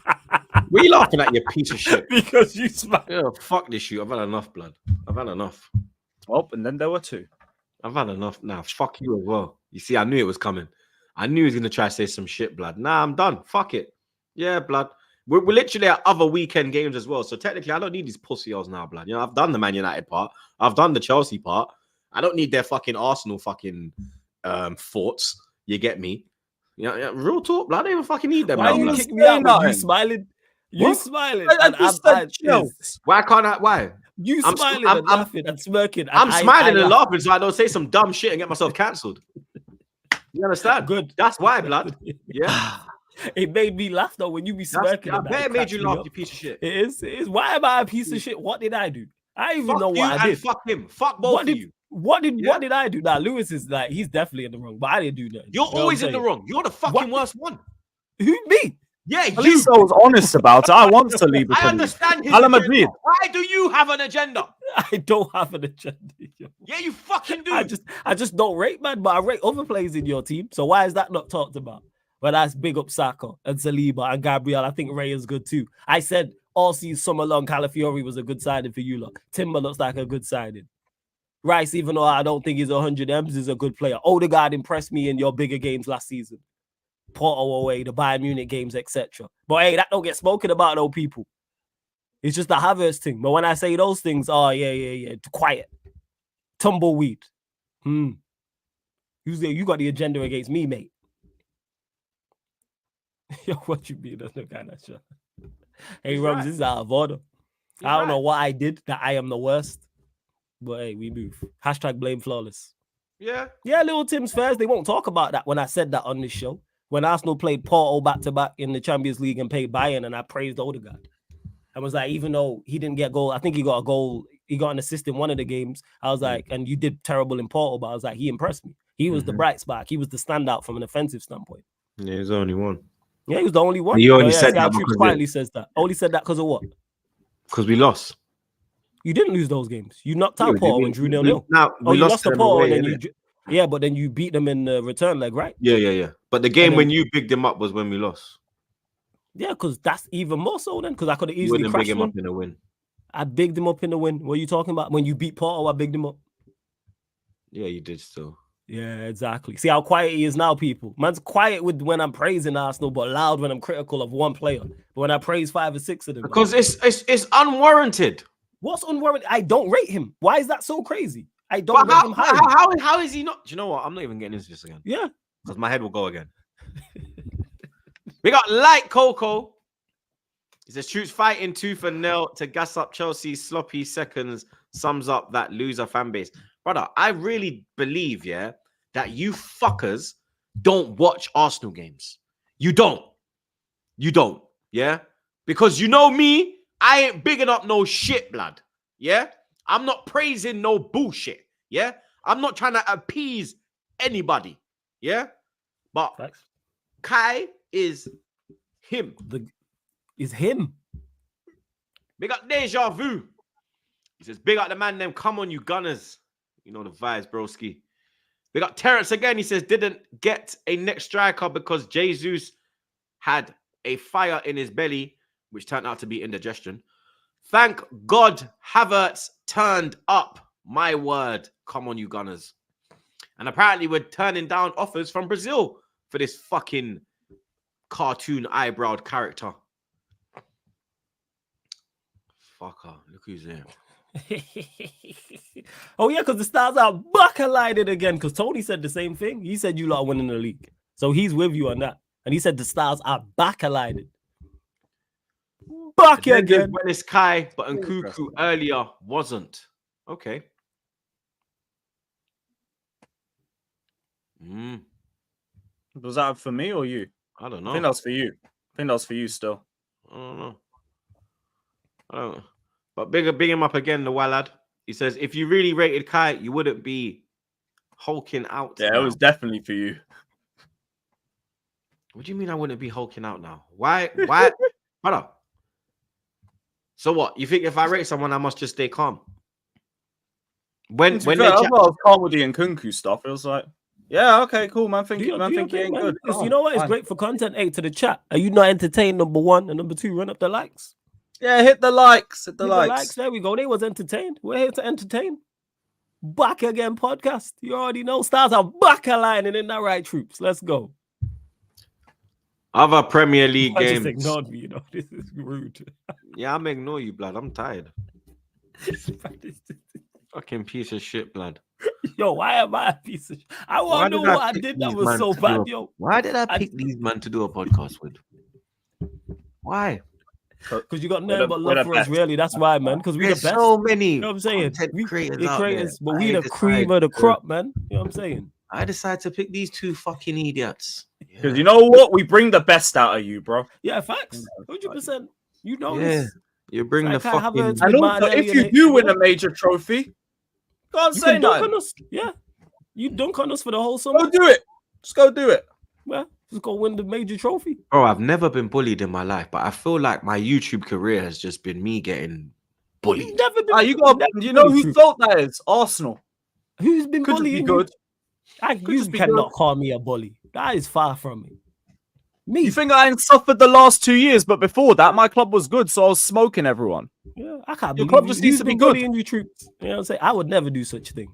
What are you laughing at, you piece of shit? Because you smile. Yeah, fuck this shit. I've had enough, blood. I've had enough. Oh, and then there were two. I've had enough now. Fuck you as well. You see, I knew it was coming. I knew he was gonna try to say some shit, blood. Nah, I'm done. Fuck it. Yeah, blood. We're literally at other weekend games as well. So technically, I don't need these pussy holes now, blood. You know, I've done the Man United part. I've done the Chelsea part. I don't need their fucking Arsenal fucking thoughts. You get me? Yeah, real talk, blood. I don't even fucking need them. Why now, you blood. kick me out? saying When you nothing? smiling? You What? smiling? I and just I'm- said chill. Why can't I? Why? You I'm- smiling I'm- and I'm- laughing and smirking. I'm smiling and laugh. laughing so I don't say some dumb shit and get myself cancelled. You understand? Good. That's why, blood. Yeah. It made me laugh though when you be smirking. I and that, bet it it made cracks you me laugh, up. you piece of shit. It is. It is. Why am I a piece of shit? What did I do? I don't even Fuck know you what I and did. fuck him. Fuck both What of did you. what Yeah. did I do? Now Lewis is like he's definitely in the wrong, but I didn't do nothing. You're You know what always I'm in the saying? wrong. You're the fucking worst one. Who me? Yeah, At you. least I was honest about it. I want to leave. I understand his Hala agenda. Madrid. Why do you have an agenda? I don't have an agenda. Yo. Yeah, you fucking do. I just don't rate, man, but I rate other players in your team. So why is that not talked about? Well, that's big up Saka and Saliba and Gabriel. I think Ray is good too. I said all season summer long, Calafiori was a good signing for you lot. Timber looks like a good signing. Rice, even though I don't think he's 100 M's, is a good player. Odegaard impressed me in your bigger games last season. Porto away, the Bayern Munich games, etc. But hey, that don't get spoken about, though, people. It's just the Havertz thing. But when I say those things, oh, yeah, quiet. Tumbleweed. You got the agenda against me, mate. Yo, what you mean? That's no kind of shot. Hey, He's Rums, right. this is out of order. He's I don't know right. what I did that I am the worst. But hey, we move. Hashtag blame flawless. Yeah. Yeah, little Tim's fairs. They won't talk about that when I said that on this show. When Arsenal played Porto back-to-back in the Champions League and paid Bayern, and I praised Odegaard. I was like, even though he didn't get a goal, I think he got a goal. He got an assist in one of the games. I was like, and you did terrible in Porto, but I was like, he impressed me. He was the bright spark. He was the standout from an offensive standpoint. Yeah, he's the only one. Yeah, he was the only one. You only yeah, said see how that Troops because quietly says that. Only said that because of what? Because we lost. You didn't lose those games. You knocked Yeah, out we Porto did. and drew 0-0. Now Oh, we you lost lost to them Porto away, and then innit? yeah, but then you beat them in the return leg, right? Yeah. But the game then- when you bigged him up was when we lost. Yeah, because that's even more so then, because I could have You easily wouldn't big crashed him him. up in a win. I bigged him up in the win. What are you talking about? When you beat Porto, I bigged him up. Yeah, you did still. Yeah, exactly. See how quiet he is now, people. Man's quiet with when I'm praising Arsenal, but loud when I'm critical of one player. But when I praise 5 or 6 of them, Because it's unwarranted. what's unwarranted? I don't rate him. Why is that so crazy? I don't But rate him highly. how is he not? Do you know what? I'm not even getting into this again. Yeah. Because my head will go again. We got Light Coco. He says, Troops fighting tooth and nail to gas up Chelsea's sloppy seconds. Sums up that loser fan base. Brother, I really believe, yeah, that you fuckers don't watch Arsenal games. You don't. You don't. Yeah? Because you know me, I ain't bigging up no shit, blood. Yeah? I'm not praising no bullshit. Yeah? I'm not trying to appease anybody. Yeah? But Facts. Kai is him. Is him. Big up Deja Vu. He says, big up the man, them. Come on, you gunners. You know the vibes, broski. Big up Terrence again. He says, didn't get a next striker because Jesus had a fire in his belly, which turned out to be indigestion. Thank God Havertz turned up. My word. Come on, you gunners. And apparently we're turning down offers from Brazil for this fucking cartoon eyebrowed character. Fucker, look who's there. Oh, yeah, because the Stars are buck-alighted again. Because Tony said the same thing. He said you lot are winning the league. So he's with you on that. And he said the Stars are back-alighted. Back again. When it's Kai, but Nkuku earlier wasn't. Okay. Was that for me or you? I don't I know. think that was for you. I think that was for you still. I don't know. But big him up again, the Wallad. He says, if you really rated Kai, you wouldn't be hulking out. Yeah, now. it was definitely for you. What do you mean I wouldn't be hulking out now? Why? Brother. So what? You think if I rate someone, I must just stay calm? When they I was calm with the Nkunku stuff. It was like, yeah, okay, cool, man. Think you ain't good. You know what? It's great for content. Hey, to the chat. Are you not entertained? Number one and number two, run up the likes. Yeah, hit the likes. Hit the Hit likes. There we go. They was entertained. We're here to entertain. Back again podcast. You already know Stars are back aligning in that right, Troops. Let's go. Other Premier League I games. just ignored me, you know. This is rude. Yeah, I'm ignore you, blood. I'm tired. Fucking piece of shit, blood. Yo, why am I a piece of shit? I want to know what I did that was so bad, yo. Why did I pick these men to do a podcast with? Why? Because you got nothing but love for us, really. That's why, man. Because we're the There's best. so many You know what I'm saying? creators We're out creators, there. but we I the cream of the crop, man. You know what I'm saying? I decided to pick these two fucking idiots. Because you know what? We bring the best out of you, bro. Yeah, facts. 100%. You know Yeah, this. you bring Like the I have fucking. a- And also, Martinelli if you and do win yeah. a major trophy, can't You say can dunk nothing. on us. Yeah. You dunk on us for the whole summer. Go do it. Just go do it. Well, just go win the major trophy. Bro, I've never been bullied in my life, but I feel like my YouTube career has just been me getting bullied. You've never been. You got. never You know bullied, whose Troops. fault that is? Arsenal. Who's been Could just bullying be good. you? Could You just be cannot good. call me a bully. That is far from me. Me. You think I ain't suffered the last 2 years, but before that, my club was good, so I was smoking everyone. Yeah, I can't Your believe club you. just needs Who's to be been good. bullying you, Troops? You know what I'm saying? I would never do such a thing.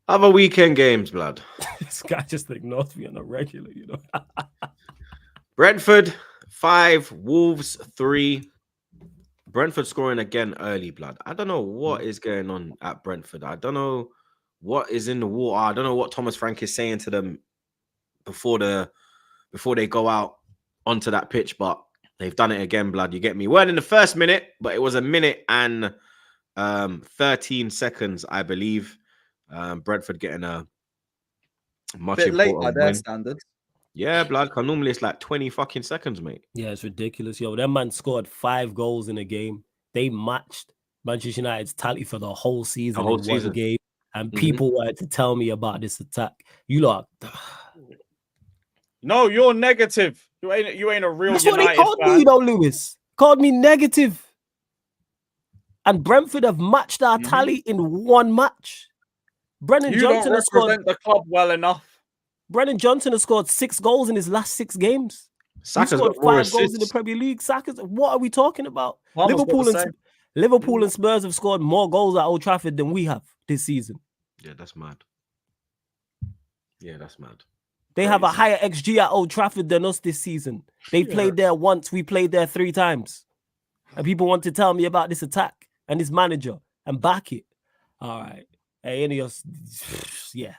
Other weekend games, blood. This guy just ignores me on a regular, you know. Brentford 5, Wolves 3. Brentford scoring again early, blood. I don't know what is going on at Brentford. I don't know what is in the water. I don't know what Thomas Frank is saying to them before the before they go out onto that pitch, but they've done it again, blood. You get me? Weren't in the first minute, but it was a minute and 13 seconds, I believe. Brentford getting a much Bit late by important their win. standards. Yeah, blood. Cause normally it's like 20 fucking seconds, mate. Yeah, it's ridiculous. Yo, that man scored 5 goals in a game. They matched Manchester United's tally for the whole season whole in season. one game. And Mhm. people wanted to tell me about this attack. You lot. No, you're negative. You ain't a real That's what United they called fan. me, you know, Lewis. Called me negative. And Brentford have matched our tally in one match. Brennan You Johnson don't has scored. represent the club well enough. Brennan Johnson has scored 6 goals in his last 6 games. He Saka's scored got more 5 goals in the assists. Premier League. Saka's, what are we talking about? Palmer's got the same. Liverpool and Spurs have scored more goals at Old Trafford than we have this season. Yeah, that's mad. Yeah, that's mad. They have a Crazy. higher XG at Old Trafford than us this season. They played there once. We played there 3 times. And people want to tell me about this attack and this manager and back it. All right. Hey, any of us, yeah.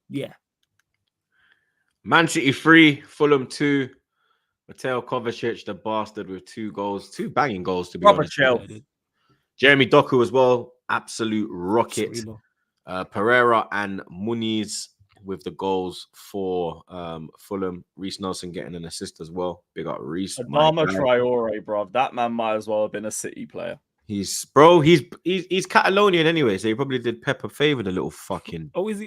Yeah. Man City 3, Fulham 2. Mateo Kovacic, the bastard, with 2 goals. 2 banging goals, to be Proper honest. chill. Jeremy Doku as well. Absolute rocket. Screamer. Pereira and Muniz with the goals for Fulham. Reece Nelson getting an assist as well. Big up Reece. Adama Traore, bro. That man might as well have been a City player. He's Catalonian anyway, so he probably did Pep a favor, the little fucking. Oh, is he?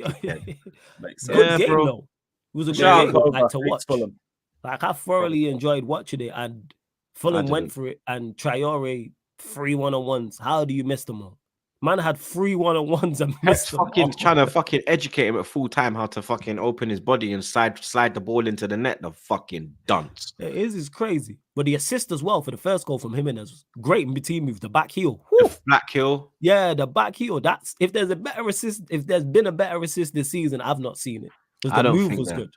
Makes Good Yeah, game, bro. though. It was a good Shout game out like, to Kova, watch. Fulham. Like, I thoroughly enjoyed watching it, and Fulham went didn't. for it, and Traore 3 one-on-ones. How do you miss them all? Man had 3 one-on-ones and missed them Fucking all. trying to fucking educate him at full time how to fucking open his body and slide the ball into the net. The fucking dunce. It is crazy. But the assist as well for the first goal from Jimenez was great team move. The back heel. Whew. Black Hill. Yeah, the back heel. That's if there's been a better assist this season, I've not seen it. Because I the don't move think was that. good.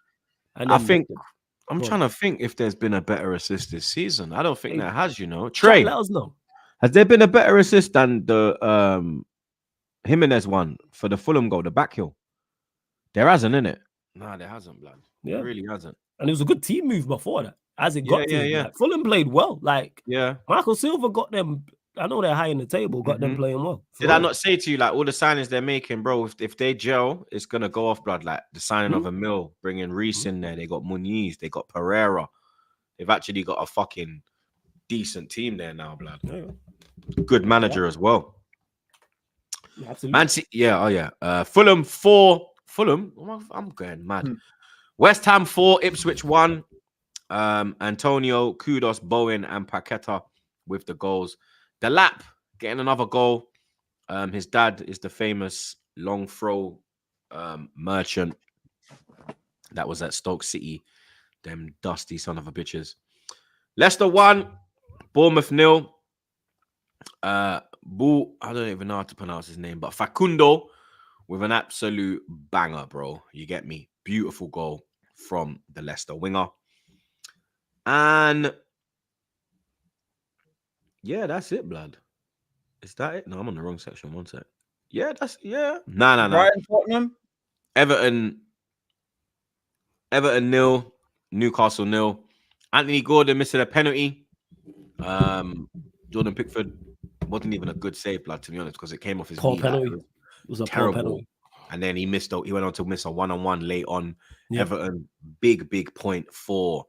And I then think the- I'm Go on. trying to think if there's been a better assist this season. I don't think Hey, there has, you know. Chat, Trey, let us know. has there been a better assist than the Jimenez one for the Fulham goal, the back heel? There hasn't, innit? No, there hasn't, blood. Yeah. There really hasn't. And it was a good team move before that. As it got to him. yeah. Like, Fulham played well. Like Yeah. Michael Silva got them. I know they're high in the table, got them playing well. Did I not say to you, like, all the signings they're making, bro, if they gel, it's going to go off, blood. Like, the signing of a Mill, bringing Reece in there. They got Muniz, they got Pereira. They've actually got a fucking decent team there now, blood. Yeah, Good manager as well. absolutely. Man City, yeah, oh yeah. Fulham 4. Fulham, I'm going mad. West Ham 4, Ipswich 1. Antonio, Kudos, Bowen, and Paqueta with the goals. The Lap getting another goal. His dad is the famous long throw merchant that was at Stoke City. Them dusty son of a bitches. Leicester 1, Bournemouth 0. I don't even know how to pronounce his name, but Facundo with an absolute banger, bro. You get me? Beautiful goal from the Leicester winger. And yeah, that's it, blood. Is that it? No, I'm on the wrong section. One sec. Yeah, No. Brighton, Tottenham. Everton 0, Newcastle 0. Anthony Gordon missing a penalty. Jordan Pickford wasn't even a good save, blood, to be honest, because it came off his Poor knee. penalty. Like, It was a terrible. poor penalty. And then he went on to miss a 1-on-1 late on. Yeah. Everton, big point for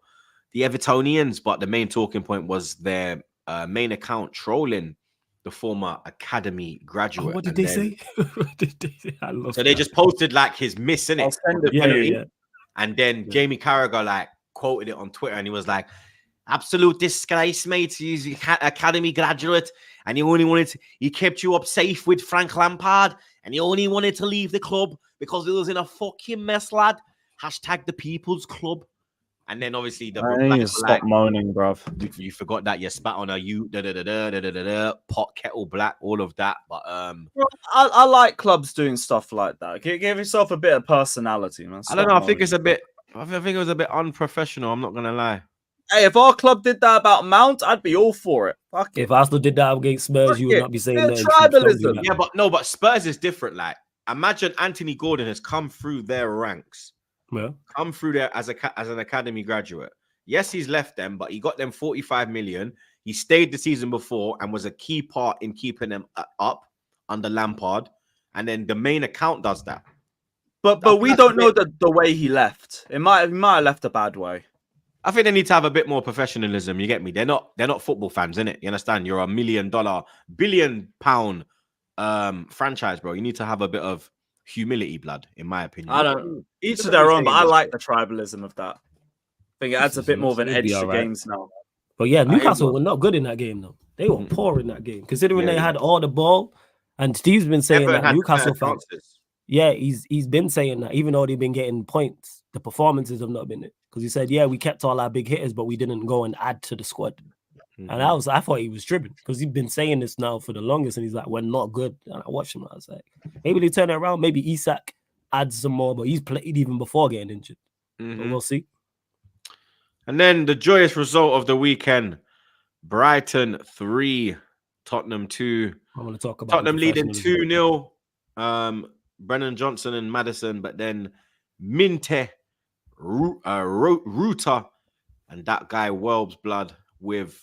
the Evertonians, but the main talking point was their main account trolling the former academy graduate. What did And they then- say? What did they say? I love So they that. just posted like his miss in I'll it. send it. Yeah. And then Yeah. Jamie Carragher like quoted it on Twitter and he was like, absolute disgrace, mate. He's an academy graduate and he kept you up safe with Frank Lampard and he only wanted to leave the club because he was in a fucking mess, lad. Hashtag the People's Club. And then obviously the I need replies to were stop like, moaning, bruv. you forgot that you spat on a pot kettle black, all of that. But I like clubs doing stuff like that. Give yourself a bit of personality, man. I don't know. I think it's a bit. bit. I think it was a bit unprofessional. I'm not gonna lie. Hey, if our club did that about Mount, I'd be all for it. Fuck it. If Arsenal did that against Spurs, Fuck you would it. not be saying Bit that. of in Troops, don't do tribalism. that. Yeah, but Spurs is different. Like, imagine Anthony Gordon has come through their ranks Well, come through there as an academy graduate. Yes, he's left them, but he got them 45 million. He stayed the season before and was a key part in keeping them up under Lampard. And then the main account does that. But we don't know the way he left. He might have left a bad way. I think they need to have a bit more professionalism. You get me? They're not football fans, innit? You understand? You're $1 million, billion pound franchise, bro. You need to have a bit of humility, blood, in my opinion. I don't. Each to their own, but I like the tribalism of that. I think it adds a bit more of an edge to games now. But yeah, Newcastle were not good in that game, though. They were poor in that game, considering they had all the ball. And Steve's been saying that Newcastle fans. Yeah, he's been saying that even though they've been getting points, the performances have not been it. Because he said, yeah, we kept all our big hitters, but we didn't go and add to the squad. And I thought he was tripping because he's been saying this now for the longest, and he's like, we're not good. And I watched him, and I was like, maybe they turn it around. Maybe Isak adds some more, but he's played even before getting injured. But we'll see. And then the joyous result of the weekend: Brighton 3, Tottenham 2. I want to talk about Tottenham leading 2-0. Brennan Johnson and Maddison, but then Minte, Ruta, and that guy Welb's blood with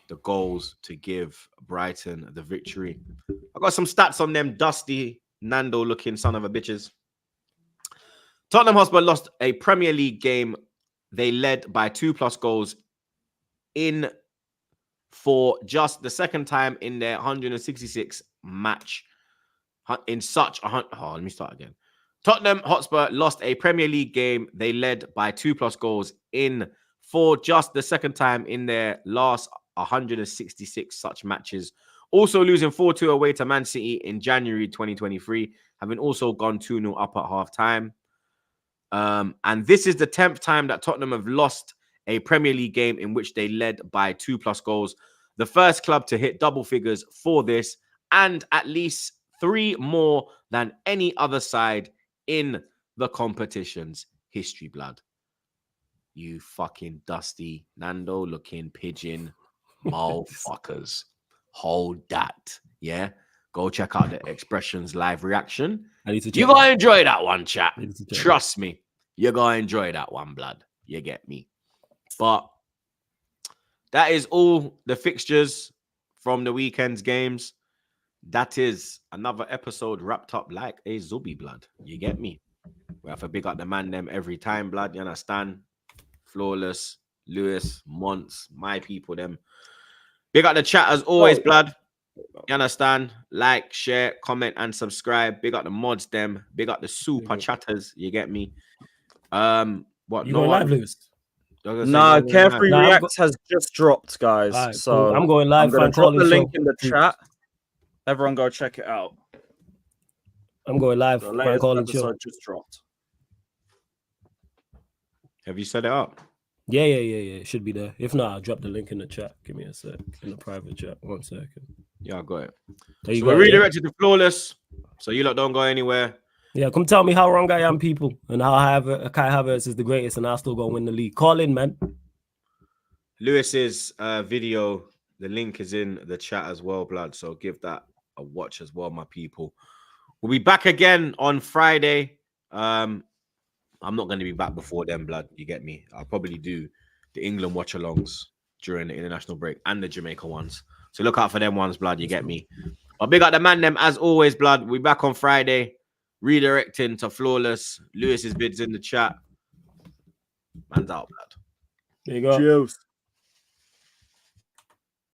the goals to give Brighton the victory. I got some stats on them dusty Nando looking son of a bitches. Tottenham Hotspur lost a Premier League game. They led by 2+ goals in for just the second time in their 166 match. In such a let me start again. Tottenham Hotspur lost a Premier League game. They led by 2+ goals in for just the second time in their last 166 such matches. Also losing 4-2 away to Man City in January 2023, having also gone 2-0 up at half time. And this is the 10th time that Tottenham have lost a Premier League game in which they led by 2+ goals. The first club to hit double figures for this, and at least 3 more than any other side in the competition's history, blood. You fucking dusty Nando looking pigeon motherfuckers. Hold that. Yeah. Go check out the Expressions live reaction. You're gonna enjoy that one, chat. Trust me. You're gonna enjoy that one, blood. You get me. But that is all the fixtures from the weekend's games. That is another episode wrapped up like a Zubi, blood. You get me? We have to big up the man them every time, blood. You understand? Flawless, Lewis, Monts, my people, them. Big up the chat as always, blood. You understand? Like, share, comment, and subscribe. Big up the mods, them. Big up the super chatters. You get me? What? You going live, Lewis? No, Carefree Reacts has just dropped, guys. Right, so cool. I'm going live. I'm going to drop the link in the chat. Everyone go check it out. I'm going live. The latest episode just dropped. Have you set it up? Yeah. It should be there. If not, I'll drop the link in the chat. Give me a sec. In the private chat. 1 second. Yeah, I got it. So we're redirected to Flawless. So you lot don't go anywhere. Yeah, come tell me how wrong I am, people. And how Kai Havertz is the greatest and I'll still go win the league. Call in, man. Lewis's video, the link is in the chat as well, blood. So give that a watch as well, my people. We'll be back again on Friday. I'm not going to be back before then, blood. You get me? I'll probably do the England watch-alongs during the international break and the Jamaica ones. So look out for them ones, blood. You get me? But big up the man them as always, blood. We'll be back on Friday. Redirecting to Flawless. Lewis's bids in the chat. Man's out, blood. There you go. Cheers.